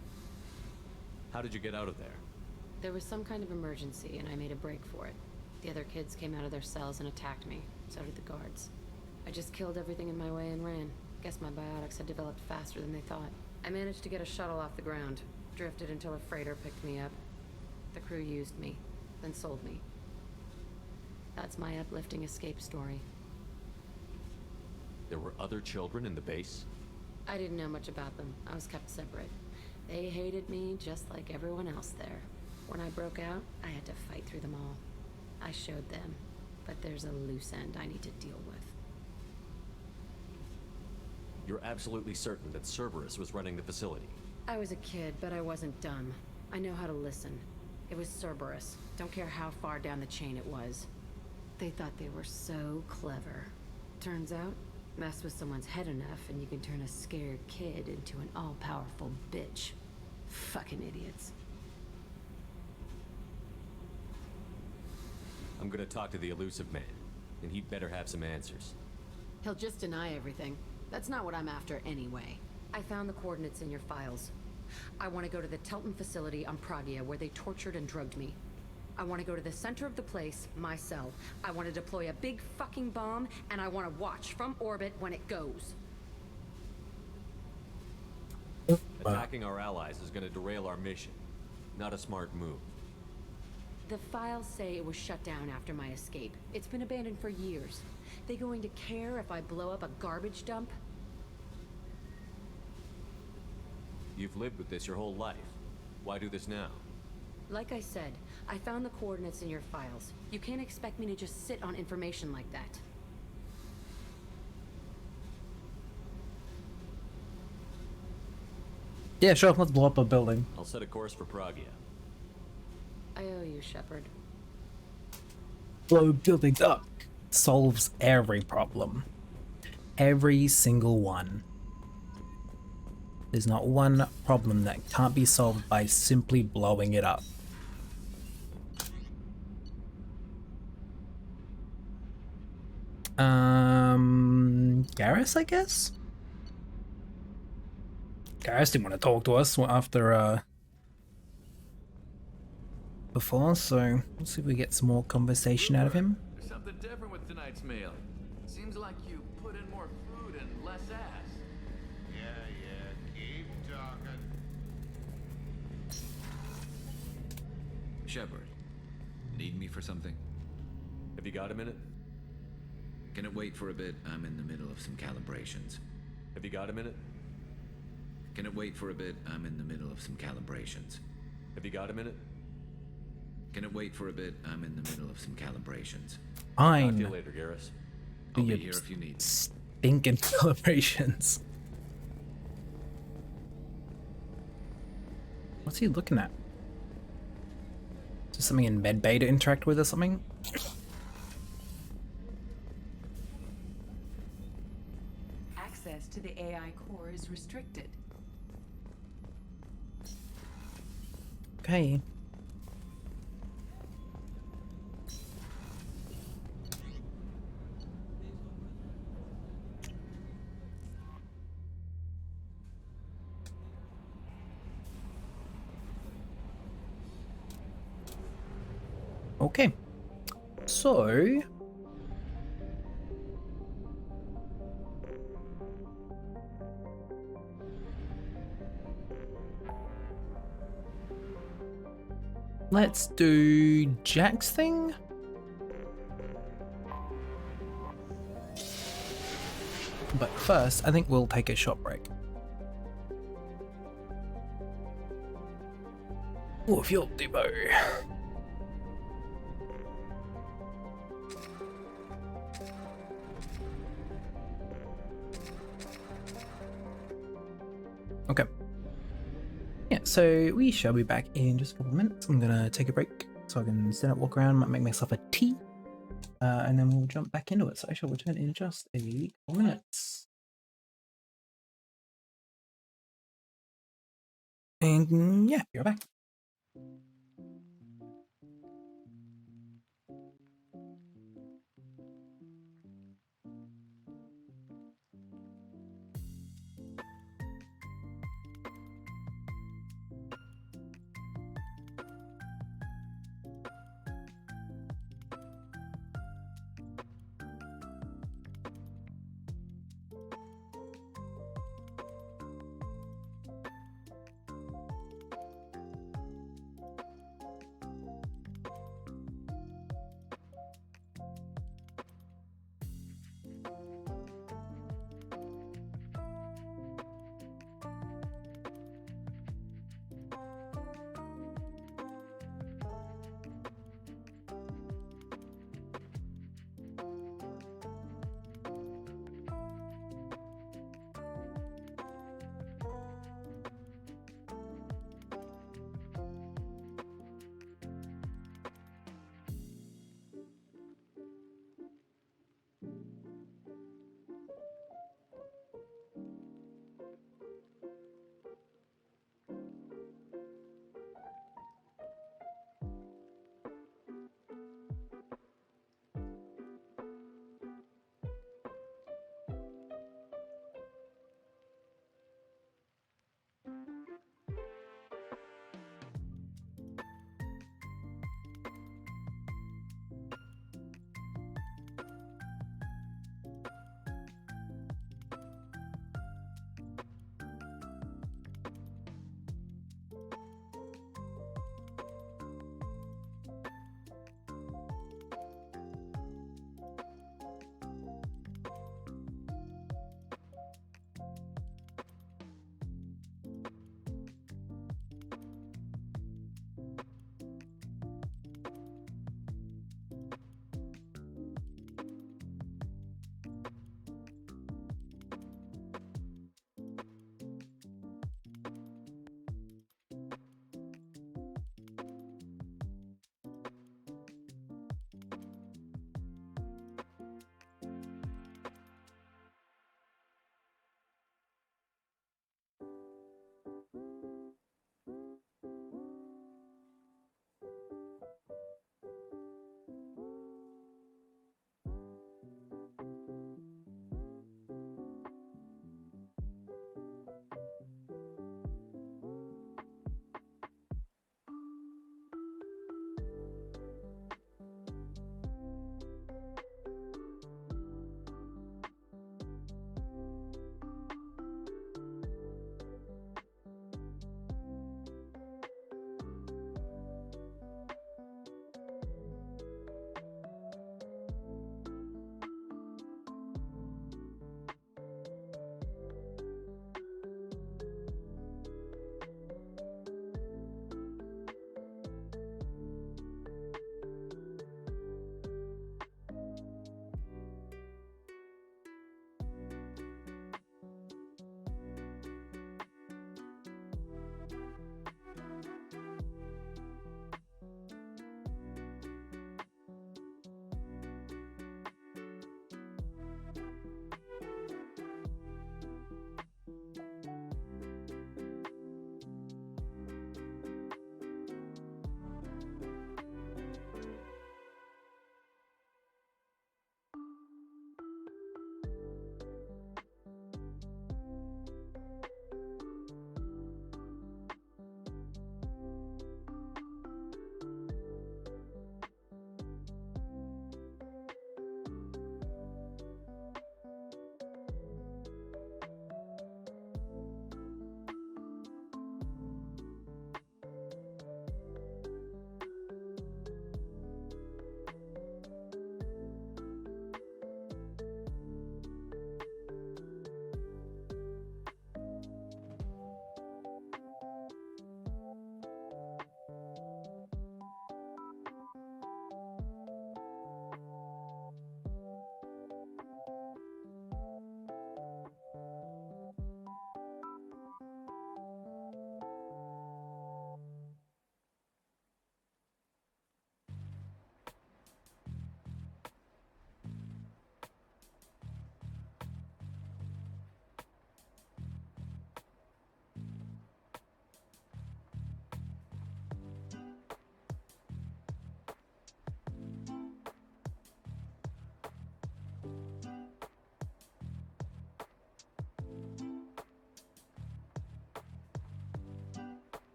How did you get out of there? There was some kind of emergency, and I made a break for it. The other kids came out of their cells and attacked me. So did the guards. I just killed everything in my way and ran. Guess my biotics had developed faster than they thought. I managed to get a shuttle off the ground. Drifted until a freighter picked me up. The crew used me, then sold me. That's my uplifting escape story. There were other children in the base? I didn't know much about them. I was kept separate. They hated me just like everyone else there. When I broke out, I had to fight through them all. I showed them, but there's a loose end I need to deal with. You're absolutely certain that Cerberus was running the facility? I was a kid, but I wasn't dumb. I know how to listen. It was Cerberus. Don't care how far down the chain it was. They thought they were so clever. Turns out, mess with someone's head enough and you can turn a scared kid into an all-powerful bitch. Fucking idiots. I'm gonna talk to the elusive man, and he'd better have some answers. He'll just deny everything. That's not what I'm after anyway. I found the coordinates in your files. I want to go to the Telton facility on Pragia where they tortured and drugged me. I want to go to the center of the place, my cell. I want to deploy a big fucking bomb, and I want to watch from orbit when it goes. Attacking our allies is gonna derail our mission. Not a smart move. The files say it was shut down after my escape. It's been abandoned for years. They going to care if I blow up a garbage dump? You've lived with this your whole life. Why do this now? Like I said, I found the coordinates in your files. You can't expect me to just sit on information like that. Yeah, sure, let's blow up a building. I'll set a course for Pragia. I owe you, Shepard. Blow buildings up solves every problem. Every single one. There's not one problem that can't be solved by simply blowing it up. Garrus, I guess? Garrus didn't want to talk to us after, before, so let's see if we get some more conversation out of him. There's something different with tonight's meal. Seems like you put in more food and less ass. Yeah, keep talking. Shepard, need me for something? Have you got a minute? Can it wait for a bit? I'm in the middle of some calibrations. Have you got a minute? Can it wait for a bit? I'm in the middle of some calibrations. Have you got a minute? Can it wait for a bit? I'm in the middle of some calibrations. Fine. Talk to you later, Garrus. I'll be here if you need me. Stinking calibrations. What's he looking at? Is there something in medbay to interact with or something? Access to the AI core is restricted. Okay. Okay. So let's do Jack's thing. But first, I think we'll take a short break. Oh, fuel depot. Okay. Yeah, so we shall be back in just a couple of minutes. I'm gonna take a break so I can stand up, walk around, might make myself a tea, and then we'll jump back into it. So I shall return in just a couple minutes. And yeah, you're back.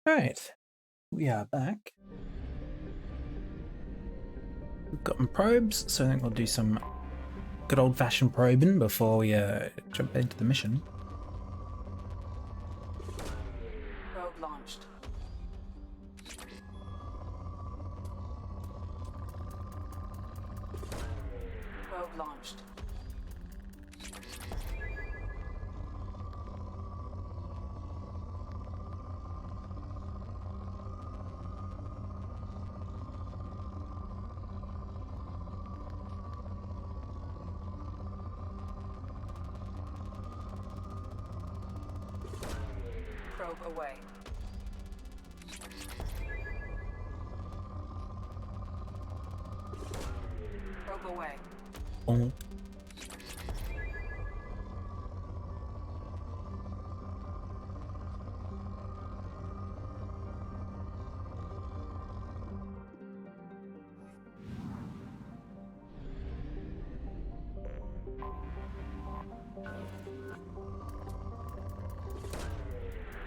Alright, we are back. We've got some probes, so I think we'll do some good old-fashioned probing before we jump into the mission. Probe launched. Probe launched. Probe away. Probe away. Oh.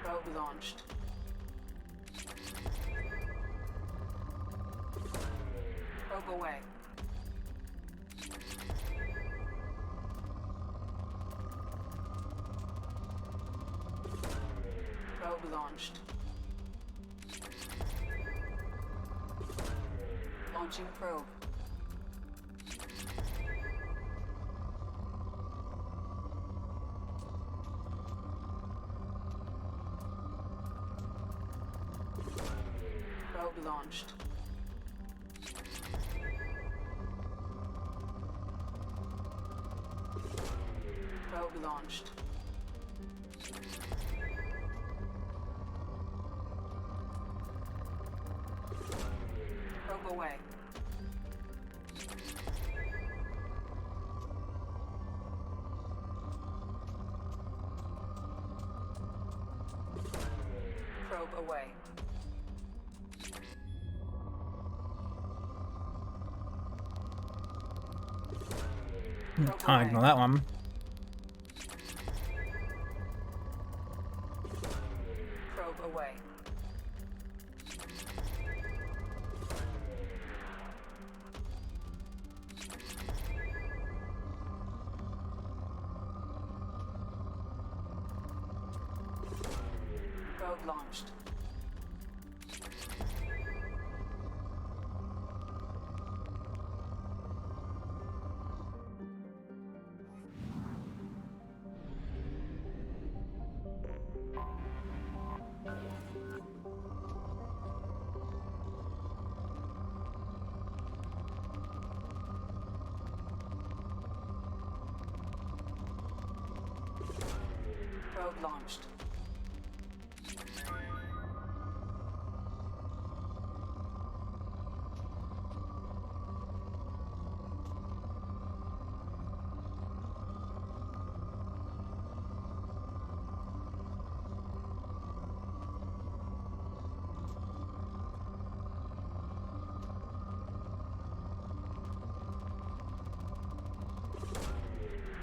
Probe launched. Probe away. Probe launched. Launching probe. Probe launched. Probe launched. Probe away. Probe away. Can't ignore that one. Probe away. Probe launched. Probe launched.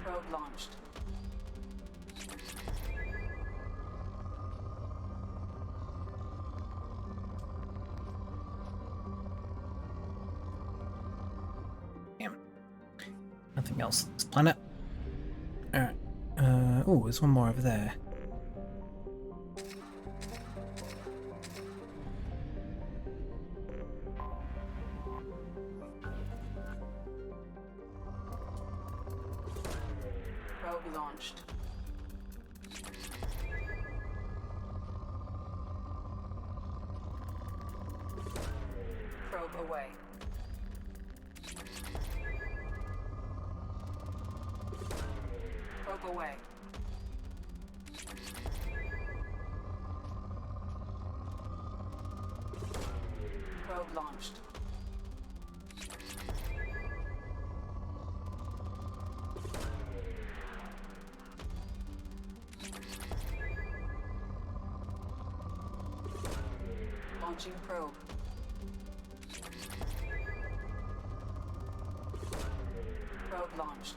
Probe launched. Damn. Nothing else on this planet. Alright. Oh, there's one more over there. Probe launched. Probe away. Probe away. Probe launched. Launching probe. Probe launched.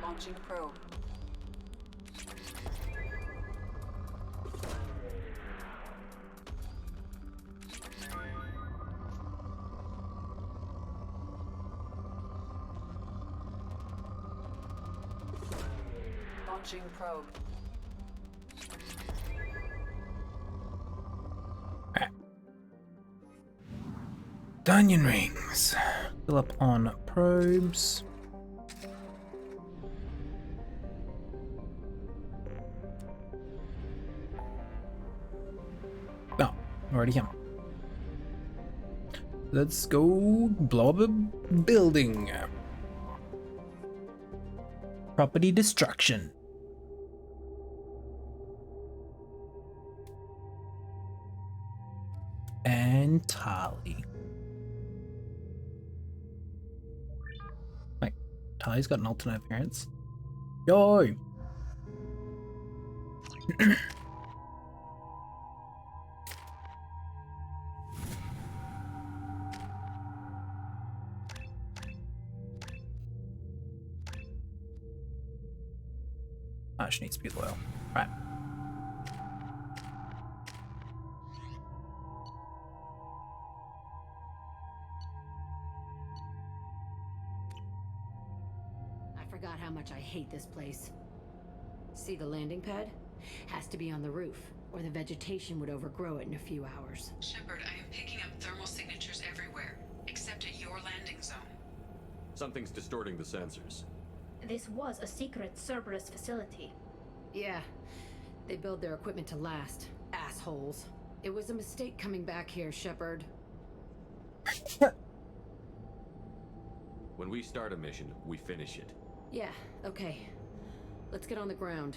Launching probe. Launching probe. Onion rings. Fill up on probes. Oh, already here. Let's go blow up a building. Property destruction. And Tali. Wait, Tali's got an alternate appearance. Yo! Ah, she needs to be loyal. Right. I forgot how much I hate this place. See the landing pad? Has to be on the roof, or the vegetation would overgrow it in a few hours. Shepard, I am picking up thermal signatures everywhere, except at your landing zone. Something's distorting the sensors. This was a secret Cerberus facility. Yeah. They build their equipment to last. Assholes. It was a mistake coming back here, Shepard. When we start a mission, we finish it. Yeah, okay. Let's get on the ground.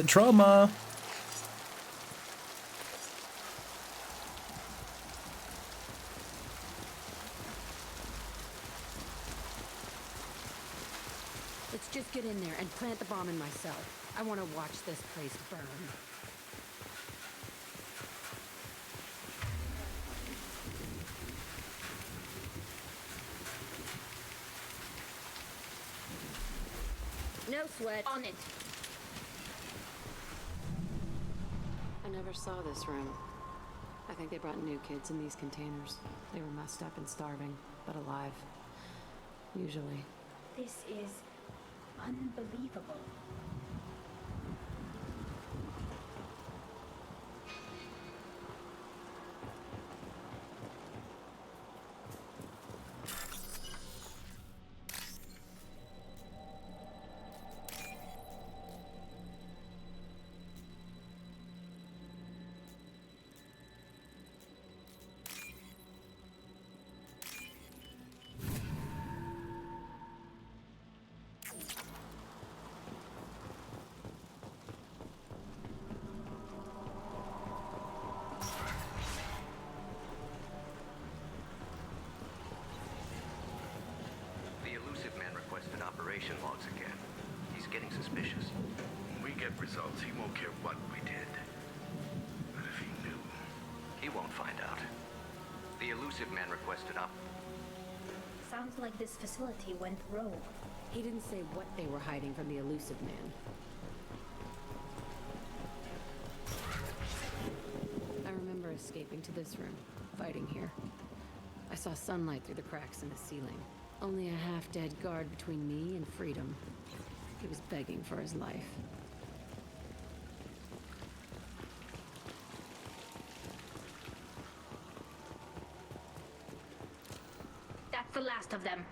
Trauma. Let's just get in there and plant the bomb in myself. I want to watch this place burn. No sweat. On it. I never saw this room. I think they brought new kids in these containers. They were messed up and starving, but alive. Usually. This is unbelievable. Operation logs again. He's getting suspicious. When we get results, he won't care what we did. But if he knew... He won't find out. The Elusive Man requested up. Sounds like this facility went rogue. He didn't say what they were hiding from the Elusive Man. I remember escaping to this room, fighting here. I saw sunlight through the cracks in the ceiling. Only a half-dead guard between me and freedom. He was begging for his life. That's the last of them.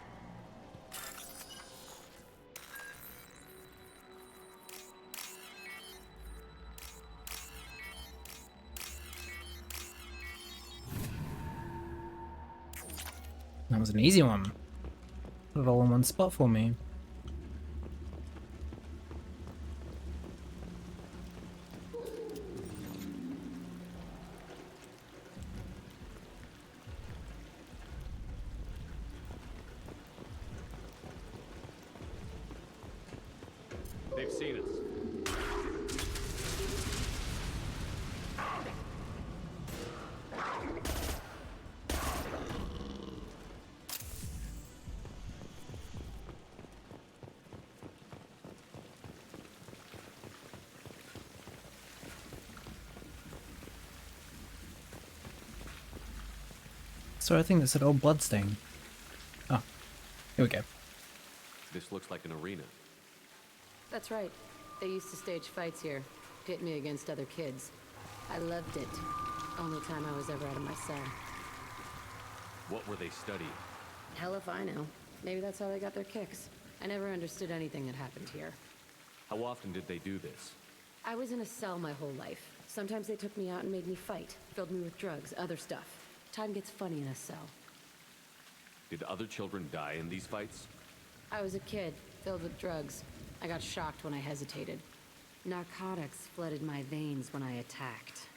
That was an easy one. Put it all in one spot for me. They've seen us. So I think that's an old bloodstain. Oh, here we go. This looks like an arena. That's right. They used to stage fights here, pit me against other kids. I loved it. Only time I was ever out of my cell. What were they studying? Hell if I know. Maybe that's how they got their kicks. I never understood anything that happened here. How often did they do this? I was in a cell my whole life. Sometimes they took me out and made me fight, filled me with drugs, other stuff. Time gets funny in a cell. Did other children die in these fights? I was a kid, filled with drugs. I got shocked when I hesitated. Narcotics flooded my veins when I attacked.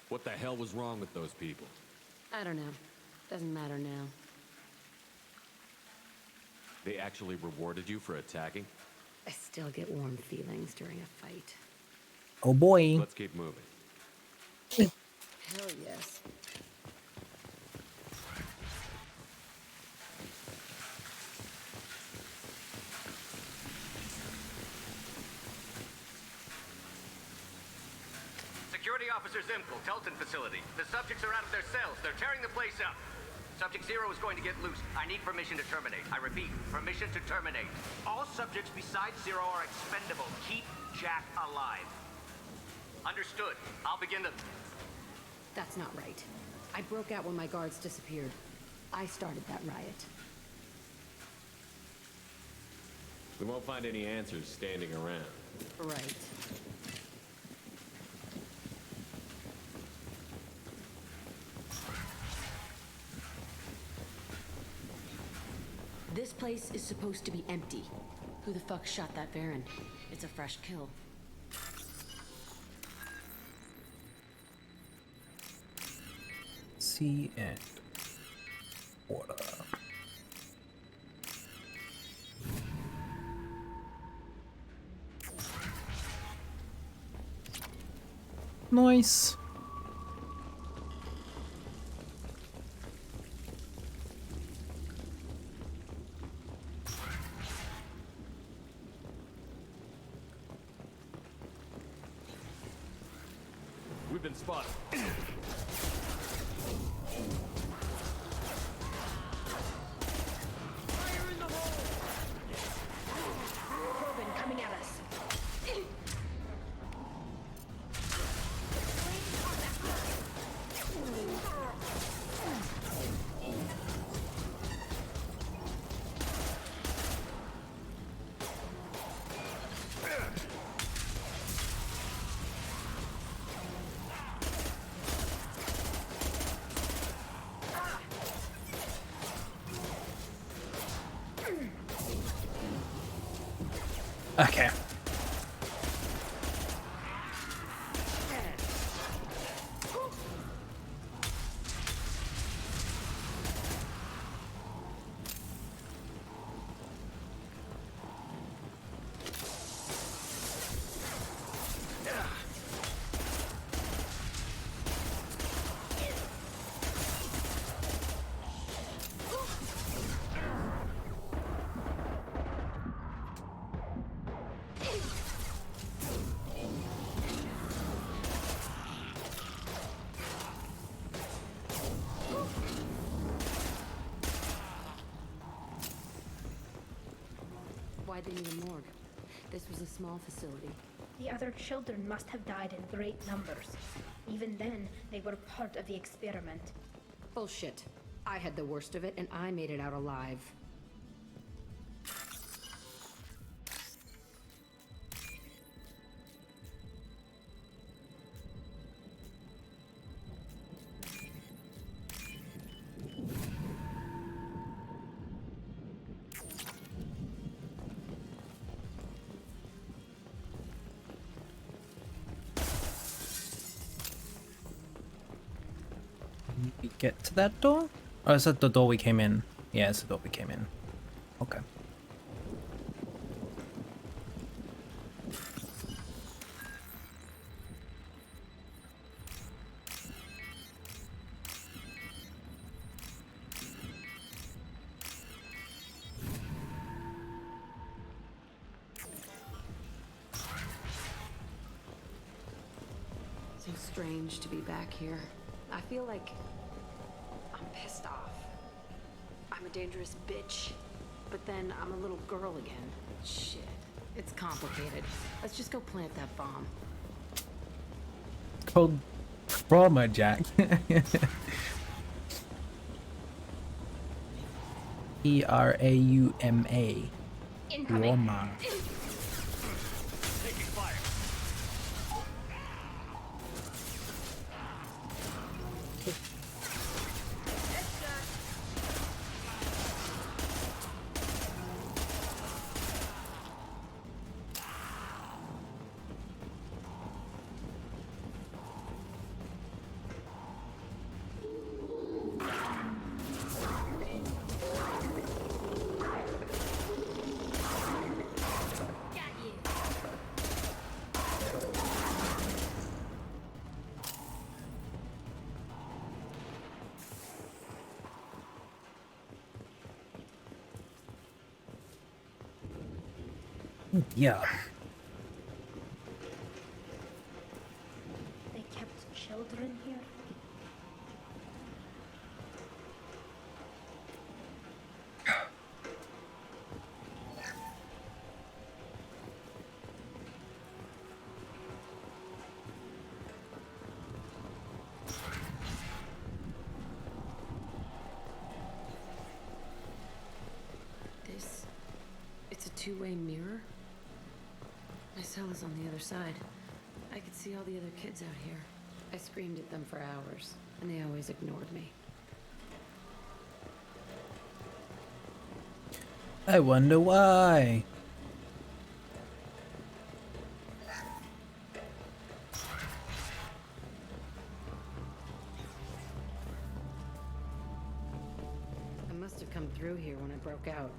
What the hell was wrong with those people? I don't know. Doesn't matter now. They actually rewarded you for attacking? I still get warm feelings during a fight. Oh boy. Let's keep moving. Hell yes. Security Officer Zimkel, Telton facility. The subjects are out of their cells. They're tearing the place up. Subject Zero is going to get loose. I need permission to terminate. I repeat, permission to terminate. All subjects besides Zero are expendable. Keep Jack alive. Understood. I'll begin the... That's not right. I broke out when my guards disappeared. I started that riot. We won't find any answers standing around. Right. This place is supposed to be empty. Who the fuck shot that Baron? It's a fresh kill. Sea and water. Nice. We've been spotted. Fire in the hole! Krogan coming at us. Okay. Why'd they need a morgue? This was a small facility. The other children must have died in great numbers. Even then, they were part of the experiment. Bullshit. I had the worst of it, and I made it out alive. We get to that door? Oh, is that the door we came in? Yeah, it's the door we came in. Okay. So strange to be back here. I feel like I'm pissed off. I'm a dangerous bitch. But then I'm a little girl again. Shit. It's complicated. Let's just go plant that bomb. It's called Trauma, Jack. E-R-A-U-M-A. Trauma. Taking fire. Yeah. They kept It's a two-way mirror? My cell is on the other side. I could see all the other kids out here. I screamed at them for hours, and they always ignored me. I wonder why. I must have come through here when I broke out,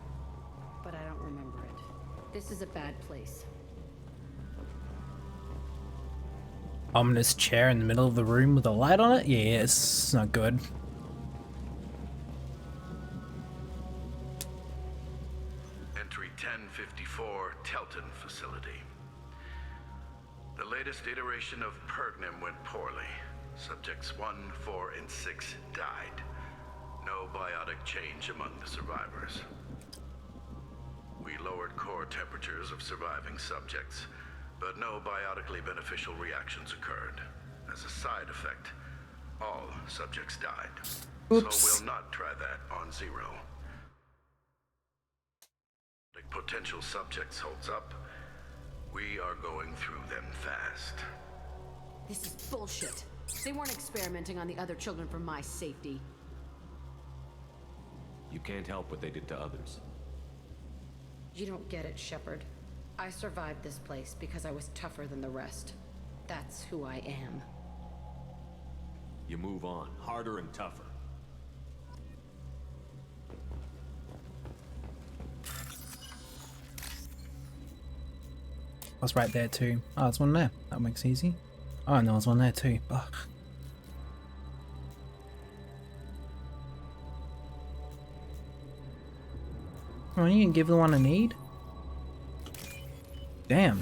but I don't remember it. This is a bad place. Ominous chair in the middle of the room with a light on it? Yeah, it's not good. Entry 1054, Telton facility. The latest iteration of Pergnim went poorly. Subjects 1, 4, and 6 died. No biotic change among the survivors. We lowered core temperatures of surviving subjects, but no biotically beneficial reactions occurred. As a side effect, all subjects died. Oops. So we'll not try that on Zero. If potential subjects holds up, we are going through them fast. This is bullshit. They weren't experimenting on the other children for my safety. You can't help what they did to others. You don't get it, Shepard. I survived this place because I was tougher than the rest. That's who I am. You move on, harder and tougher. That's right there too. Oh, there's one there. That makes it easy. Oh, and there was one there too. Ugh. Come on, you can give the one I need. Damn.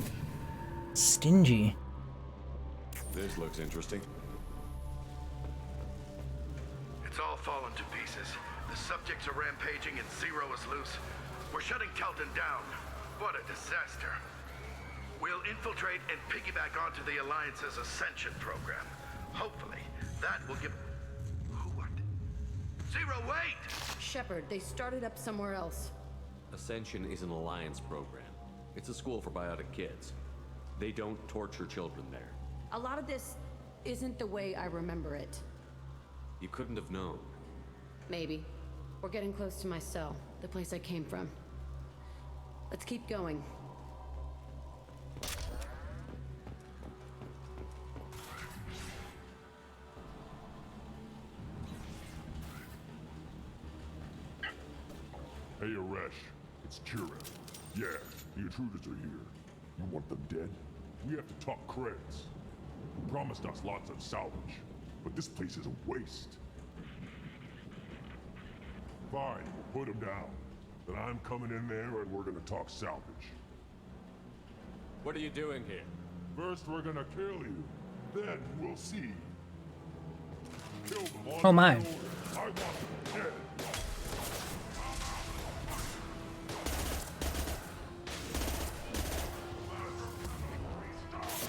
Stingy. This looks interesting. It's all fallen to pieces. The subjects are rampaging and Zero is loose. We're shutting Telton down. What a disaster. We'll infiltrate and piggyback onto the Alliance's Ascension program. Hopefully, that will give... What? Zero, wait! Shepard, they started up somewhere else. Ascension is an Alliance program. It's a school for biotic kids. They don't torture children there. A lot of this isn't the way I remember it. You couldn't have known. Maybe. We're getting close to my cell, the place I came from. Let's keep going. Hey, Aresh. It's Kira. Yeah, the intruders are here. You want them dead? We have to talk creds. You promised us lots of salvage, but this place is a waste. Fine, we'll put them down. Then I'm coming in there and we're gonna talk salvage. What are you doing here? First, we're gonna kill you. Then we'll see. Kill them on Oh my. order. I want them dead.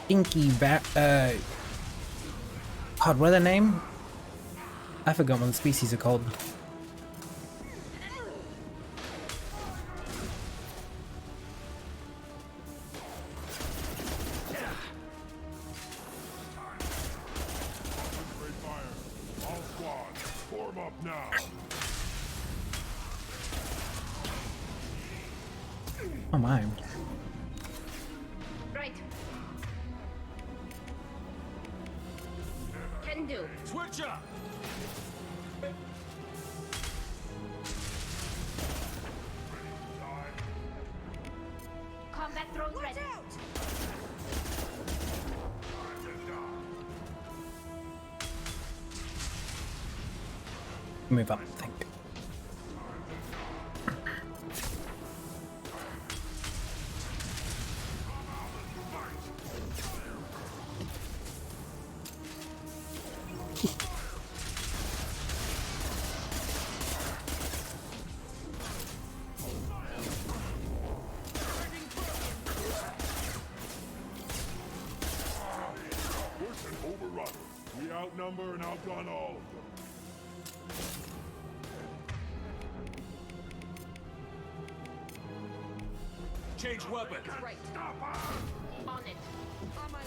Inky bat. God, what are their name? I forgot what the species are called. All squads, form up now. Oh my. Right. Can do. Switch up! Combat drone ready. Move up, I think. Push and overrun. We outnumber and outgun all of them. change weapons. Right. On it. On my way.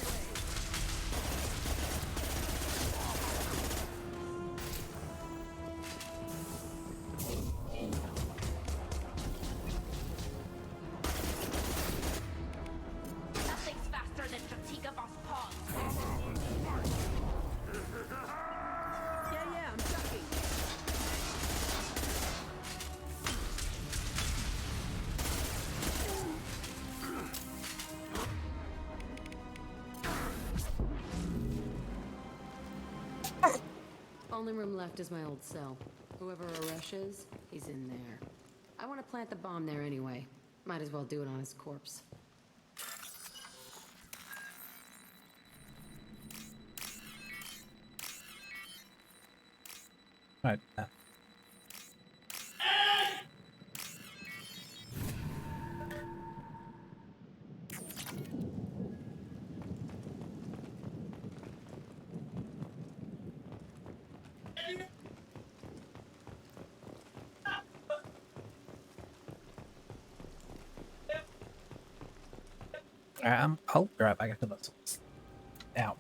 Nothing's faster than Jatika Boss Paws. Yeah, I'm ducking. Only room left is my old cell. Whoever Arash is, he's in there. I want to plant the bomb there anyway. Might as well do it on his corpse. Right. I'll be right back after this. Out.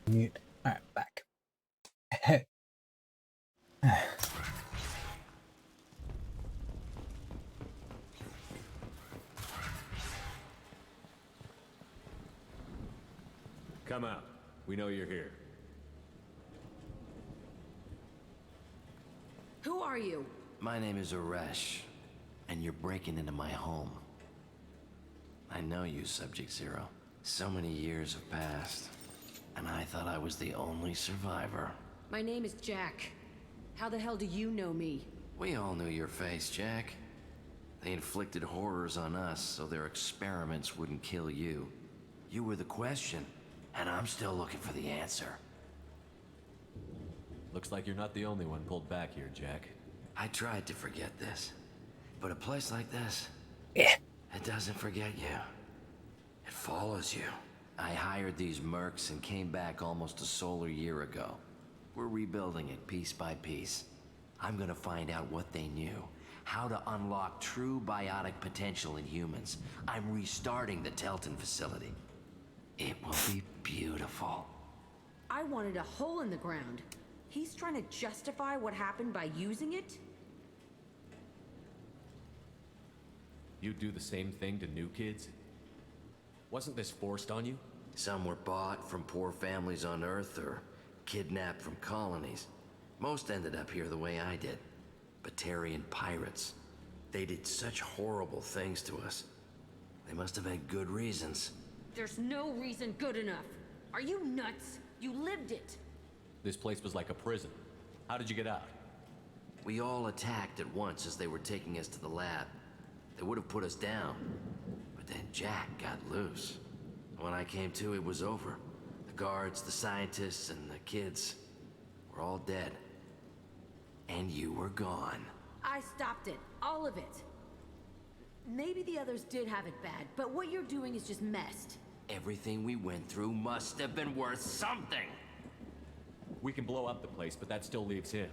Mute. All right, back. Come out. We know you're here. Who are you? My name is Arash, and you're breaking into my home. I know you, Subject Zero. So many years have passed, and I thought I was the only survivor. My name is Jack. How the hell do you know me? We all knew your face, Jack. They inflicted horrors on us so their experiments wouldn't kill you. You were the question, and I'm still looking for the answer. Looks like you're not the only one pulled back here, Jack. I tried to forget this, but a place like this, yeah, it doesn't forget you. It follows you. I hired these mercs and came back almost a solar year ago. We're rebuilding it piece by piece. I'm gonna find out what they knew, how to unlock true biotic potential in humans. I'm restarting the Telton facility. It will be beautiful. I wanted a hole in the ground. He's trying to justify what happened by using it? You do the same thing to new kids? Wasn't this forced on you? Some were bought from poor families on Earth or kidnapped from colonies. Most ended up here the way I did. Batarian pirates. They did such horrible things to us. They must have had good reasons. There's no reason good enough. Are you nuts? You lived it. This place was like a prison. How did you get out? We all attacked at once as they were taking us to the lab. They would have put us down. But then Jack got loose. When I came to, it was over. The guards, the scientists, and the kids were all dead. And you were gone. I stopped it. All of it. Maybe the others did have it bad, but what you're doing is just messed. Everything we went through must have been worth something. We can blow up the place, but that still leaves him.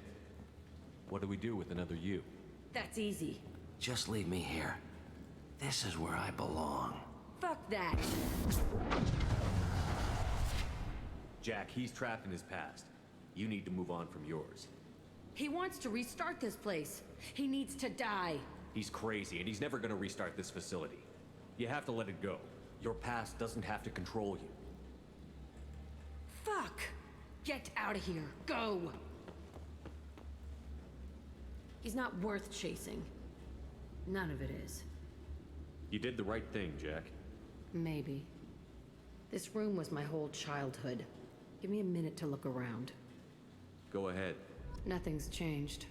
What do we do with another you? That's easy. Just leave me here. This is where I belong. Fuck that. Jack, he's trapped in his past. You need to move on from yours. He wants to restart this place. He needs to die. He's crazy, and he's never gonna restart this facility. You have to let it go. Your past doesn't have to control you. Fuck! Get out of here. Go! He's not worth chasing. None of it is. You did the right thing, Jack. Maybe. This room was my whole childhood. Give me a minute to look around. Go ahead. Nothing's changed,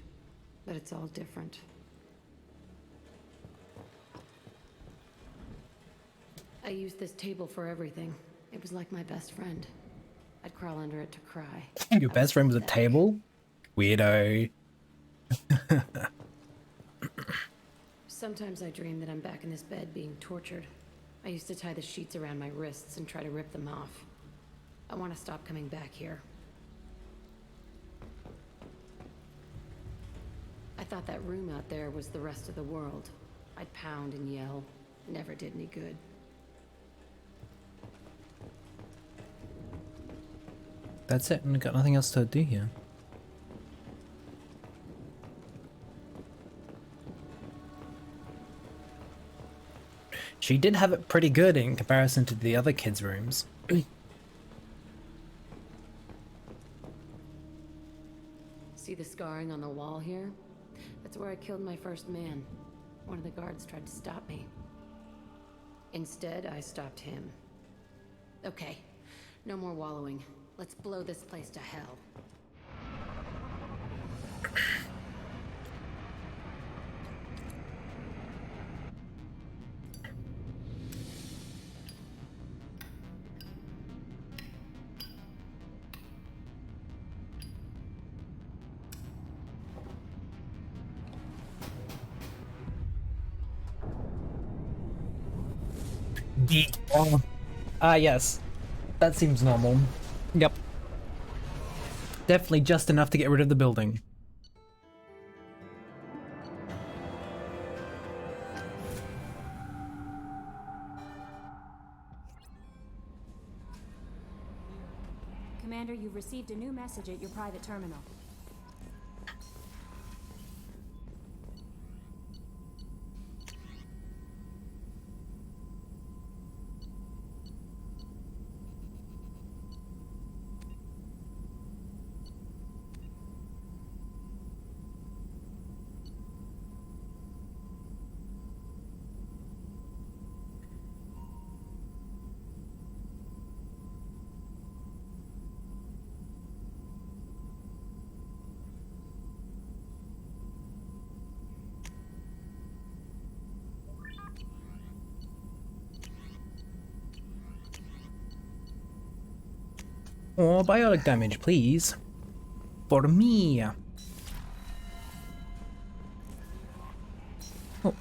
but it's all different. I used this table for everything. It was like my best friend. I'd crawl under it to cry. Your best friend was a table? Weirdo. Sometimes I dream that I'm back in this bed being tortured. I used to tie the sheets around my wrists and try to rip them off. I want to stop coming back here. I thought that room out there was the rest of the world. I'd pound and yell. Never did any good. That's it. We've got nothing else to do here. She did have it pretty good in comparison to the other kids' rooms. See the scarring on the wall here? That's where I killed my first man. One of the guards tried to stop me. Instead, I stopped him. Okay, no more wallowing. Let's blow this place to hell. Yes. That seems normal. Yep. Definitely just enough to get rid of the building. Commander, you've received a new message at your private terminal. Oh, biotic damage, please. For me. Oh.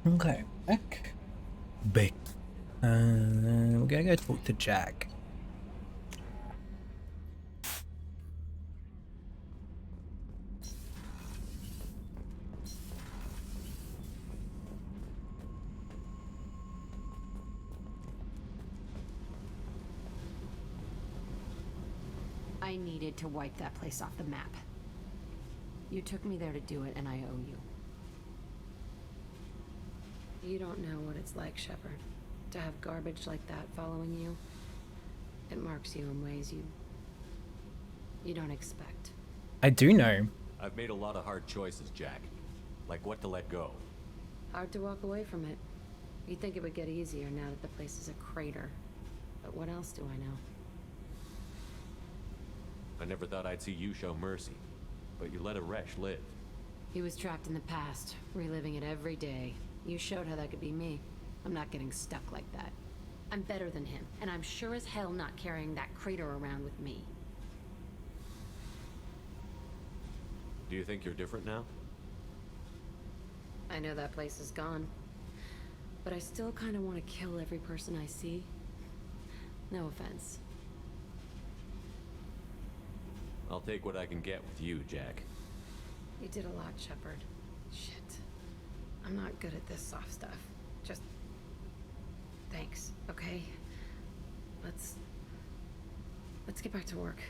Okay, back. We're gonna go talk to Jack. I needed to wipe that place off the map. You took me there to do it, and I owe you. You don't know what it's like, Shepard, to have garbage like that following you. It marks you in ways you don't expect. I do know. I've made a lot of hard choices, Jack. Like what to let go. Hard to walk away from it. You'd think it would get easier now that the place is a crater. But what else do I know? I never thought I'd see you show mercy, but you let a Resh live. He was trapped in the past, reliving it every day. You showed how that could be me. I'm not getting stuck like that. I'm better than him, and I'm sure as hell not carrying that crater around with me. Do you think you're different now? I know that place is gone. But I still kind of want to kill every person I see. No offense. I'll take what I can get with you, Jack. You did a lot, Shepard. Shit. I'm not good at this soft stuff. Just... thanks, okay? Let's get back to work.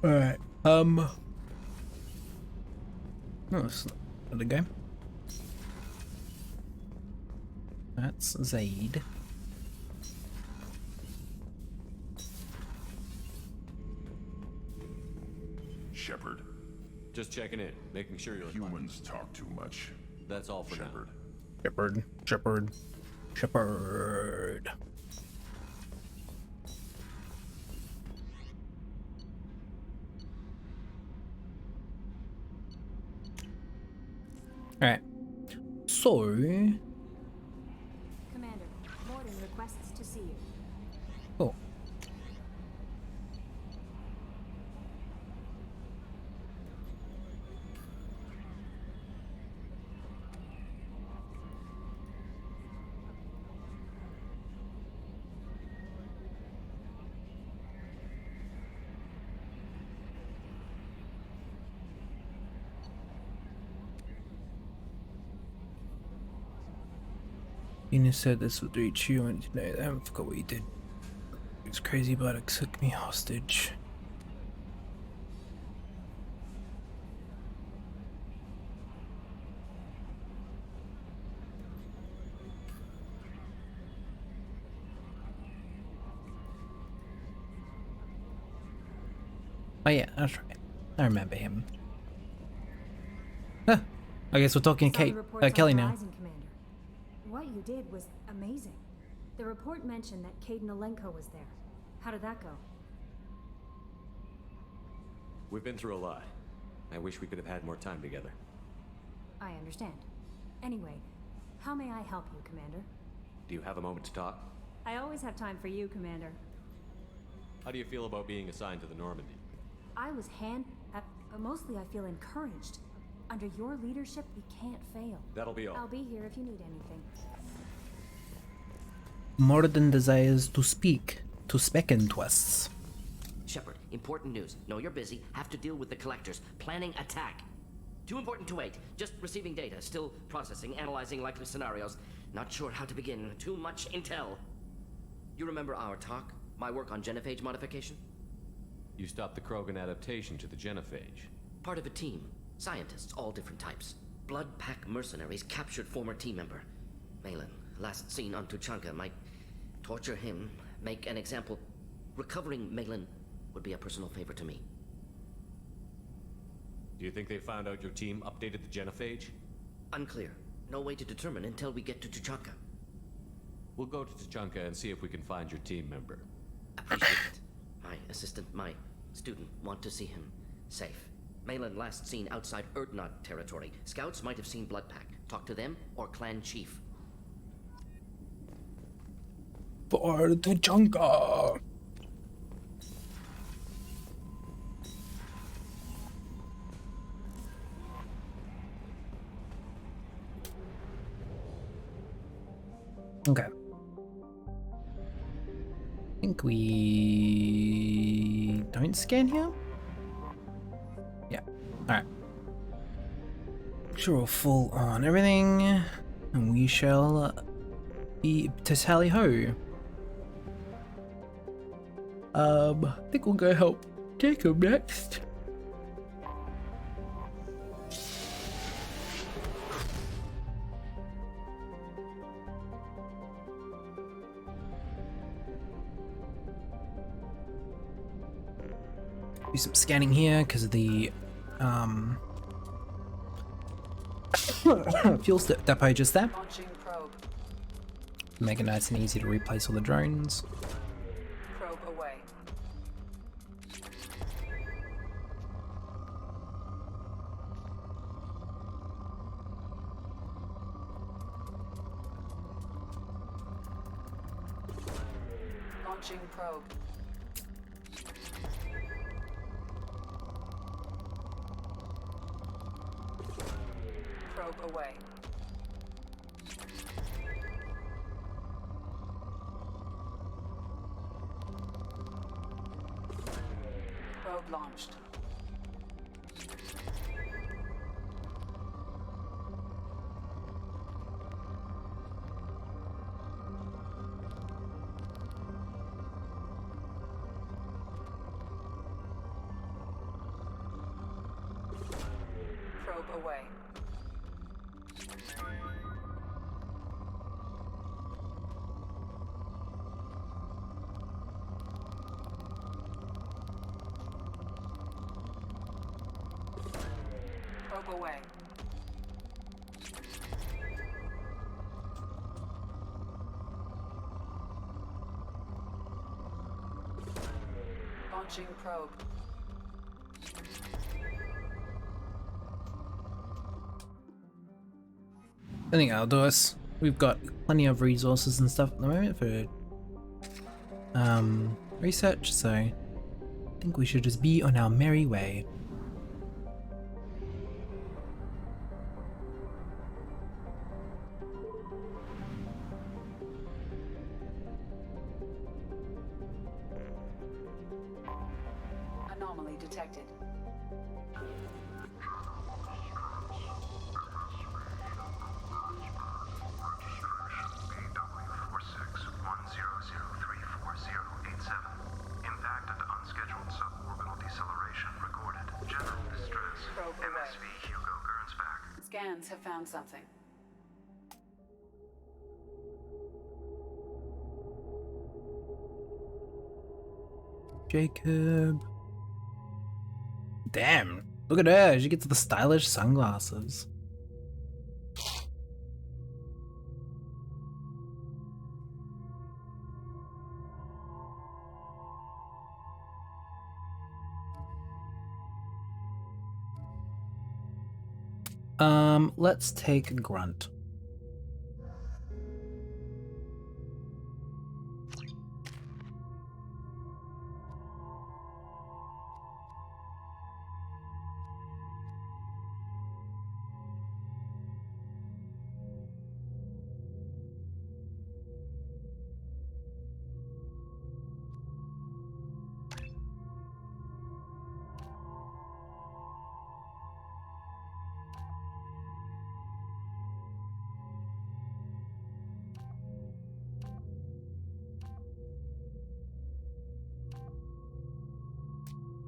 Alright, no, it's not the game. That's Zaid. Shepard. Just checking in, making sure you're Humans talk too much. That's all for Shepard. Shepard. Alright. So... Commander, Morden requests to see you. Oh. Eunice said this would reach you, and tonight I forgot what you did. It's crazy, but it took me hostage. Oh yeah, that's right. I remember him. Huh. I guess we're talking Saw the Kate, reports on Kelly now. Horizon, Commander. What you did was amazing. The report mentioned that Kaidan Alenko was there. How did that go? We've been through a lot. I wish we could have had more time together. I understand. Anyway, how may I help you, Commander? Do you have a moment to talk? I always have time for you, Commander. How do you feel about being assigned to the Normandy? I was mostly I feel encouraged. Under your leadership, we can't fail. That'll be all. I'll be here if you need anything. Morden desires to speak to Specken Twists. Shepard, important news. Know you're busy. Have to deal with the collectors. Planning attack. Too important to wait. Just receiving data. Still processing, analyzing likely scenarios. Not sure how to begin. Too much intel. You remember our talk? My work on genophage modification? You stopped the Krogan adaptation to the genophage. Part of a team. Scientists, all different types. Blood Pack mercenaries captured former team member. Malin, last seen on Tuchanka. Might torture him, make an example. Recovering Malin would be a personal favor to me. Do you think they found out your team updated the genophage? Unclear. No way to determine until we get to Tuchanka. We'll go to Tuchanka and see if we can find your team member. Appreciate it. My assistant, my student, want to see him safe. Malin last seen outside Urdnot territory. Scouts might have seen Blood Pack. Talk to them or clan chief. For Tuchanka. Okay. I think we don't scan here? Yeah. Alright. Sure, we're full on everything. And we shall be to tally ho. I think we'll go help Jacob next. Do some scanning here because of the fuel depot just there. Launching probe. Make it nice and easy to replace all the drones. Probe away. Launching probe. Probe away. Probe launched. Probe away. Probe away. Launching probe. I think that'll do us. We've got plenty of resources and stuff at the moment for research, so I think we should just be on our merry way. Anomaly detected. Scans have found something. Jacob. Damn, look at her. She gets the stylish sunglasses. Let's take Grunt.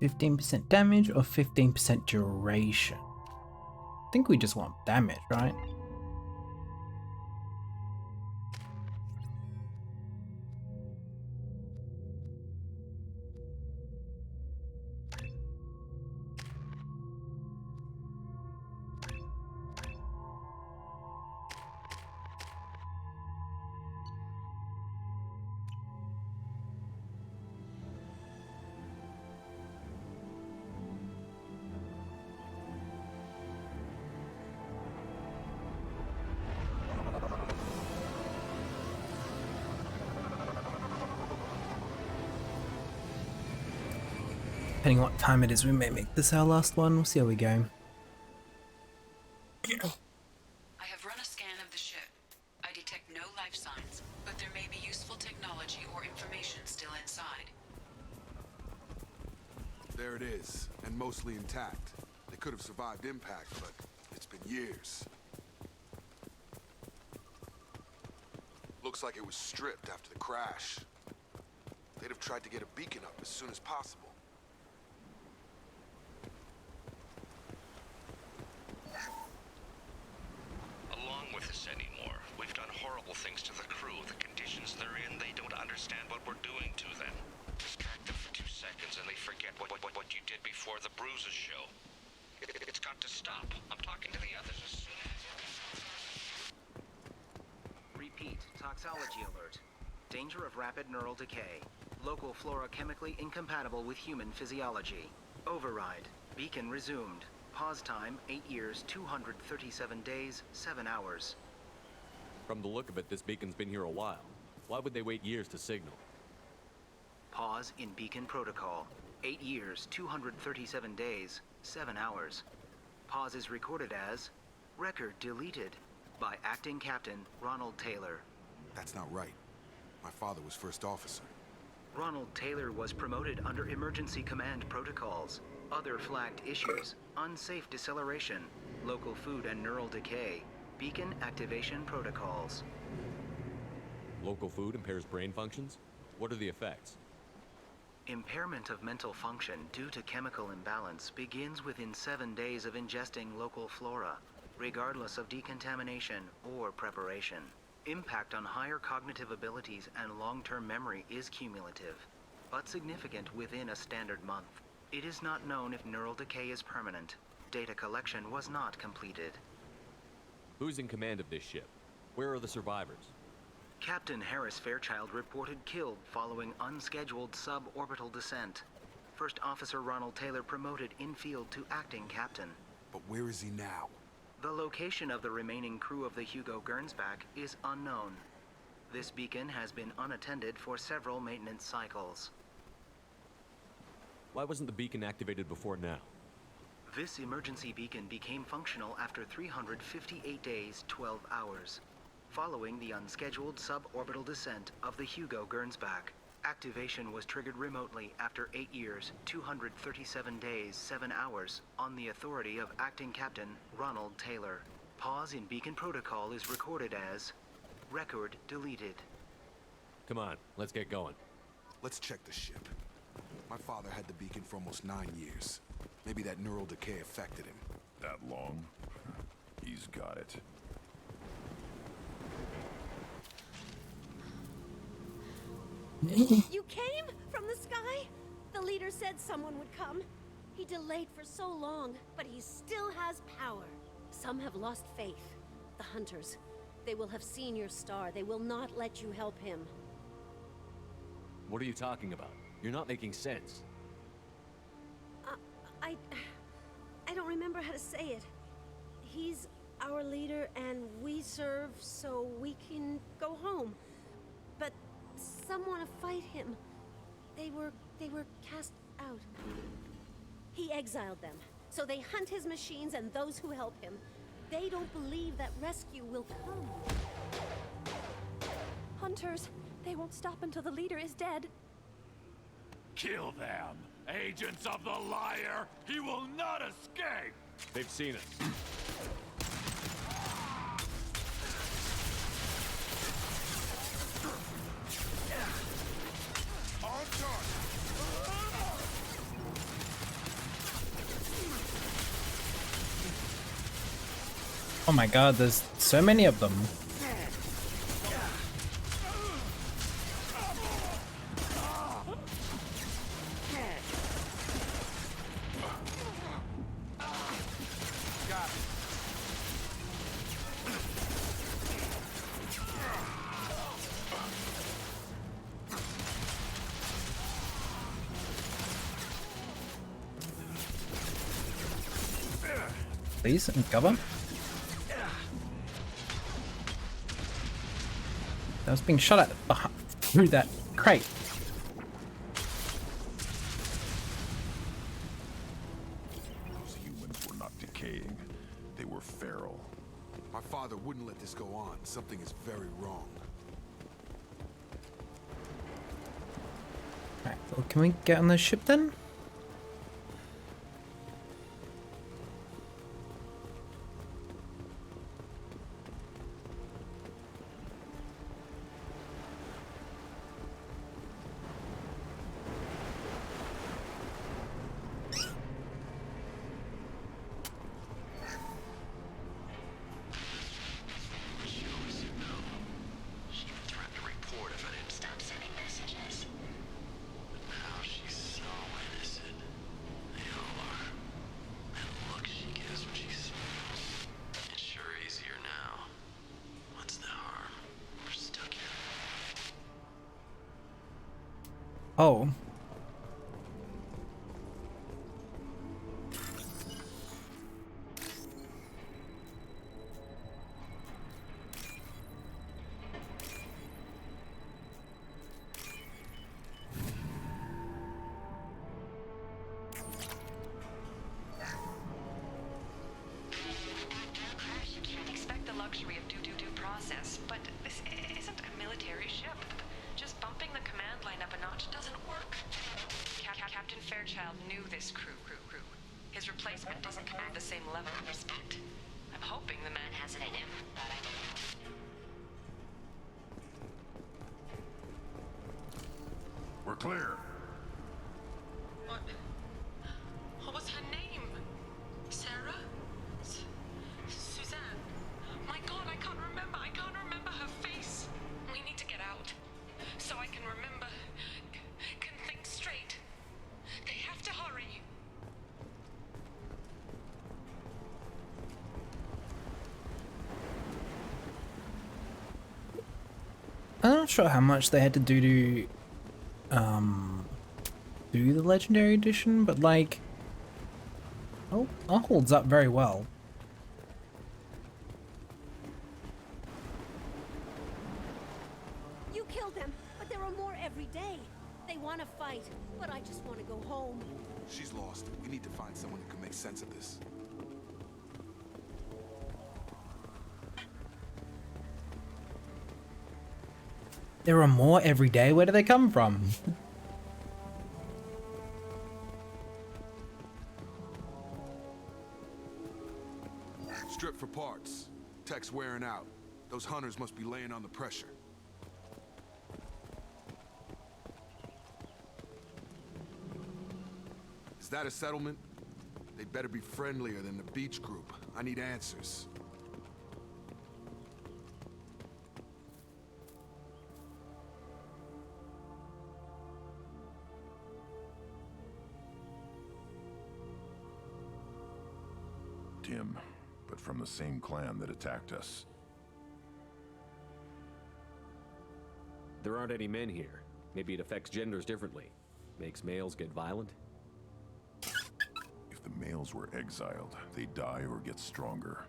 %15 damage or 15% duration? I think we just want damage, right? Depending on what time it is, we may make this our last one. We'll see how we go. I have run a scan of the ship. I detect no life signs, but there may be useful technology or information still inside. There it is, and mostly intact. They could have survived impact, but it's been years. Looks like it was stripped after the crash. They'd have tried to get a beacon up as soon as possible. Along with us anymore. We've done horrible things to the crew. The conditions they're in, they don't understand what we're doing to them. Distract them for 2 seconds and they forget what you did before the bruises show. It's got to stop. I'm talking to the others as soon as... Repeat, toxology alert. Danger of rapid neural decay. Local flora chemically incompatible with human physiology. Override. Beacon resumed. Pause time, 8 years, 237 days, 7 hours. From the look of it, this beacon's been here a while. Why would they wait years to signal? Pause in Beacon Protocol. 8 years, 237 days, 7 hours. Pause is recorded as record deleted by Acting Captain Ronald Taylor. That's not right. My father was first officer. Ronald Taylor was promoted under emergency command protocols. Other flagged issues: unsafe deceleration, local food and neural decay, beacon activation protocols. Local food impairs brain functions? What are the effects? Impairment of mental function due to chemical imbalance begins within 7 days of ingesting local flora, regardless of decontamination or preparation. Impact on higher cognitive abilities and long-term memory is cumulative, but significant within a standard month. It is not known if neural decay is permanent. Data collection was not completed. Who's in command of this ship? Where are the survivors? Captain Harris Fairchild reported killed following unscheduled suborbital descent. First Officer Ronald Taylor promoted in-field to acting captain. But where is he now? The location of the remaining crew of the Hugo Gernsback is unknown. This beacon has been unattended for several maintenance cycles. Why wasn't the beacon activated before now? This emergency beacon became functional after 358 days, 12 hours, following the unscheduled suborbital descent of the Hugo Gernsback. Activation was triggered remotely after 8 years, 237 days, 7 hours, on the authority of Acting Captain Ronald Taylor. Pause in Beacon Protocol is recorded as record deleted. Come on, let's get going. Let's check the ship. My father had the beacon for almost 9 years. Maybe that neural decay affected him. That long? He's got it. You came from the sky? The leader said someone would come. He delayed for so long, but he still has power. Some have lost faith. The hunters. They will have seen your star. They will not let you help him. What are you talking about? You're not making sense. I don't remember how to say it. He's our leader and we serve so we can go home. But some want to fight him. They were cast out. He exiled them, so they hunt his machines and those who help him. They don't believe that rescue will come. Hunters, they won't stop until the leader is dead. Kill them! Agents of the liar! He will not escape! They've seen us. On target! Oh my god, there's so many of them. Please, and cover. I was being shot at through that crate. Those humans were not decaying. They were feral. My father wouldn't let this go on. Something is very wrong. Alright, well, can we get on the ship then? Oh. clear. What was her name? Sarah? Suzanne? My God, I can't remember. I can't remember her face. We need to get out. So I can remember. Can think straight. They have to hurry. I'm not sure how much they had to do to do the Legendary Edition, but like, oh, it holds up very well. You killed them, but there are more every day. They want to fight, but I just want to go home. She's lost. We need to find someone who can make sense of this. There are more every day. Where do they come from? Strip for parts. Tech's wearing out. Those hunters must be laying on the pressure. Is that a settlement? They'd better be friendlier than the beach group. I need answers. Tim, but from the same clan that attacked us. There aren't any men here. Maybe it affects genders differently. Makes males get violent? If the males were exiled, they die or get stronger.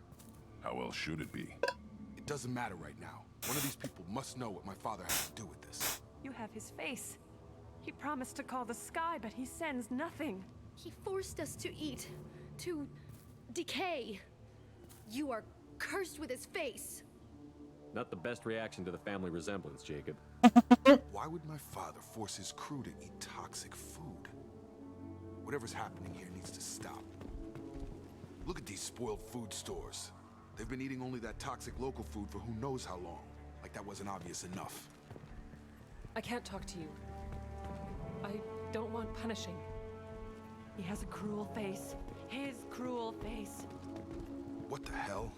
How else should it be? It doesn't matter right now. One of these people must know what my father has to do with this. You have his face. He promised to call the sky, but he sends nothing. He forced us to eat, to decay. You are cursed with his face. Not the best reaction to the family resemblance, Jacob. Why would my father force his crew to eat toxic food? Whatever's happening here needs to stop. Look at these spoiled food stores. They've been eating only that toxic local food for who knows how long. Like that wasn't obvious enough. I can't talk to you. I don't want punishing. He has a cruel face. His cruel face. What the hell?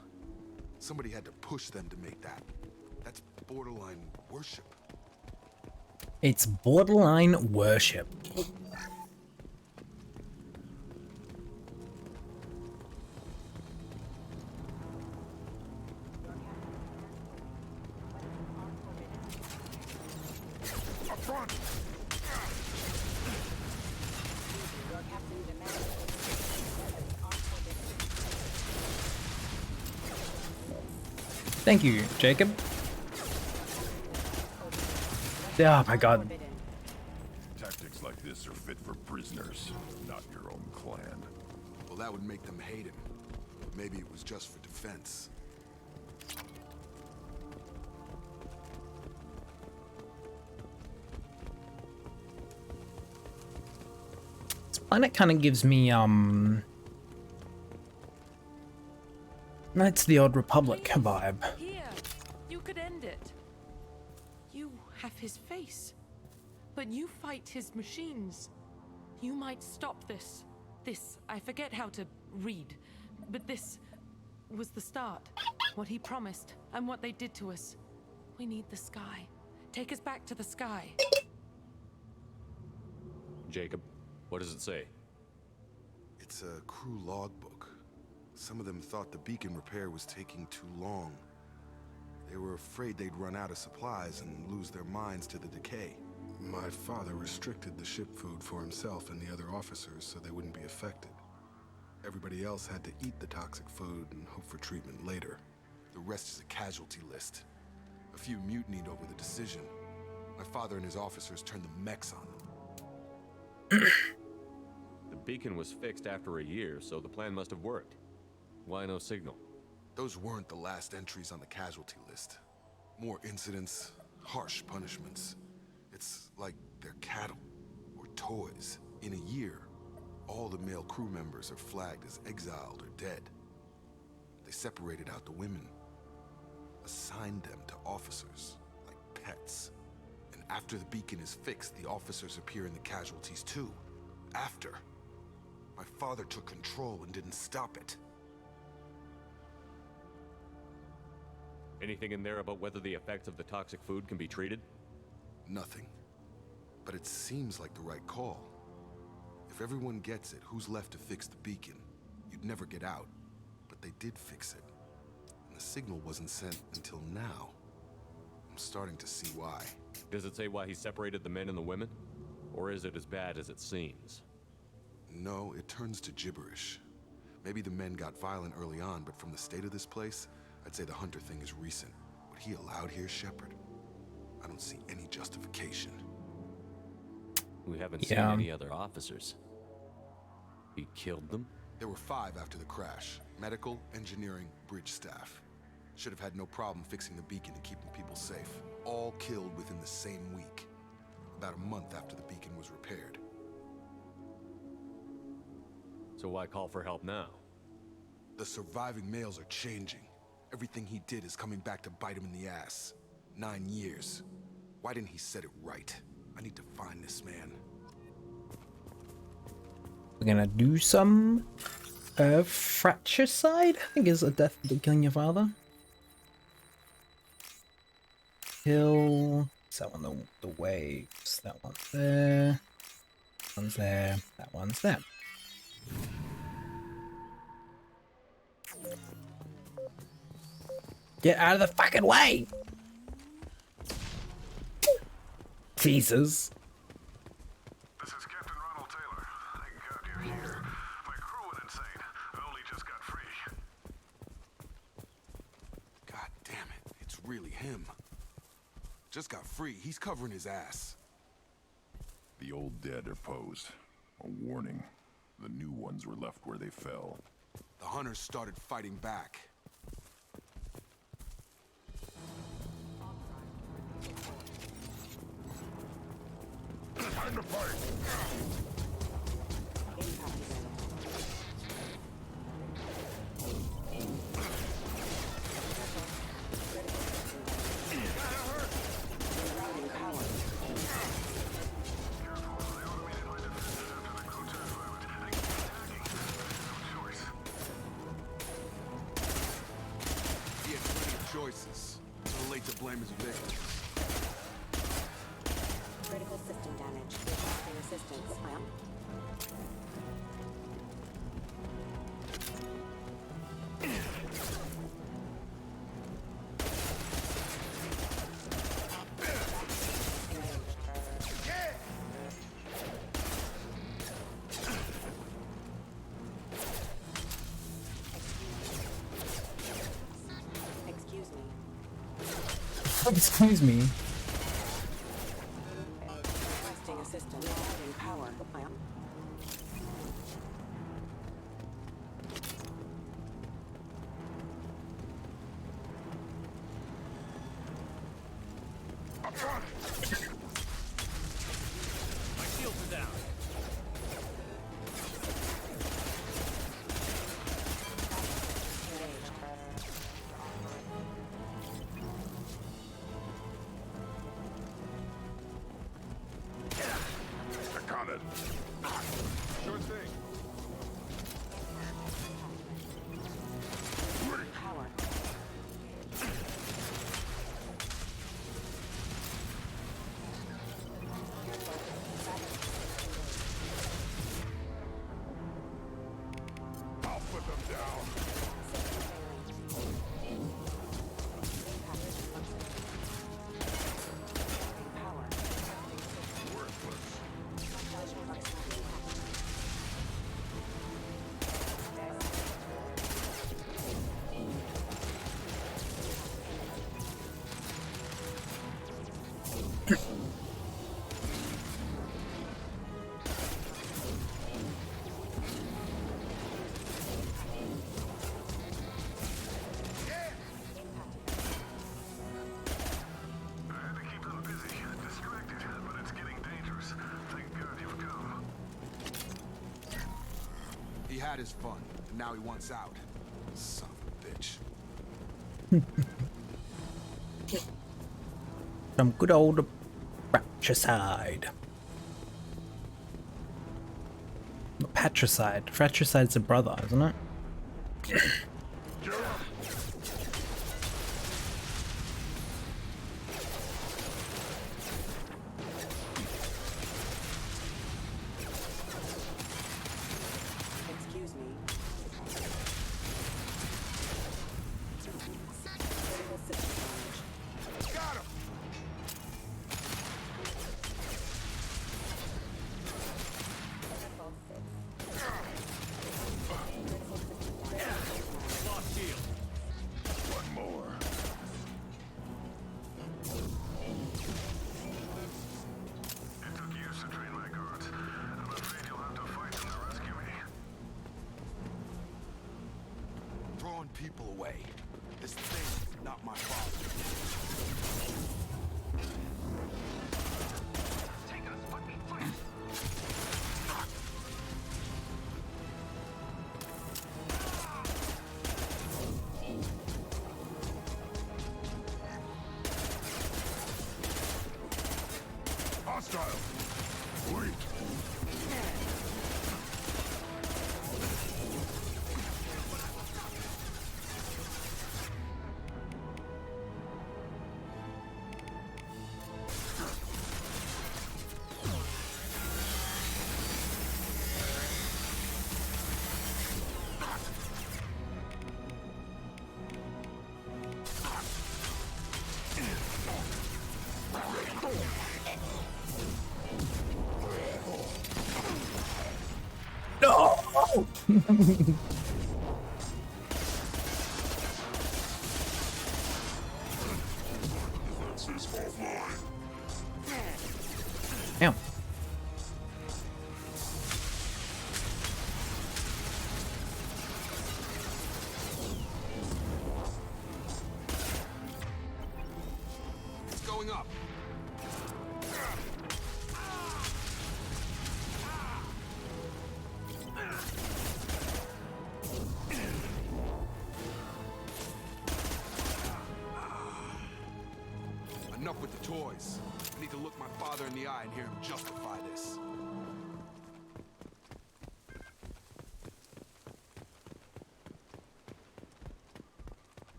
Somebody had to push them to make that. That's borderline worship. It's borderline worship. Up front! Thank you, Jacob. Oh my god. Tactics like this are fit for prisoners, not your own clan. Well, that would make them hate him. But maybe it was just for defense. This planet kind of gives me, Knights of the Old Republic vibe. Here, you could end it. You have his face, but you fight his machines. You might stop this. This, I forget how to read, but this was the start. What he promised and what they did to us. We need the sky. Take us back to the sky. Jacob, what does it say? It's a crew logbook. Some of them thought the beacon repair was taking too long. They were afraid they'd run out of supplies and lose their minds to the decay. My father restricted the ship food for himself and the other officers so they wouldn't be affected. Everybody else had to eat the toxic food and hope for treatment later. The rest is a casualty list. A few mutinied over the decision. My father and his officers turned the mechs on them. The beacon was fixed after a year, so the plan must have worked. Why no signal? Those weren't the last entries on the casualty list. More incidents, harsh punishments. It's like they're cattle or toys. In a year, all the male crew members are flagged as exiled or dead. They separated out the women, assigned them to officers like pets, and After the beacon is fixed, the officers appear in the casualties too. After. My father took control and didn't stop it. Anything in there about whether the effects of the toxic food can be treated? Nothing. But it seems like the right call. If everyone gets it, who's left to fix the beacon? You'd never get out. But they did fix it. And the signal wasn't sent until now. I'm starting to see why. Does it say why he separated the men and the women? Or is it as bad as it seems? No, it turns to gibberish. Maybe the men got violent early on, but from the state of this place, I'd say the Hunter thing is recent. What he allowed here, Shepard, I don't see any justification. We haven't seen any other officers. He killed them? There were 5 after the crash. Medical, engineering, bridge staff. Should have had no problem fixing the beacon and keeping people safe. All killed within the same week. About a month after the beacon was repaired. So why call for help now? The surviving males are changing. Everything he did is coming back to bite him in the ass. 9 years. Why didn't he set it right? I need to find this man. We're gonna do some fratricide, I think is a death for killing your father. Kill. Is that one the waves? That one's there. That one's there. That one's there. Get out of the fucking way! Jesus. This is Captain Ronald Taylor. Thank God you're here. My crew went insane. I only just got free. God damn it, it's really him. Just got free. He's covering his ass. The old dead are posed. A warning. The new ones were left where they fell. The hunters started fighting back. Time to fight! He had plenty of choices. Too late to blame his victims. Critical system damage. Requesting assistance, ma'am. Excuse me. Excuse me. Requesting assistance. Adding power, ma'am. Up front! My shields are down. I caught it. Sure thing. Power. I'll put them down. I had to keep them busy, distracted, but it's getting dangerous. Thank God you've come. He had his fun, and now he wants out. Son of a bitch. Some good old Fratricide. No, patricide. Fratricide's a brother, isn't it? Excuse me. Got him! Lost shield. One more. It took years to train my guards. I'm afraid you'll have to fight them to rescue me. Throwing people away. This thing is not my father. Hostile. Wait. No! Damn. It's going up. Enough with the toys. I need to look my father in the eye and hear him justify this.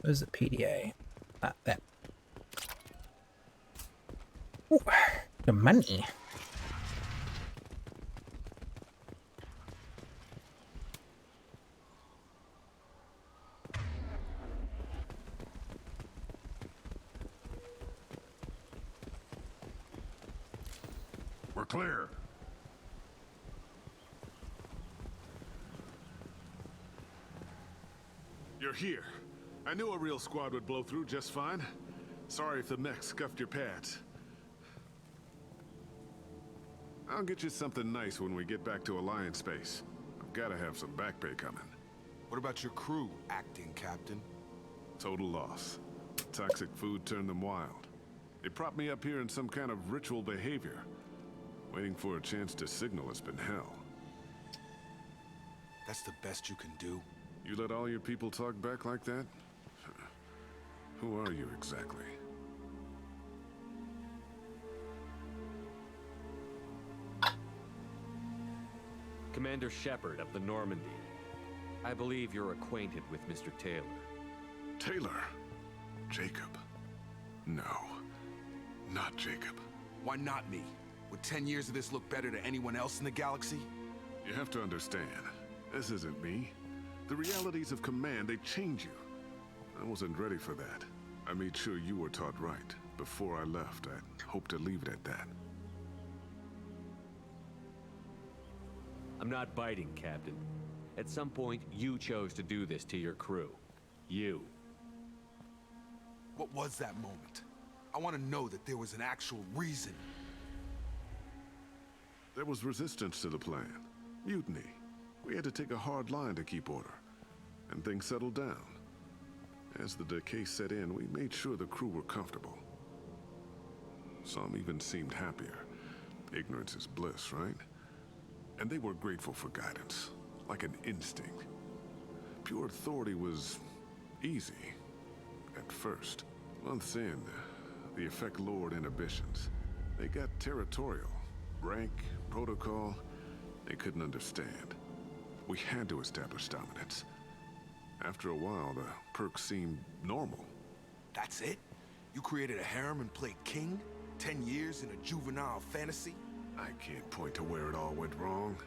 Where's the PDA? Ah, there. Ooh, the money. We're clear. You're here. I knew a real squad would blow through just fine. Sorry if the mech scuffed your pads. I'll get you something nice when we get back to Alliance space. I've gotta have some back pay coming. What about your crew, acting captain? Total loss. Toxic food turned them wild. They propped me up here in some kind of ritual behavior. Waiting for a chance to signal has been hell. That's the best you can do? You let all your people talk back like that? Who are you exactly? Commander Shepard of the Normandy. I believe you're acquainted with Mr. Taylor. Taylor? Jacob? No. Not Jacob. Why not me? Would 10 years of this look better to anyone else in the galaxy? You have to understand, this isn't me. The realities of command, they change you. I wasn't ready for that. I made sure you were taught right. Before I left, I hoped to leave it at that. I'm not biting, Captain. At some point, you chose to do this to your crew. You. What was that moment? I want to know that there was an actual reason. There was resistance to the plan. Mutiny. We had to take a hard line to keep order. And things settled down. As the decay set in, we made sure the crew were comfortable. Some even seemed happier. Ignorance is bliss, right? And they were grateful for guidance, like an instinct. Pure authority was easy, at first. Months in, the effect lowered inhibitions. They got territorial. Rank, protocol, they couldn't understand. We had to establish dominance. After a while, the perks seemed normal. That's it? You created a harem and played king? 10 years in a juvenile fantasy? I can't point to where it all went wrong.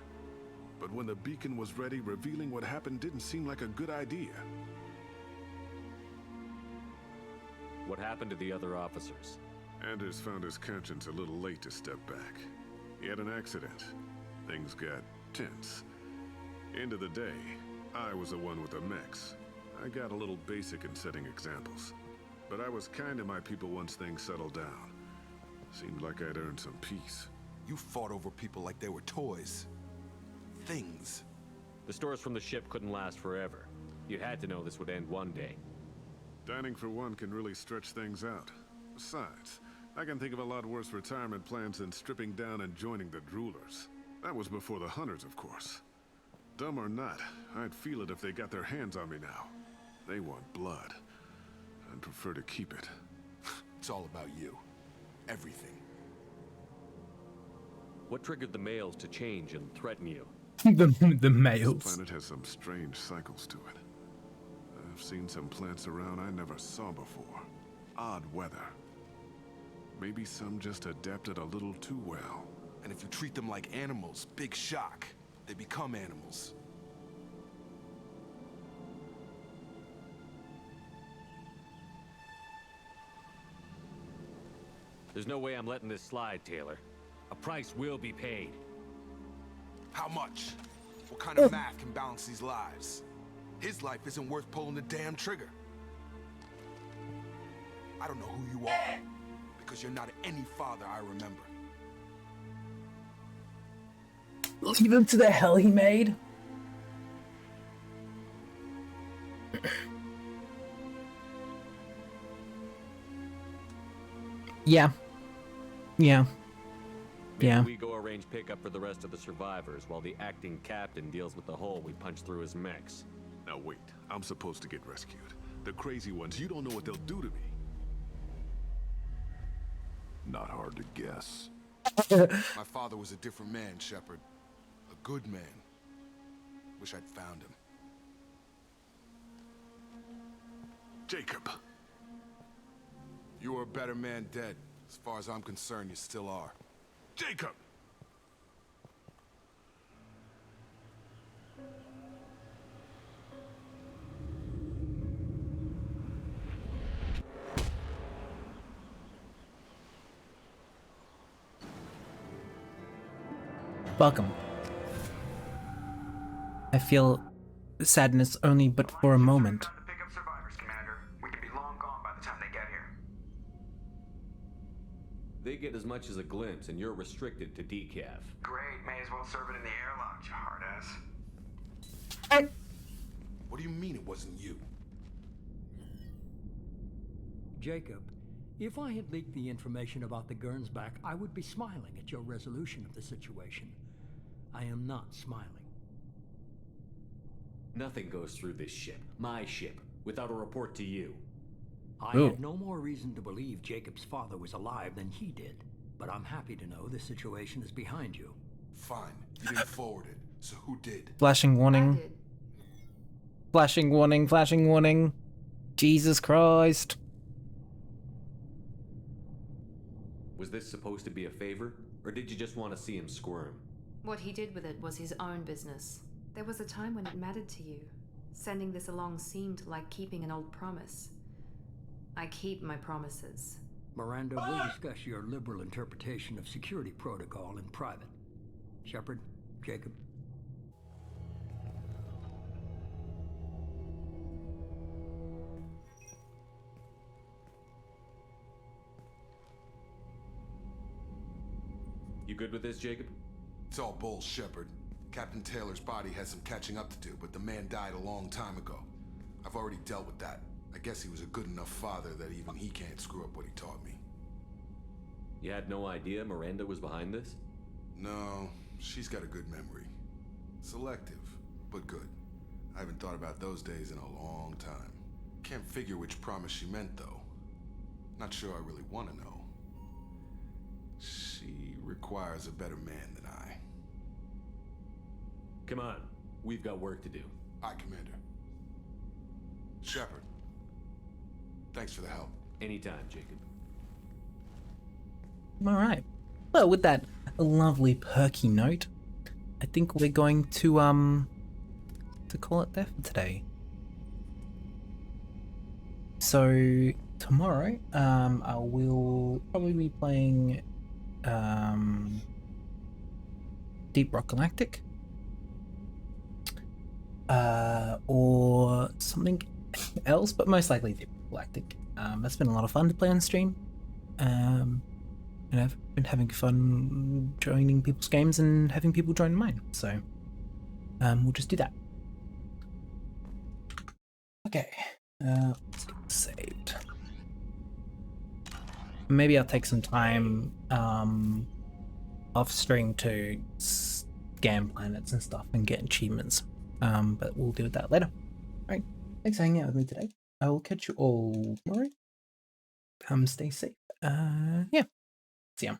But when the beacon was ready, revealing what happened didn't seem like a good idea. What happened to the other officers? Anders found his conscience a little late to step back. He had an accident. Things got tense. End of the day, I was the one with the mechs. I got a little basic in setting examples. But I was kind to my people once things settled down. Seemed like I'd earned some peace. You fought over people like they were toys. Things. The stores from the ship couldn't last forever. You had to know this would end one day. Dining for one can really stretch things out. Besides, I can think of a lot worse retirement plans than stripping down and joining the Droolers. That was before the Hunters, of course. Dumb or not, I'd feel it if they got their hands on me now. They want blood. I'd prefer to keep it. It's all about you. Everything. What triggered the males to change and threaten you? the males. This planet has some strange cycles to it. I've seen some plants around I never saw before. Odd weather. Maybe some just adapted a little too well. And if you treat them like animals, big shock. They become animals. There's no way I'm letting this slide, Taylor. A price will be paid. How much? What kind of math can balance these lives? His life isn't worth pulling the damn trigger. I don't know who you are, because you're not any father I remember. Leave him to the hell he made. Yeah. Yeah. Yeah. We go arrange pickup for the rest of the survivors while the acting captain deals with the hole we punched through his mechs. Now wait, I'm supposed to get rescued. The crazy ones, you don't know what they'll do to me. Not hard to guess. My father was a different man, Shepard. A good man. Wish I'd found him. Jacob. You were a better man dead. As far as I'm concerned, you still are. Jacob! Welcome. I feel sadness only but for a moment. Pick up survivors, Commander. We could be long gone by the time they get here. They get as much as a glimpse, and you're restricted to decaf. Great, may as well serve it in the airlock, you hard ass. What do you mean it wasn't you? Jacob, if I had leaked the information about the Gernsback, I would be smiling at your resolution of the situation. I am not smiling. Nothing goes through this ship, my ship, without a report to you. I had no more reason to believe Jacob's father was alive than he did, but I'm happy to know the situation is behind you. Fine, you didn't forward it, so who did? Flashing warning. Flashing warning, flashing warning. Jesus Christ. Was this supposed to be a favor, or did you just want to see him squirm? What he did with it was his own business. There was a time when it mattered to you. Sending this along seemed like keeping an old promise. I keep my promises. Miranda, we'll discuss your liberal interpretation of security protocol in private. Shepard, Jacob. You good with this, Jacob? It's all bull, Shepard. Captain Taylor's body has some catching up to do, but the man died a long time ago. I've already dealt with that. I guess he was a good enough father that even he can't screw up what he taught me. You had no idea Miranda was behind this? No, she's got a good memory. Selective, but good. I haven't thought about those days in a long time. Can't figure which promise she meant, though. Not sure I really want to know. She requires a better man than I. Come on, we've got work to do. Aye, Commander. Shepard, thanks for the help. Anytime, Jacob. All right. Well, with that lovely perky note, I think we're going to call it there for today. So tomorrow, I will probably be playing Deep Rock Galactic, or something else, but most likely Deep Rock Galactic. That's been a lot of fun to play on stream, and I've been having fun joining people's games and having people join mine. So we'll just do that. Okay. Let's get this saved. Maybe I'll take some time off stream to scan planets and stuff and get achievements. But we'll do that later. Alright, thanks for hanging out with me today. I will catch you all tomorrow. Stay safe. Yeah. See ya.